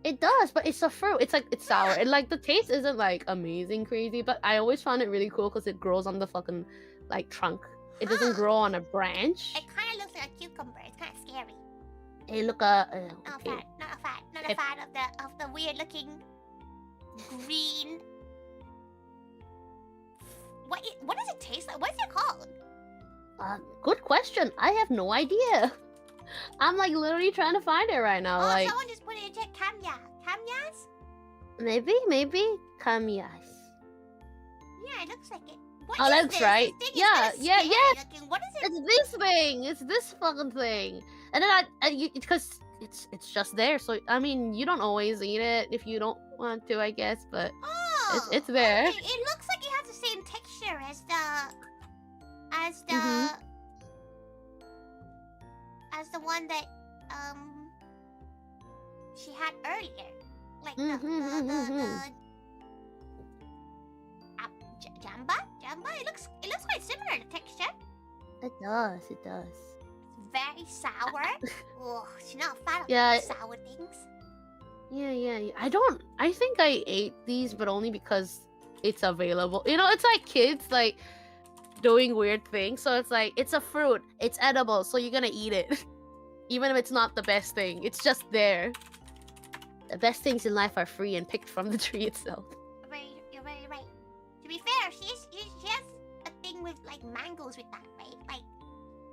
It does, but it's a fruit. It's like it's sour. And like the taste isn't like amazing crazy, but I always found it really cool because it grows on the fucking like trunk. It doesn't grow on a branch. It kind of looks like a cucumber. It's kind of scary. Hey, look Not okay. a fan of the weird looking green. What does it taste like? What is it called? Good question. I have no idea. I'm like literally trying to find it right now. Oh, Like someone just put it in chat. Kamyas? maybe Kamiyas. Yeah, it looks like it. What Oh, is that's this? right. This thing is Yeah, kinda yeah, scary yes. looking. What is it? It's this thing. It's this fucking thing. And then because it's just there. So I mean, you don't always eat it if you don't want to, I guess. But Oh, it's there. Okay. It looks like it has the same texture as Mhm. as the one that she had earlier, like jamba. It looks quite similar to texture. It does. It does. It's very sour. Oh, she's not a fan of Yeah. sour things. Yeah. I think I ate these, but only because it's available. You know, it's like kids like doing weird things. So it's like it's a fruit. It's edible, so you're gonna eat it. even if it's not the best thing. It's just there. The best things in life are free and picked from the tree itself. You're very right. To be fair, she has a thing with like mangoes with that, right? Like,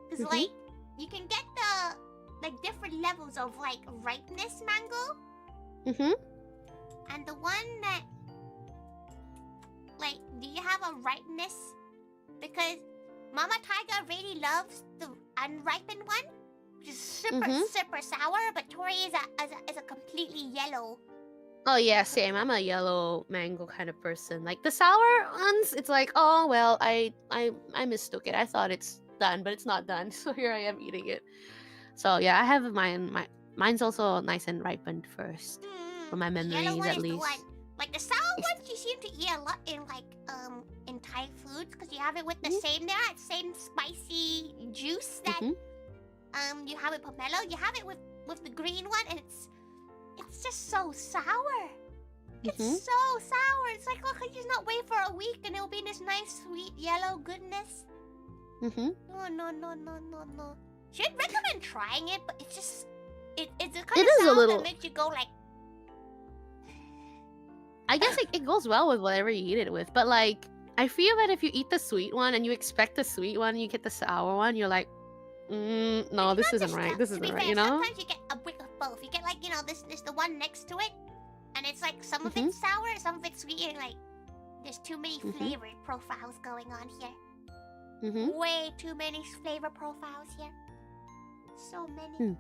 because like you can get the like different levels of like ripeness mango. And the one that like, do you have a ripeness? Because Mama Taiga really loves the unripened one, which is super sour. But Tori is a completely yellow. Oh yeah, same. I'm a yellow mango kind of person. Like the sour ones, it's like, oh well, I mistook it. I thought it's done, but it's not done. So here I am eating it. So yeah, I have mine's also nice and ripened first. From my memories, Yellow one at is least. the one. Like the sour ones, you seem to eat a lot in like in Thai foods because you have it with the same spicy juice that you have with pomelo. You have it with the green one, and it's just so sour. It's so sour. It's like, look, I just not wait for a week and it'll be this nice sweet yellow goodness. No. Should recommend trying it, but it's just it's the kind of sound that makes you go like. I guess it goes well with whatever you eat it with, but like I feel that if you eat the sweet one and you expect the sweet one, and you get the sour one, you're like, no, this isn't right. This isn't right. You know? Sometimes you get a bit of both. You get like this the one next to it, and it's like some of it's sour, some of it's sweet, and like there's too many flavor profiles going on here. Way too many flavor profiles here. So many.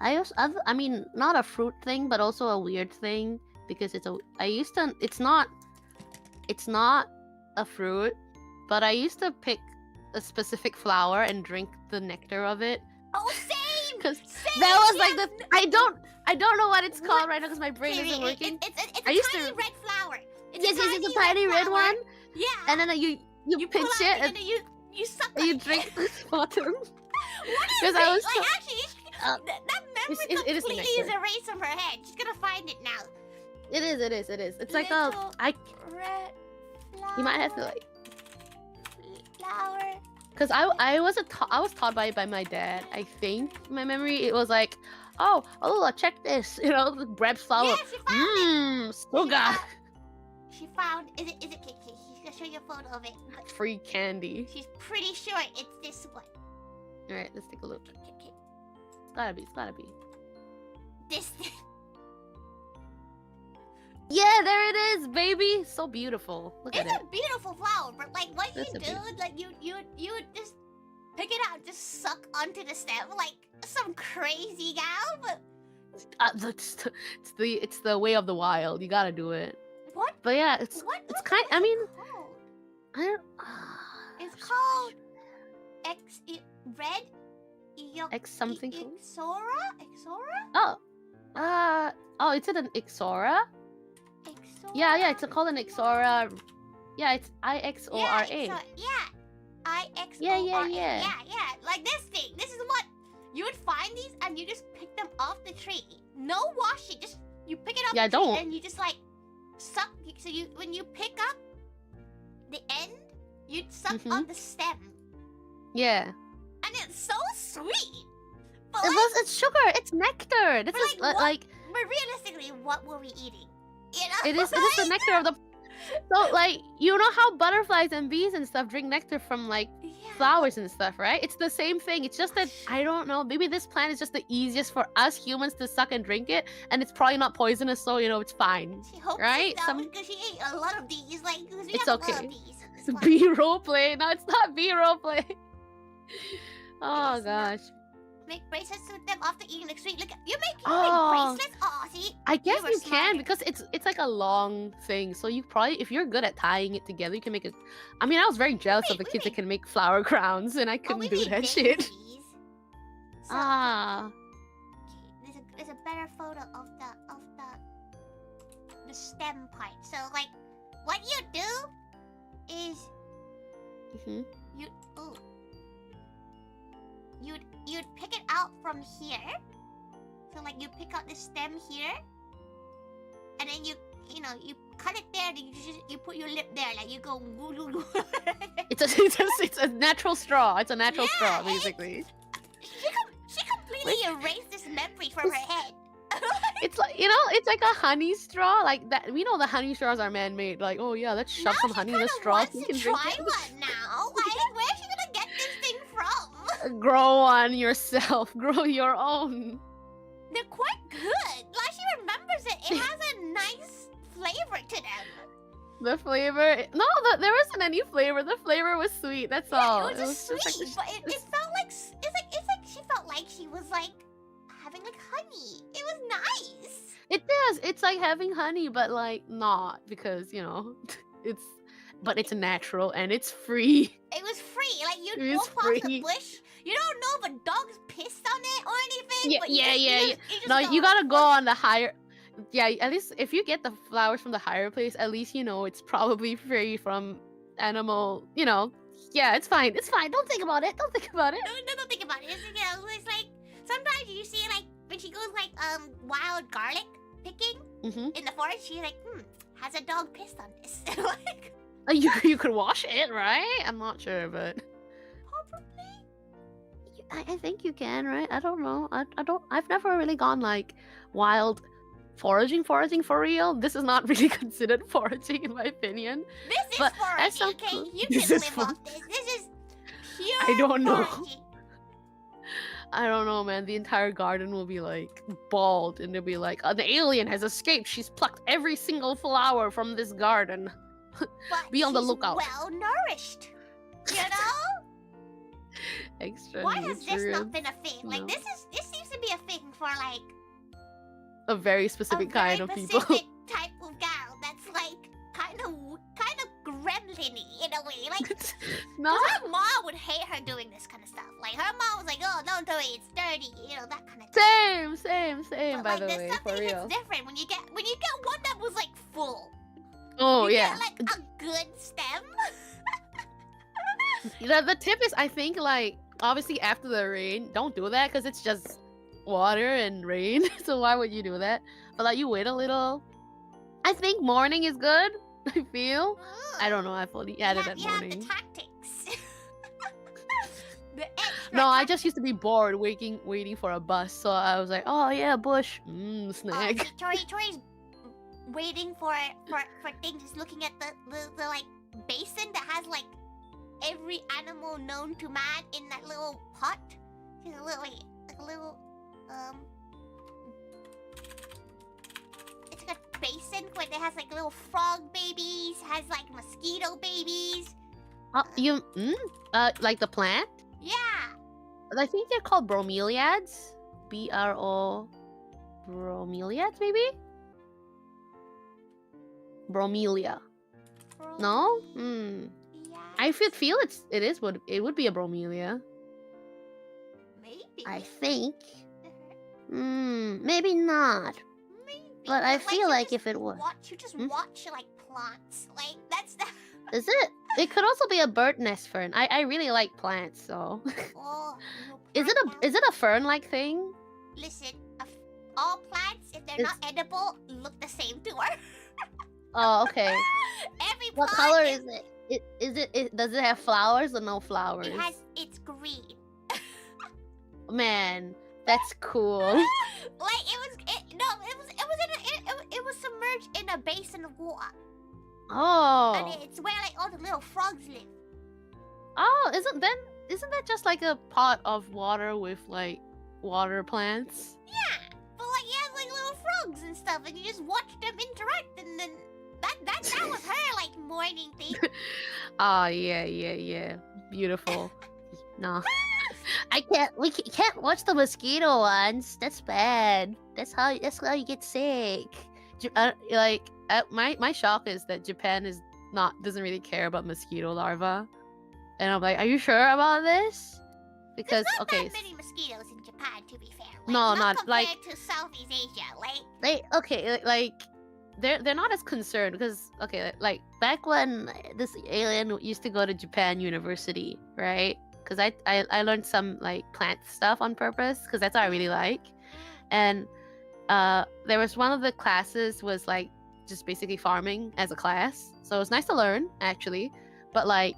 I mean, not a fruit thing, but also a weird thing. Because it's not a fruit, but I used to pick a specific flower and drink the nectar of it. Oh, same! Because that was like I don't know what it's called right now because my brain isn't working. It's a tiny red flower. It's a tiny red one. Yeah. And then you pinch it and then you suck and you drink the bottom. What is it? Like, actually, that memory completely is erased from her head. She's gonna find it now. It is. It's like red flower. You might have to like. Flower. Cause I was taught by my dad. I think my memory it was like, oh, check this, the bread flour. Yeah, she found it. Sugar. She found. Is it? She's gonna show you a photo of it. Free candy. She's pretty sure it's this one. All right, let's take a look. Okay. It's gotta be. This thing. Yeah, there it is, baby. So beautiful. Look at it. It's a beautiful flower, but like what you do, like you would just pick it out, just suck onto the stem like some crazy gal. But it's the way of the wild. You gotta do it. What? But yeah, it's kind. I mean, I don't. It's called red. X something. Ixora? Oh, is it an Ixora? Yeah, it's called an Ixora. Yeah, it's Ixora. Yeah, Ixora. Yeah. Like this thing. This is what you would find these, and you just pick them off the tree. No washing. Just you pick it off the tree, and you just like suck. So when you pick up the end, you'd suck on the stem. Yeah. And it's so sweet. But it's sugar. It's nectar. This is like. But realistically, what were we eating? It is the nectar of the. So like how butterflies and bees and stuff drink nectar from like flowers and stuff, right? It's the same thing. It's just that I don't know. Maybe this plant is just the easiest for us humans to suck and drink it, and it's probably not poisonous, so it's fine. She hopes right? Because she ate a lot of these. Like it's okay. It's B roleplay. No, it's not B roleplay. Oh gosh. Make bracelets with them after eating the sweet. Look, you make bracelets. Oh, see. I guess you can because it's like a long thing. So you probably, if you're good at tying it together, you can make it. I mean, I was very jealous of the kids that can make flower crowns, and I couldn't do that shit. So, okay, there's a better photo of the stem part. So like, what you do is you'd pick it out from here. So like you pick out the stem here, and then you cut it there. And you put your lip there, like you go. It's a natural straw. It's a natural straw, basically. She completely erased this memory from her head. It's like, it's like a honey straw. Like that, we know the honey straws are man-made. Like, oh yeah, let's shove some honey in the straw. Wants to try one now. Like, where's she gonna get this thing from? Grow one yourself. Grow your own. They're quite good. Like, she remembers it. It has a nice flavor to them. The flavor? No, there wasn't any flavor. The flavor was sweet. That's all. It was just sweet, like but it felt like she felt like she was like having like honey. It was nice. It does. It's like having honey, but like not because but it's natural and it's free. It was free. Like you It go is past the free. bush. You don't know if a dog's pissed on it or anything. Yeah, but yeah. you just No, go, you gotta go on the higher. Yeah, at least if you get the flowers from the higher place, at least it's probably free from animal. Yeah, it's fine. It's fine. Don't think about it. Don't think about it. No, don't think about it. It's like sometimes you see like when she goes like wild garlic picking in the forest. She's like, has a dog pissed on this? Like, you could wash it, right? I'm not sure, but probably. I think you can, right? I don't know. I've never really gone like wild foraging for real. This is not really considered foraging in my opinion. This is But foraging, okay? You This can is live for- off this. This is pure I don't know. foraging. I don't know, man. The entire garden will be like bald, and they'll be like, an alien has escaped. She's plucked every single flower from this garden. But Be on the she's lookout. well nourished. You know? Extra Why has this nutrients. not been a thing? Like No. this seems to be a thing for like A very a specific very kind of people. specific type of gal that's like kind of gremlin-y in a way. Like, No. 'cause her mom would hate her doing this kind of stuff. Like her mom was like, "Oh, don't do it. It's dirty." That kind of thing. Same. But By like, the there's way, something for real. that's different when you get one that was like full. Oh You yeah. get, like a good stem. The tip is, I think, like obviously after the rain, don't do that because it's just water and rain. So why would you do that? But like you wait a little. I think morning is good. I feel. I don't know. I've only added that You have the morning. tactics. The extra No, I just used to be bored waiting for a bus. So I was like, oh yeah, bush. Snack. see, Tori's waiting for things. He's looking at the like basin that has like every animal known to man in that little pot. She's a little it's like a basin where it has like little frog babies, has like mosquito babies. Like the plant? Yeah. I think they're called bromeliads. Bromeliads, maybe? Bromelia. No? Yeah. I feel it would be a bromelia. Maybe. I think. Uh-huh. Maybe not. Maybe. But I feel you like just if it was. you just watch like plants. Like that's the. Is it? It could also be a bird nest fern. I really like plants, so. Oh. no Is plant it a fern-like thing? Listen, all plants, if they're not edible, look the same to her. Oh, okay. Every What plant color is it? Does it have flowers or no flowers? It's green. Man, that's cool. Like it was submerged in a basin of water, Oh. and it's where like all the little frogs live. Oh, isn't that just like a pot of water with like water plants? Yeah, but like you have like little frogs and stuff, and you just watch them interact, and then that was her like morning thing. Oh yeah. Beautiful. No. We can't watch the mosquito ones. That's bad. That's how you get sick. My shock is that Japan doesn't really care about mosquito larvae. And I'm like, are you sure about this? Because There's not okay, that many mosquitoes in Japan, to be fair. Like, No, not not, like- compared to Southeast Asia. they're not as concerned because like back when this alien used to go to Japan University, right? Because I learned some like plant stuff on purpose because that's what I really like, and there was one of the classes was like just basically farming as a class, so it was nice to learn actually, but like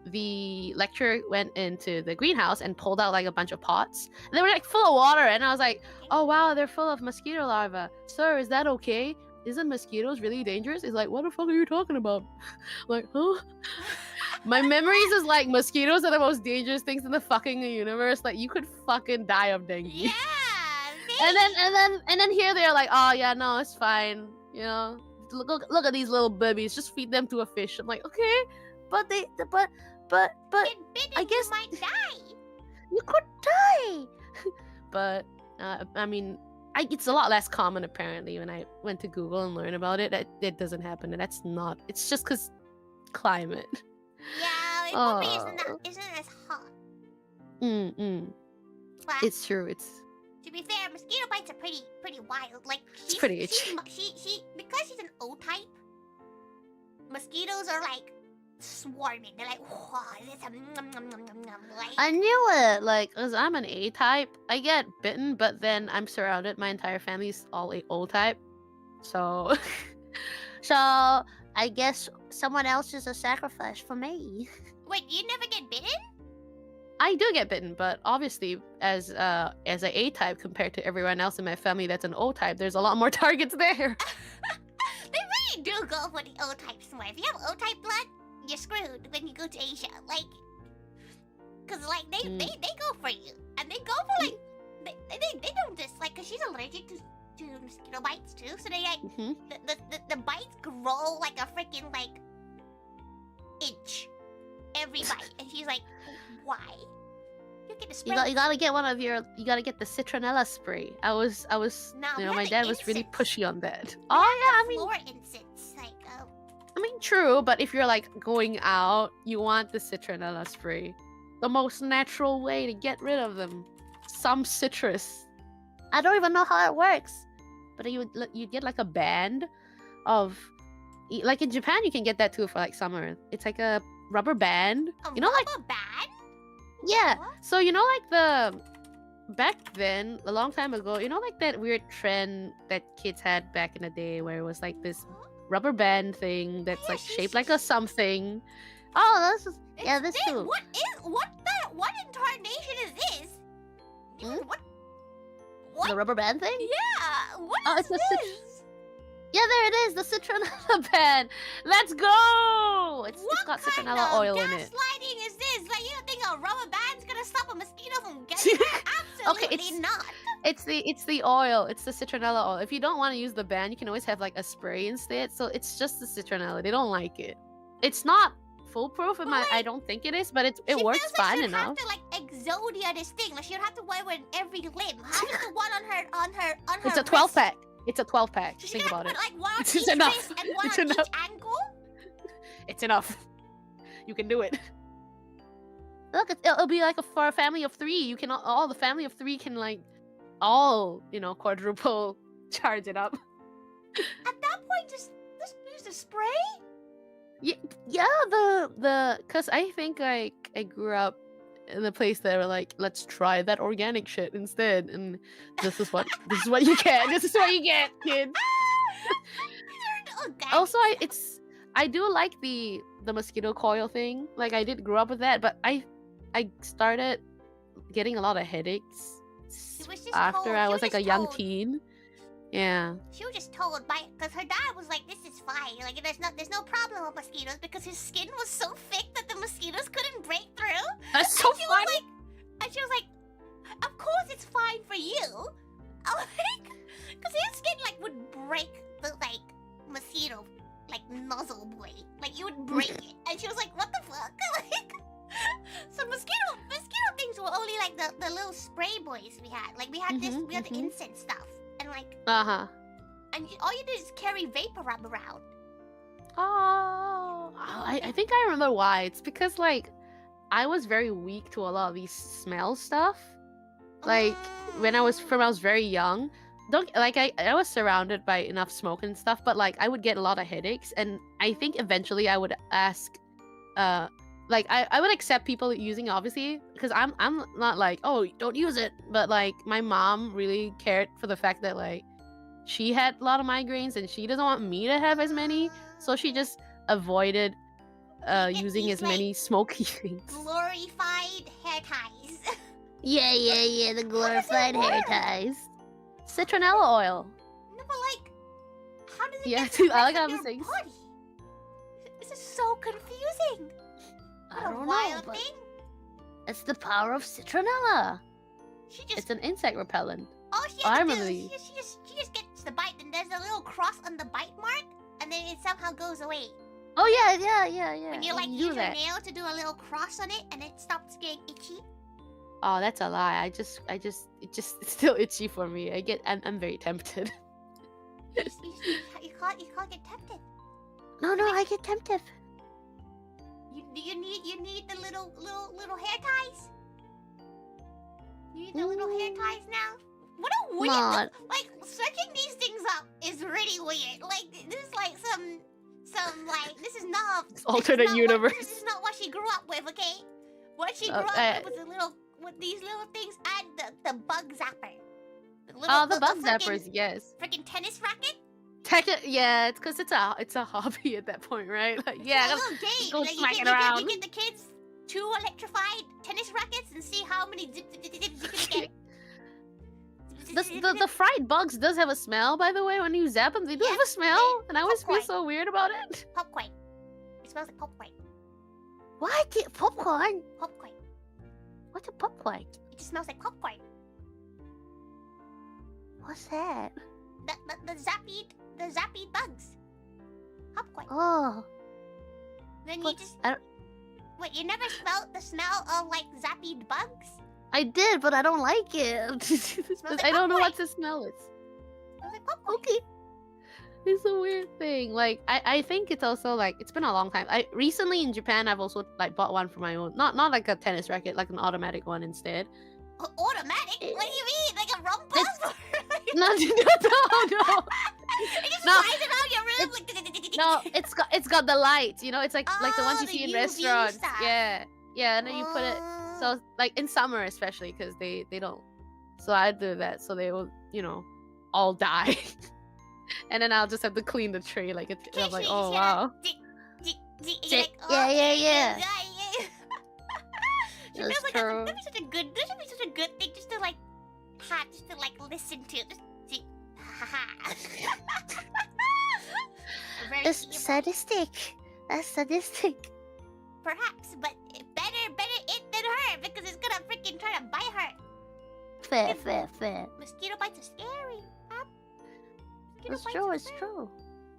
the lecturer went into the greenhouse and pulled out like a bunch of pots. And they were like full of water, and I was like, "Oh wow, they're full of mosquito larvae. Sir, is that okay? Isn't mosquitoes really dangerous?" He's like, "What the fuck are you talking about?" I'm like, huh? My memories is like mosquitoes are the most dangerous things in the fucking universe. Like you could fucking die of dengue. Yeah. And then here they're like, "Oh yeah, no, it's fine. You know, look at these little babies. Just feed them to a fish." I'm like, okay, but Get bitten, I guess you might die. you could die. But I mean, it's a lot less common apparently. When I went to Google and learned about it, it doesn't happen, and that's not. It's just because climate. Yeah, it probably isn't as hot. But It's true. It's to be fair, mosquito bites are pretty wild. Like It's pretty itchy. She because she's an O type. Mosquitoes are like swarming. They're like, wow, this like. I knew it. like, cause I'm an A type. I get bitten, but then I'm surrounded. My entire family's all O type. So So I guess someone else is a sacrifice for me. Wait, you never get bitten? I do get bitten, but obviously as a A type compared to everyone else in my family that's an O type, there's a lot more targets there. They really do go for the O types more. If you have O type blood, you're screwed when you go to Asia. Like, cause like they go for you, and they go for like they don't just like, cause she's allergic to mosquito bites too. So they like the bites grow like a freaking like inch every bite, and she's like, why? You get the spray. You gotta get you gotta get the citronella spray. I was No, you we know, have my the dad was really incense. pushy on that. We Oh have yeah, the I mean floor incense. Like, I mean, true, but if you're like going out, you want the citronella spray. The most natural way to get rid of them. Some citrus. I don't even know how it works. But you'd get like a band of, like in Japan, you can get that too for like summer. It's like a rubber band. a You know, like rubber band? yeah. What? So you know, like back then, a long time ago, you know, like that weird trend that kids had back in the day, where it was like this rubber band thing that's like shaped like a something. Oh, this is It's this this. too. What incarnation is this? Hmm? What? The rubber band thing? Yeah. What Oh, is it's a this? Yeah, there it is. The citronella Band. Let's go. It's What got kind citronella of oil in it. gaslighting is this? Like, you don't think a rubber band's gonna stop a mosquito from getting her? Absolutely it's- not. It's the oil. It's the citronella oil. If you don't want to use the band, you can always have like a spray instead. So it's just the citronella. They don't like it. It's not foolproof. I don't think it is, but it She works feels like fine she'd enough. have to like exodia this thing. Like she'd have to wear it in every limb. How does the one on her It's a 12 wrist? pack. It's a 12 pack. So she's Think gonna about put it. like one on It's each enough. wrist and one It's on enough. each ankle. It's enough. You can do it. Look, It'll be like for a family of 3. You can all the family of 3 can like all quadruple charge it up. At that point, just use the spray. Yeah, cause I think like I grew up in a place that were like, let's try that organic shit instead, and this is what you get. This is what you get, kid. Also, I do like the mosquito coil thing. Like I did grow up with that, but I started getting a lot of headaches She was just after told- I she was was like a just young told. teen. Yeah. She was just told because her dad was like, "This is fine. Like, there's no problem with mosquitoes because his skin was so thick that the mosquitoes couldn't break through." That's so and she was funny. like, "Of course it's fine for you." I'm like, because his skin like would break the like mosquito like nozzle blade. Like you would break it, and she was like, "What the fuck?" Like, so mosquito things were only like the little spray boys we had. Like we had we had the incense stuff, and like. And all you do is carry vapor rub around. Oh, I think I remember why. It's because like I was very weak to a lot of these smell stuff. Like when I was very young, I was surrounded by enough smoke and stuff, but like I would get a lot of headaches, and I think eventually I would ask, like I would accept people using it, obviously, because I'm not like, oh, don't use it, but like my mom really cared for the fact that like she had a lot of migraines and she doesn't want me to have as many, so she just avoided get using these, as many smoky things. glorified hair ties. Yeah, the glorified hair work? ties. Citronella oil. No, but like, how does it Yeah, get dude, the I rest like how of I'm your saying- body? This is so confusing. I What a don't know, wild but thing. it's the power of citronella. She just It's an insect repellent. all she I has to do remember is these. she just gets the bite, and there's a little cross on the bite mark, and then it somehow goes away. Oh yeah. When you like you use do your that. nail to do a little cross on it, and it stops getting itchy. Oh, that's a lie. It's still itchy for me. I'm very tempted. You can't get tempted. No, I get tempted. You need the little hair ties. You need the little hair ties now. What a weird Not. like searching these things up is really weird. Like this is like some like this is not Alternate universe. This is not what she grew up with. Okay, what she grew up with was these little things and the bug zapper. The bug zappers, yes. Freaking tennis racket. Yeah, it's because it's a hobby at that point, right? Like, yeah, It's a little game. go Like, smack it you around. get the kids 2 electrified tennis rackets and see how many zips you can get. The fried bugs does have a smell, by the way. When you zap them, they do have a smell, and I always feel Popcorn. so weird about it. Popcorn. It smells like popcorn. What? Popcorn? Popcorn. What's a popcorn? It just smells like popcorn. What's that? The zappy bugs. Popcorn. Oh, Then you but just I don't- wait. You never smelled the smell of like zappy bugs? I did, but I don't like it. like I don't know popcorn. what to smell. It. It smells like popcorn. Okay. It's a weird thing. Like I think it's also like it's been a long time. I recently in Japan I've also like bought one for my own. Not like a tennis racket, like an automatic one instead. Automatic? What do you mean? Like a rumpa? No. It just No. flies around your room like. No, it's got the light. You know, it's like the ones you the see in UV restaurants. stuff. Yeah, and then you put it. So like in summer especially because they don't. So I do that so they will all die. And then I'll just have to clean the tray like I'm like, oh wow. Yeah. It That's feels like true. that should be such a good thing just to like listen to. Just Very It's evil, sadistic. That's sadistic. perhaps, but better it than her because it's gonna freaking try to bite her. Fair. Mosquito bites are scary. Huh? Mosquito It's bites true, are it's scary. true.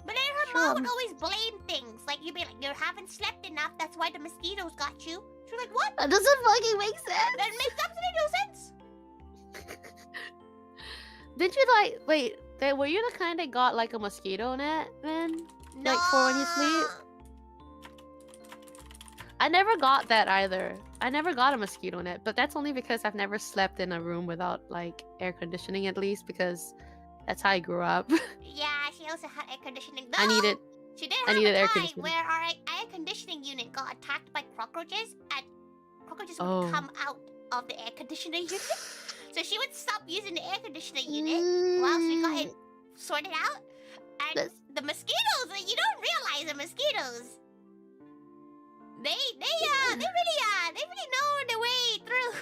But then her Sure. mom would always blame things. Like, you'd be like, you haven't slept enough, that's why the mosquitoes got you. She's like, what? That doesn't fucking make sense. That makes absolutely no sense. Did you wait? Were you the kind that got like a mosquito net then? Like for when you sleep? I never got that either. I never got a mosquito net, but that's only because I've never slept in a room without like air conditioning at least because that's how I grew up. Yeah, she also had air conditioning. I Though, needed She did I have needed a air time conditioning. where our air conditioning unit got attacked by cockroaches, and cockroaches would Oh. come out of the air conditioner unit. So she would stop using the air conditioner unit whilst we got it sorted out. And That's- the mosquitoes, you don't realize the mosquitoes. They really know the way through.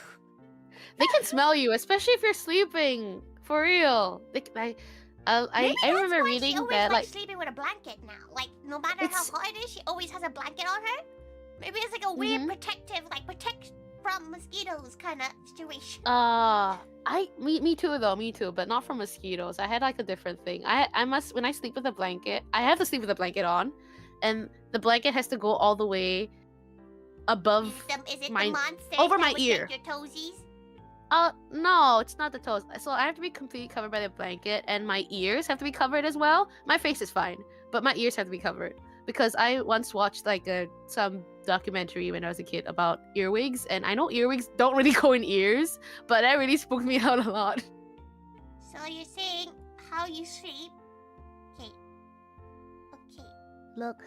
They can smell you, especially if you're sleeping. For real. I Maybe that's remember why reading she always that likes like sleeping with a blanket now. Like no matter It's- how hot it is, she always has a blanket on her. Maybe it's like a weird protective, like protect from mosquitoes kind of situation. me too though, me too, but not from mosquitoes. I had like a different thing. I must when I sleep with a blanket, I have to sleep with a blanket on, and the blanket has to go all the way above. Is it my- the monster over that my would ear. take your toesies? No, it's not the toes. So I have to be completely covered by the blanket, and my ears have to be covered as well. My face is fine, but my ears have to be covered because I once watched like some documentary when I was a kid about earwigs, and I know earwigs don't really go in ears, but that really spooked me out a lot. So you're saying how you sleep? Okay. Look,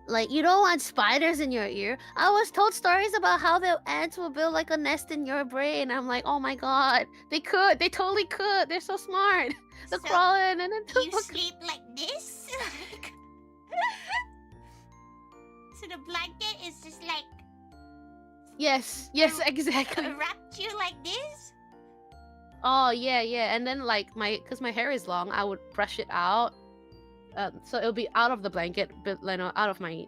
like you don't want spiders in your ear. I was told stories about how the ants will build like a nest in your brain. I'm like, oh my god, they totally could. They're so smart. They're So crawling and then you sleep like this? So the blanket is just like Yes, exactly. wrapped you like this. Oh yeah, and then like cause my hair is long, I would brush it out, so it'll be out of the blanket, but out of my,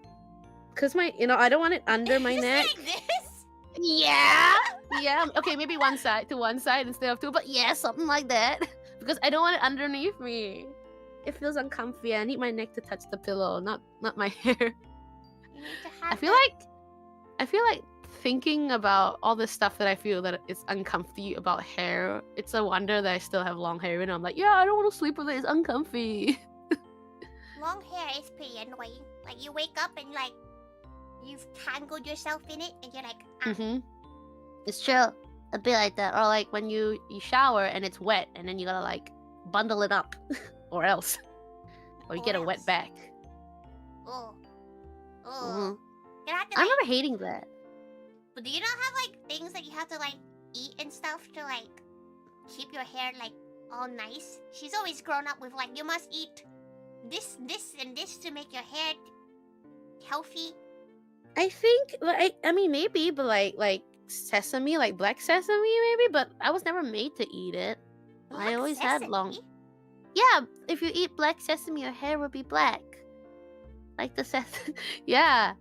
cause I don't want it under my Just neck. like this. Yeah. Okay, maybe one side instead of two, but yeah, something like that. Because I don't want it underneath me. It feels uncomfy. I need my neck to touch the pillow, not my hair. You need to have I feel like thinking about all the stuff that I feel that is uncomfy about hair. It's a wonder that I still have long hair, and I'm like, yeah, I don't want to sleep with it. It's uncomfy. long hair is pretty annoying. Like you wake up and like you've tangled yourself in it, and you're like, Mm-hmm. It's true. A bit like that. Or like when you shower and it's wet and then you gotta like bundle it up. Or else. Or you Or get a wet else. back. oh, Mhm. You have to I like. remember hating that. But do you not have like things that you have to like eat and stuff to like keep your hair like all nice? She's always grown up with like you must eat this, and this to make your hair healthy. I think, I mean, maybe, but like sesame, like black sesame, maybe. But I was never made to eat it. I Black always had long. sesame? Yeah, if you eat black sesame, your hair will be black. Like the sesame. Yeah.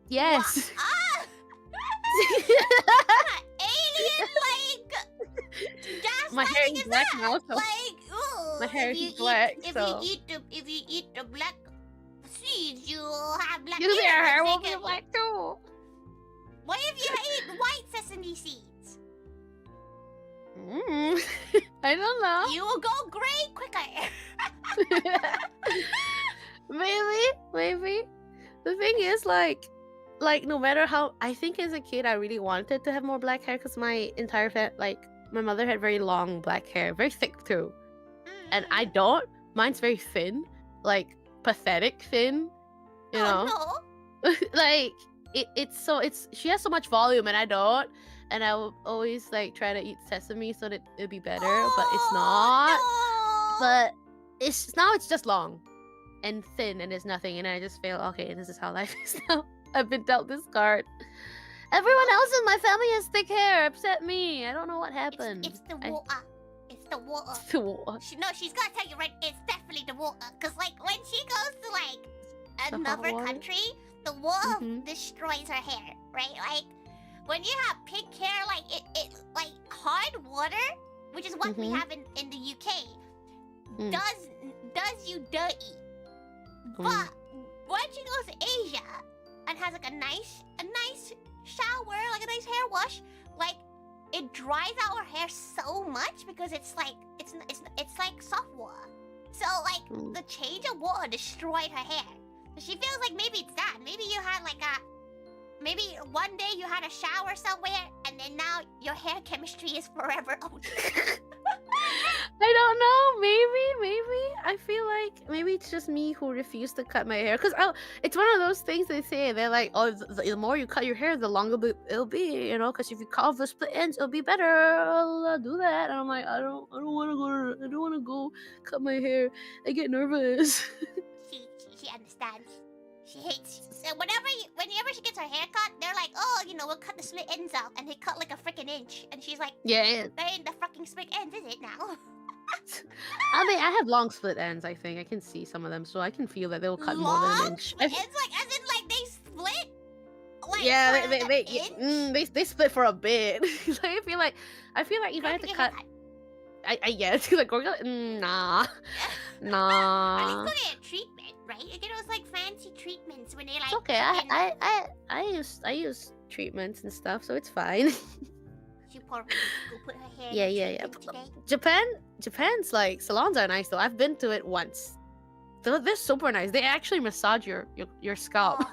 Yes. Ah! Alien like gaslighting My hair is is black that? now, so Like, ooh, my hair if is you black, Eat, so if you eat the black seeds, you'll have black your hair will be Like, black too. what if you eat white sesame seeds? I don't know. You will go gray quicker. Maybe. The thing is, like no matter how, I think as a kid I really wanted to have more black hair because my entire my mother had very long black hair, very thick too, and I don't. Mine's very thin, like pathetic thin. You know, no. like it's she has so much volume and I don't, and I will always like try to eat sesame so that it'd be better, but it's not. No. But it's just long and thin and there's nothing, and I just feel okay, this is how life is now. I've been dealt this card. Everyone else in my family has thick hair except me. I don't know what happened. It's the water. It's the water. It's the water. She's gonna tell you right. It's definitely the water. Cause like when she goes to like The hot another water? country, the water Mhm. destroys her hair. Right? Like when you have pink hair, like it like hard water, which is what we Mhm. have in the UK, Mm. does you dirty. Mm. But when she goes to Asia and has like a nice shower, like a nice hair wash, like it dries out her hair so much because it's like soft water. So like Mm. the change of water destroyed her hair. So she feels like maybe it's that. Maybe you had like maybe one day you had a shower somewhere and then now your hair chemistry is forever altered. I don't know. Maybe. I feel like maybe it's just me who refused to cut my hair. Because it's one of those things they say. They're like, oh, the more you cut your hair, the longer it'll be. You know, because if you cut off the split ends, it'll be better. I'll do that. And I'm like, I don't want to go cut my hair. I get nervous. She understands. She hates. So whenever she gets her hair cut, they're like, oh, we'll cut the split ends out, and they cut like a freaking inch, and she's like, Yeah. that ain't the fucking split ends, is it now? I mean, I have long split ends. I think I can see some of them, so I can feel that they'll cut more than an Long inch. split ends, like as in like they split. Like, Yeah, for they an inch? they split for a bit. So I feel like if I had to cut, it's like nah, At nah. least go get a treatment, right? You get those like fancy treatments when they like. It's okay. I use treatments and stuff, so it's fine. She poor baby, go put her hair. Yeah, in yeah, yeah. treatment today. Japan's like salons are nice though. I've been to it once. They're super nice. They actually massage your scalp, Oh,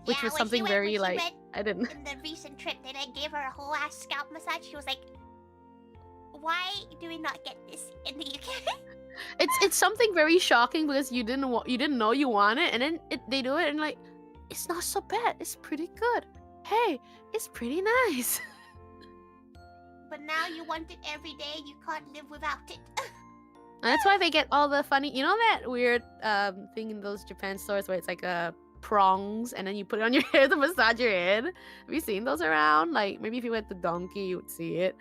which yeah, was when something she very went like I didn't. in the recent trip, they like gave her a whole ass scalp massage. She was like, "Why do we not get this in the UK?" It's something very shocking because you didn't know you want it, and then they do it and like it's not so bad. It's pretty good. Hey, it's pretty nice. But now you want it every day. You can't live without it. And that's why they get all the funny, that weird thing in those Japan stores where it's like a prongs, and then you put it on your hair to massage your head. Have you seen those around? Like maybe if you went to Donkey, you would see it.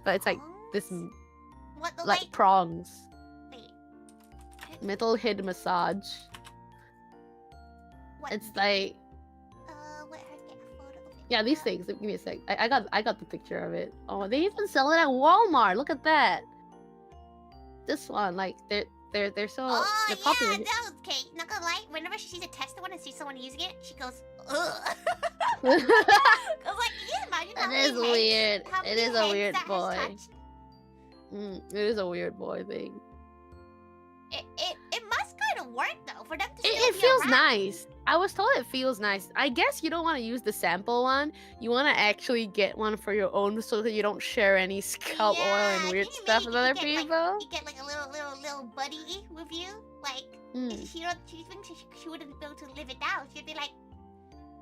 But it's like this, What the like prongs. Wait. Metal head massage. What? It's like Let her get a photo of it. yeah, these things. Give me a sec. I got the picture of it. Oh, they even sell it at Walmart. Look at that. This one, like they're so Oh they're popular. yeah, no, okay. Not gonna lie. Whenever she sees a tested one and sees someone using it, she goes, ugh. Cause like, can you imagine how It many is heads- weird. how It many is a heads weird that has boy. touched? It is a weird boy thing. It must kind of work though for them to. It still be feels around. nice. I was told it feels nice. I guess you don't want to use the sample one. You want to actually get one for your own, so that you don't share any scalp oil Yeah, and weird can you stuff imagine with other you get, people. You get like a little buddy with you, like she thinks she wouldn't be able to live it down. She'd be like,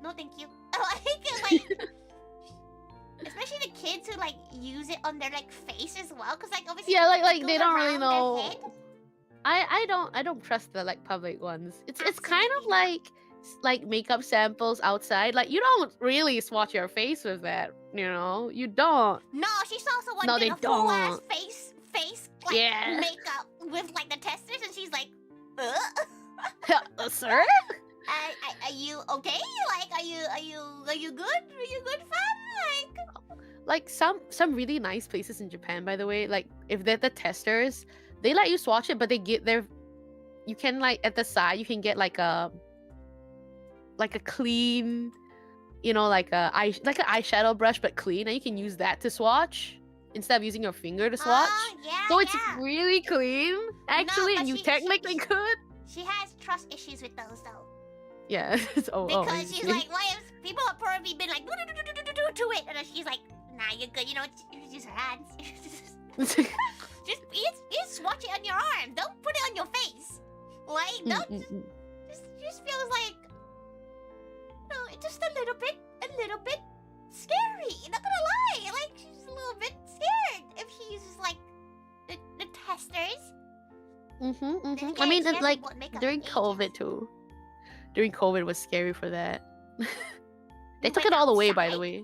no, thank you. like, especially the kids who like use it on their like face as well, because like obviously Yeah, it like goes they don't really around their know. head. I don't trust the like public ones. It's kind of Absolutely. like makeup samples outside. Like you don't really swatch your face with that, you know. You don't. No, she saw someone No, did they a full ass don't. face like Yeah. makeup with like the testers, and she's like, Sir? Are you okay? Like, are you good? Are you good, fam? Like some really nice places in Japan, by the way. Like if they're the testers, they let you swatch it, but they get their. You can like at the side, you can get like a clean, you know, like an eyeshadow brush, but clean, and you can use that to swatch instead of using your finger to swatch. Oh, yeah, So it's yeah. really clean, actually, but and you she- technically could. She has trust issues with those though, Yeah. because I she's see. like, why have people have probably been like, do it, and then she's like, nah, you're good. You know, it's just her hands. just you swatch it on your arm. Don't put it on your face. Like, don't just feels like, no, it's just a little bit scary. Not gonna lie, like she's a little bit scared if she uses like the testers. I mean, it's like during COVID too. During COVID was scary for that. They took it all away, by the way.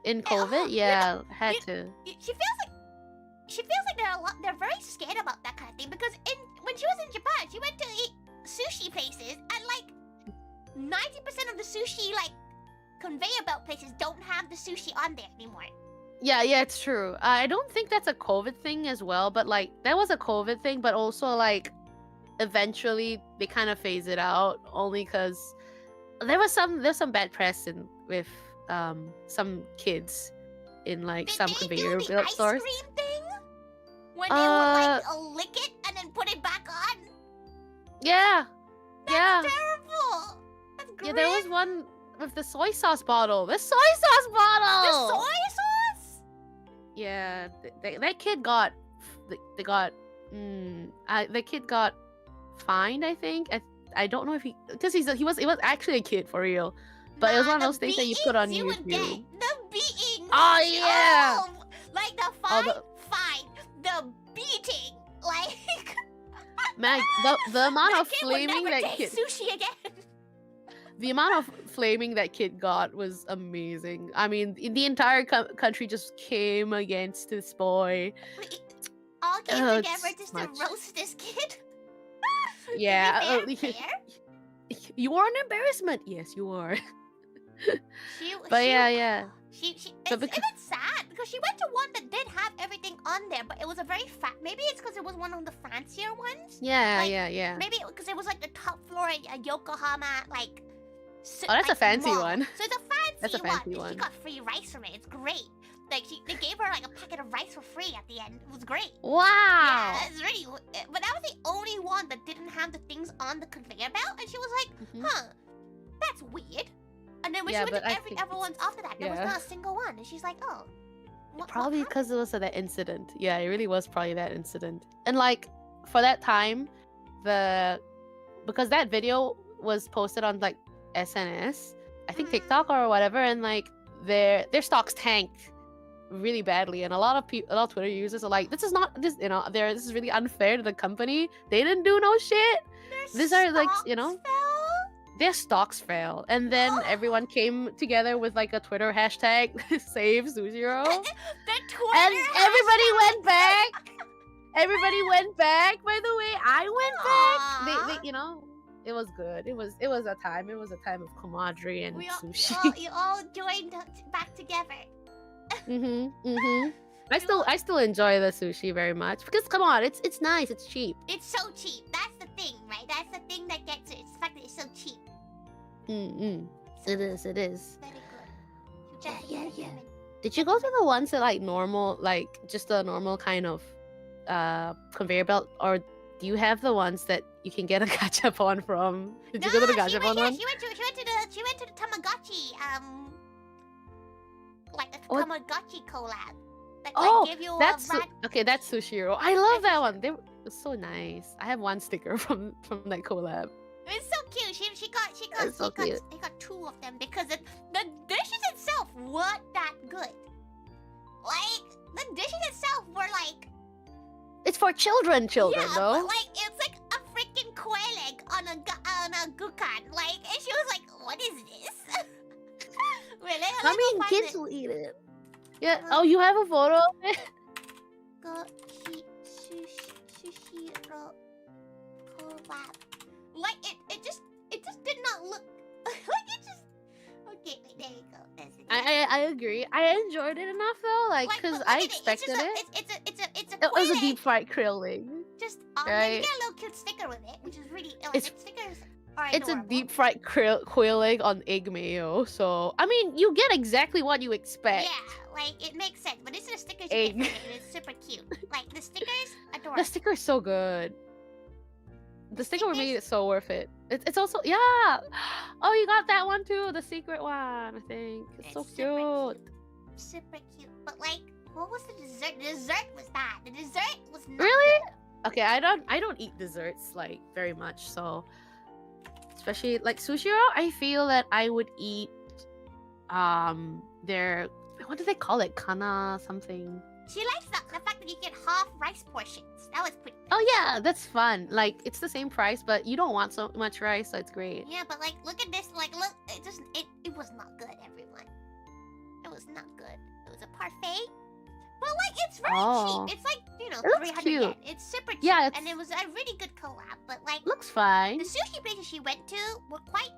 In COVID, yeah, had to. She feels like they're very scared about that kind of thing, because when she was in Japan, she went to eat sushi places, and like 90% of the sushi like conveyor belt places don't have the sushi on there anymore. Yeah, it's true. I don't think that's a COVID thing as well, but like that was a COVID thing, but also like eventually they kind of phased it out only because there's some bad press with some kids in like Did some they conveyor do the belt ice stores. cream thing when they would like lick it and then put it back on? Yeah, That's yeah, terrible. That's yeah. great. There was one with the soy sauce bottle. The soy sauce The bottle. soy sauce. Yeah, that kid got the kid got fined. I think. I don't know if because he was actually a kid for real, but it was one of the those things that you put on beatings would get. YouTube. The beating. Oh, yeah. Like the Oh, fine, fine. The beating. Like Man, the amount of that kid would flaming never that kid, taste sushi again. the amount of flaming that kid got was amazing. I mean, the entire country just came against this boy. All came Oh, together it's just much. to roast this kid. Yeah, To be fair, you are an embarrassment. Yes, you are. She, But she, yeah. She So it's even sad because she went to one that did have everything on there, but it was a very fat. Maybe it's because it was one of the fancier ones. Yeah, Like, yeah. Maybe because it was like the top floor at Yokohama, like. Oh, that's a fancy mall. one. So it's a fancy That's a fancy one. one. She got free rice from it. It's great. Like they gave her like a packet of rice for free at the end. It was great. Wow. Yeah, it's really. But that was the only one that didn't have the things on the conveyor belt, and she was like, Mhm. "Huh, that's weird." And then when Yeah, she went but I to every think other ones after that, there was yeah. not a single one, and she's like, "Oh, what Probably happened?" because it was that incident. Yeah, it really was probably that incident. And like for that time, because that video was posted on like SNS, I think Mhm. TikTok or whatever, and like their stocks tanked really badly, and a lot of Twitter users are like, this is this is really unfair to the company. They didn't do no shit. Their These are like, stocks you know, fell? their stocks fell, and then everyone came together with like a Twitter hashtag save Sushiro, The Twitter and everybody hashtag. went back. Everybody went back. By the way, I went back. They, you know, it was good. It was a time. It was a time of camaraderie and sushi. You all joined back together. I still enjoy the sushi very much because come on, it's nice. It's cheap. It's so cheap. That's the thing, right? That's the thing that gets it. It's the fact that it's so cheap. It is. It is. Very good. Yeah. Did you go to the ones that like normal, like just a normal kind of conveyor belt, or do you have the ones that you can get a gachapon from? Did you go to the gachapon one? She went to the Tamagotchi like a What? Tamagotchi collab. That Oh, give you that's a rat. okay. That's Sushiro. I love that one. They were so nice. I have one sticker from that collab. It's so cute. She got two of them because the dishes itself weren't that good. Like the dishes itself were like It's for children, yeah, though. but like it's like a freaking quail egg on a gukan. Like, and she was like, "What is this?" Really? I mean, kids will eat it. Yeah. Oh, you have a photo of it? Sushiro collab. Like it just did not look like it just. Okay, wait, there you go. That's it. I agree. I enjoyed it enough though, like but because look I at expected it. It's a It was a quail deep egg. fried krill leg. Just right? then you get a little cute sticker with it, which is really like, It's- stickers are It's a adorable. deep fried quail egg on egg mayo. So I mean, you get exactly what you expect. Yeah, like it makes sense. But this is the stickers Egg. you get from it. It's super cute. Like the stickers, adorable. The sticker's so good. The sticker stickers- made it so worth it. It's also yeah. Oh, you got that one too, the secret one. I think it's so super cute. Super cute. But like, what was the dessert? The dessert was bad. The dessert was not Really? good. Okay, I don't eat desserts like very much, so especially like Sushiro, I feel that I would eat their what do they call it? Kana something. She likes the fact that you get half rice portions. That was pretty. Oh yeah, that's fun. Like it's the same price, but you don't want so much rice, so it's great. Yeah, but like, look at this. Like, look, it was not good, everyone. It was not good. It was a parfait, but like, it's very Oh. cheap. It's like It looks 300 cute. yen. It's super cheap, Yeah, and it was a really good collab. But like, Looks fine. the sushi places she went to were quite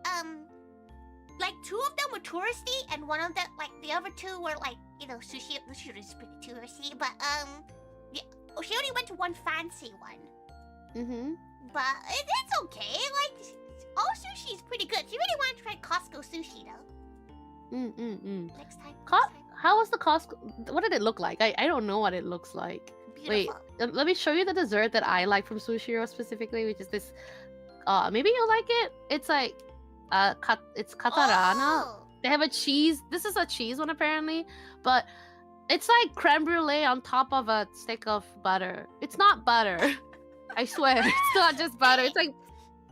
like two of them were touristy, and one of them like the other two were like sushi. The sushi is pretty touristy, but yeah, she only went to one fancy one. But it's okay. Like all sushi is pretty good. She really wanted to try Costco sushi though. Next time. How was the Costco? What did it look like? I don't know what it looks like. Wait, Beautiful. let me show you the dessert that I like from Sushiro specifically, which is this. Maybe you'll like it. It's like, it's katarana. Oh, They have a cheese. This is a cheese one apparently, but it's like creme brulee on top of a stick of butter. It's not butter. I swear, it's not just butter. It's like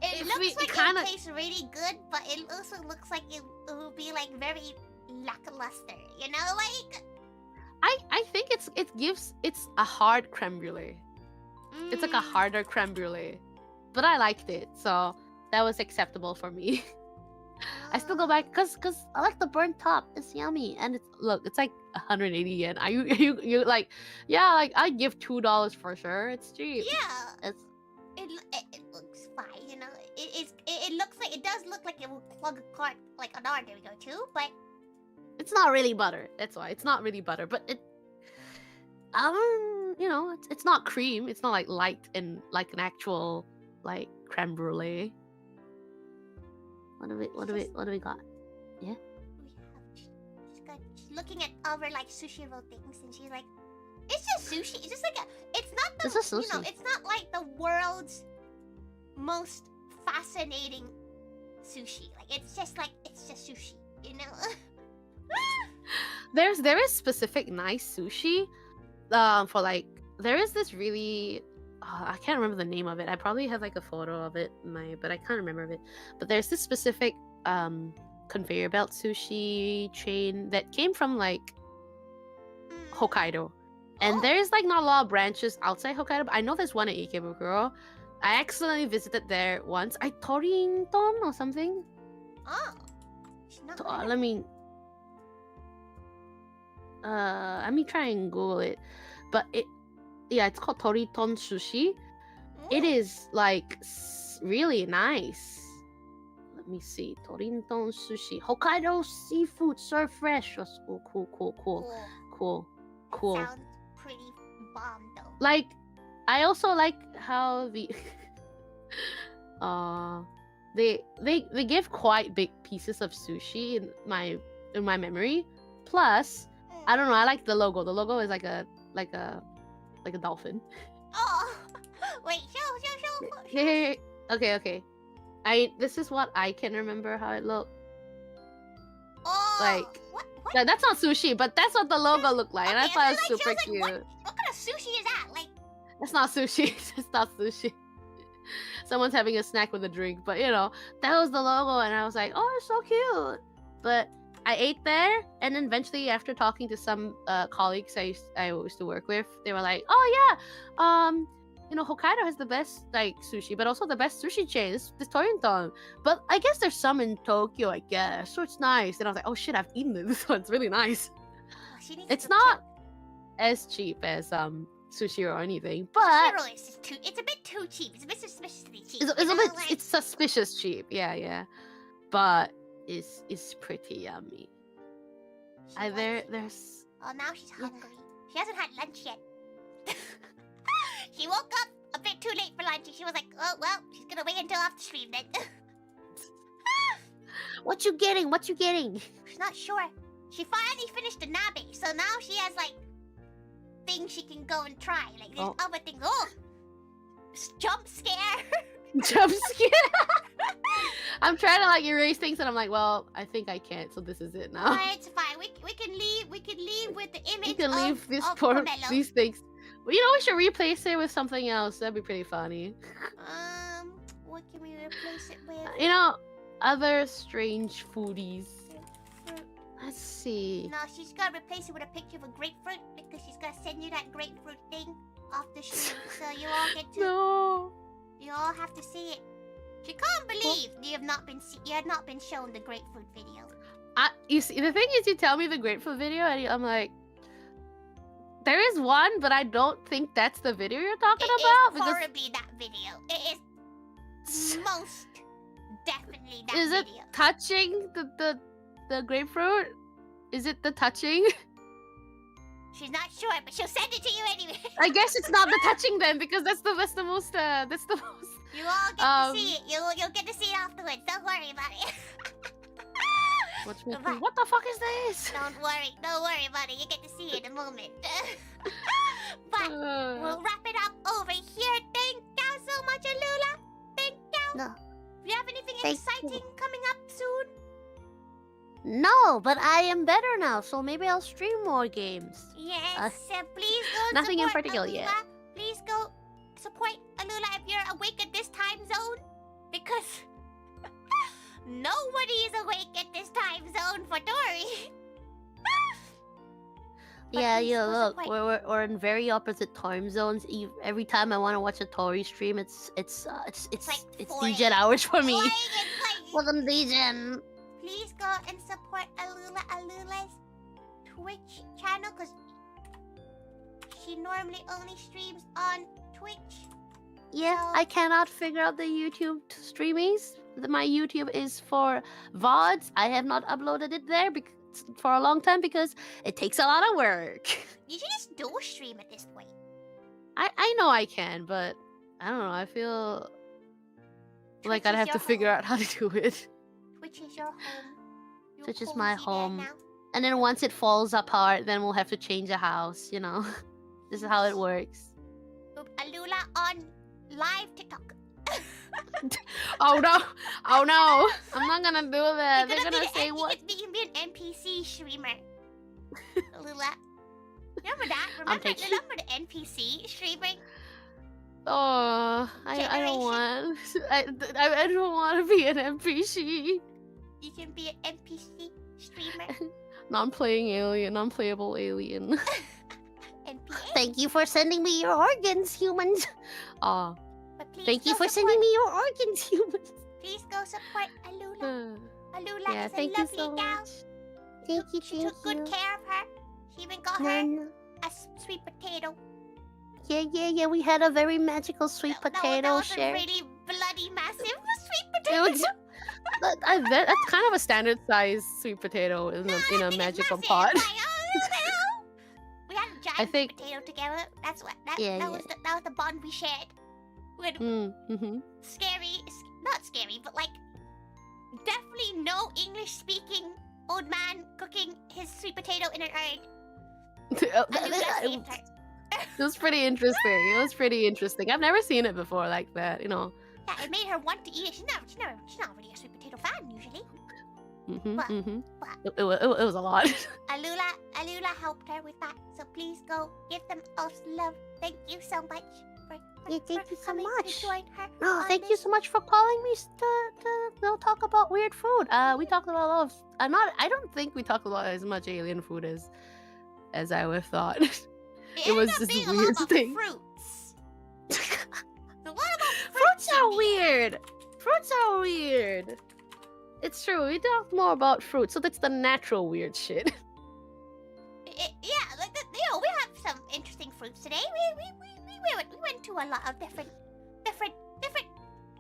it if looks we like kinda- it tastes really good, but it also looks like it will be like very lackluster. You know, like I think it's a hard creme brulee. It's like a mm, harder creme brulee, but I liked it, so that was acceptable for me. I still go back because I like the burnt top. It's yummy, and it's like 180 yen. Are you like, yeah, like I give $2 for sure. It's cheap. Yeah, It's it looks fine. You know, it looks like it does look like it will plug a cart like an hour there we go too, but it's not really butter. That's why it's not really butter, but it it's not cream. It's not like light and like an actual like creme brulee. What do we got? she's looking at other like sushi roll things, and she's like, "It's just sushi. It's just like it's not the It's just sushi. it's not like the world's most fascinating sushi. Like it's just sushi. You know." There is specific nice sushi for like there is this really I can't remember the name of it. I probably have like a photo of it but I can't remember it. But there's this specific conveyor belt sushi chain that came from like Hokkaido. And Oh. there's like not a lot of branches outside Hokkaido, but I know there's one in Ikebukuro. I accidentally visited there once. Torinton or something. Oh. She's not So, good at let me try and Google it. But it's called Toriton Sushi. It is like really nice. Let me see. Toriton Sushi. Hokkaido seafood served fresh. Oh, cool. Sounds pretty bomb though. Like, I also like how the they give quite big pieces of sushi in my memory. Plus, I don't know, I like the logo. The logo is like a dolphin. Oh, wait, show. Hey. Okay. This is what I can remember how it looked. Oh, Like, what? that's not sushi, but that's what the logo looked like, and I Okay, thought I it was feel super like she was cute. like, what kind of sushi is that? Like, That's not sushi. It's not sushi. Someone's having a snack with a drink, but that was the logo, and I was like, oh, it's so cute. But I ate there, and then eventually, after talking to some colleagues I used to work with, they were like, oh yeah, Hokkaido has the best like sushi, but also the best sushi chain. This Torrington. But I guess there's some in Tokyo, I guess. So it's nice. And I was like, oh shit, I've eaten it. This one's really nice. oh, she needs It's to not as cheap as sushi or anything, but Sushiro is just it's a bit too cheap. It's a bit suspiciously cheap. it's suspicious cheap. Yeah. But it's pretty yummy. There's Oh, now she's hungry. She hasn't had lunch yet. She woke up a bit too late for lunch, and she was like, "Oh well, she's gonna wait until after stream then." What you getting? She's not sure. She finally finished the nabe, so now she has like things she can go and try. Like there's other things. Oh, jump scare. jump scare. I'm trying to like erase things, and I'm like, well, I think I can't. So this is it now. Alright, it's fine. We can leave. We can leave with the image. You can leave Pomelo. these things. Well, we should replace it with something else. That'd be pretty funny. What can we replace it with? Other strange foodies. Fruit. Let's see. No, she's gonna replace it with a picture of a grapefruit because she's gonna send you that grapefruit thing off the stream, so you all get to. No. You all have to see it. She can't believe you have not been shown the grapefruit video. You see, the thing is, you tell me the grapefruit video, and I'm like, there is one, but I don't think that's the video you're talking about. It is horribly that video. It is most definitely that Is video. it touching the grapefruit? Is it the touching? She's not sure, but she'll send it to you anyway. I guess it's not the touching then, because that's the most. You all get to see it. You'll get to see it afterwards. Don't worry about it. Watch me. What the fuck is this? Don't worry about it. You get to see it in a moment. But we'll wrap it up over here. Thank you so much, Alula. Thank you. No. Do you have anything Thank exciting coming up soon? No, but I am better now, so maybe I'll stream more games. Yes. Please go and nothing in support particular Alula. yet. Please go support Alula if you're awake at this time zone, because nobody is awake at this time zone for Tori. Yeah, please yeah. go Look, support. we're in very opposite time zones. Every time I want to watch a Tori stream, it's like 4 DJ hours for me. Like, it's like, Welcome, DJ. please go and support Alula's Twitch channel, because she normally only streams on Twitch. Yeah, So- I cannot figure out the YouTube streamies. My YouTube is for VODs. I have not uploaded it there for a long time because it takes a lot of work. You should just do a stream at this point. I know I can, but I don't know. I feel like Twitch I'd is have your to figure home. out how to do it. Twitch is your home. You're Twitch is my cozy there home. now. And then once it falls apart, then we'll have to change a house, This is how it works. Alula on live TikTok. Oh no! I'm not gonna do that. They're You're gonna be say you what? can be an NPC streamer. Alula. Remember that? I'm taking- Remember the NPC streaming? Oh, I don't want. I don't want to be an NPC. You can be an NPC streamer. Non-playing alien, non-playable alien. NPA. Thank you for sending me your organs, humans. But please Thank you go for support- sending me your organs, humans. Please go support Alula. Alula Yeah, is a thank you lovely so gal. much. Thank you, She took good care of her. She even got No, her no. a sweet potato. Yeah. We had a very magical sweet That potato was a share. really bloody massive sweet It potato. was, I bet that's kind of a standard size sweet potato in No, a that thing is magical massive. pot. Like, oh, what the hell? We had a giant think- potato together. That's what that Yeah, was. That was the bond we shared. We had Mm-hmm. not scary, but like definitely no English speaking old man cooking his sweet potato in an urn. Alula saved her. It was pretty interesting. I've never seen it before like that, you know. Yeah, it made her want to eat it. She's not really a sweet potato fan usually. Mm-hmm, But- mm-hmm. but- It was a lot. Alula helped her with that. So please go give them us love. Thank you so much for Yeah, thank you so coming much. to join her. No, on thank you this. so much for calling me to talk about weird food. We talked about a lot of. I don't think we talked about as much alien food as I would have thought. It was ended up just being a a weird lot about thing. fruits. A lot about Fruits in are the weird. Fruits are weird. It's true. We talked more about fruit, so that's the natural weird shit. Yeah, like we have some interesting fruits today. We went to a lot of different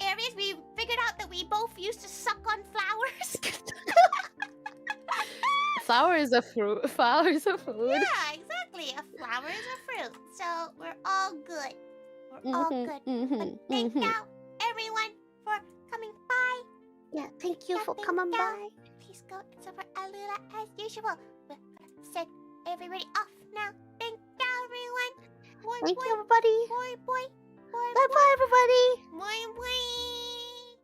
areas. We figured out that we both used to suck on flowers. Flower is a fruit. Flower is a food. Yeah, exactly. A flower is a fruit, so we're all good. We're all good. But thank you, everyone, for coming by. Yeah, thank you for Nothing coming down. by. Please go and support Alula as usual. We'll send everybody off now. Thank you, everyone. Boy, Thank boy, you, everybody. boy. Bye bye, everybody. Boy, boy.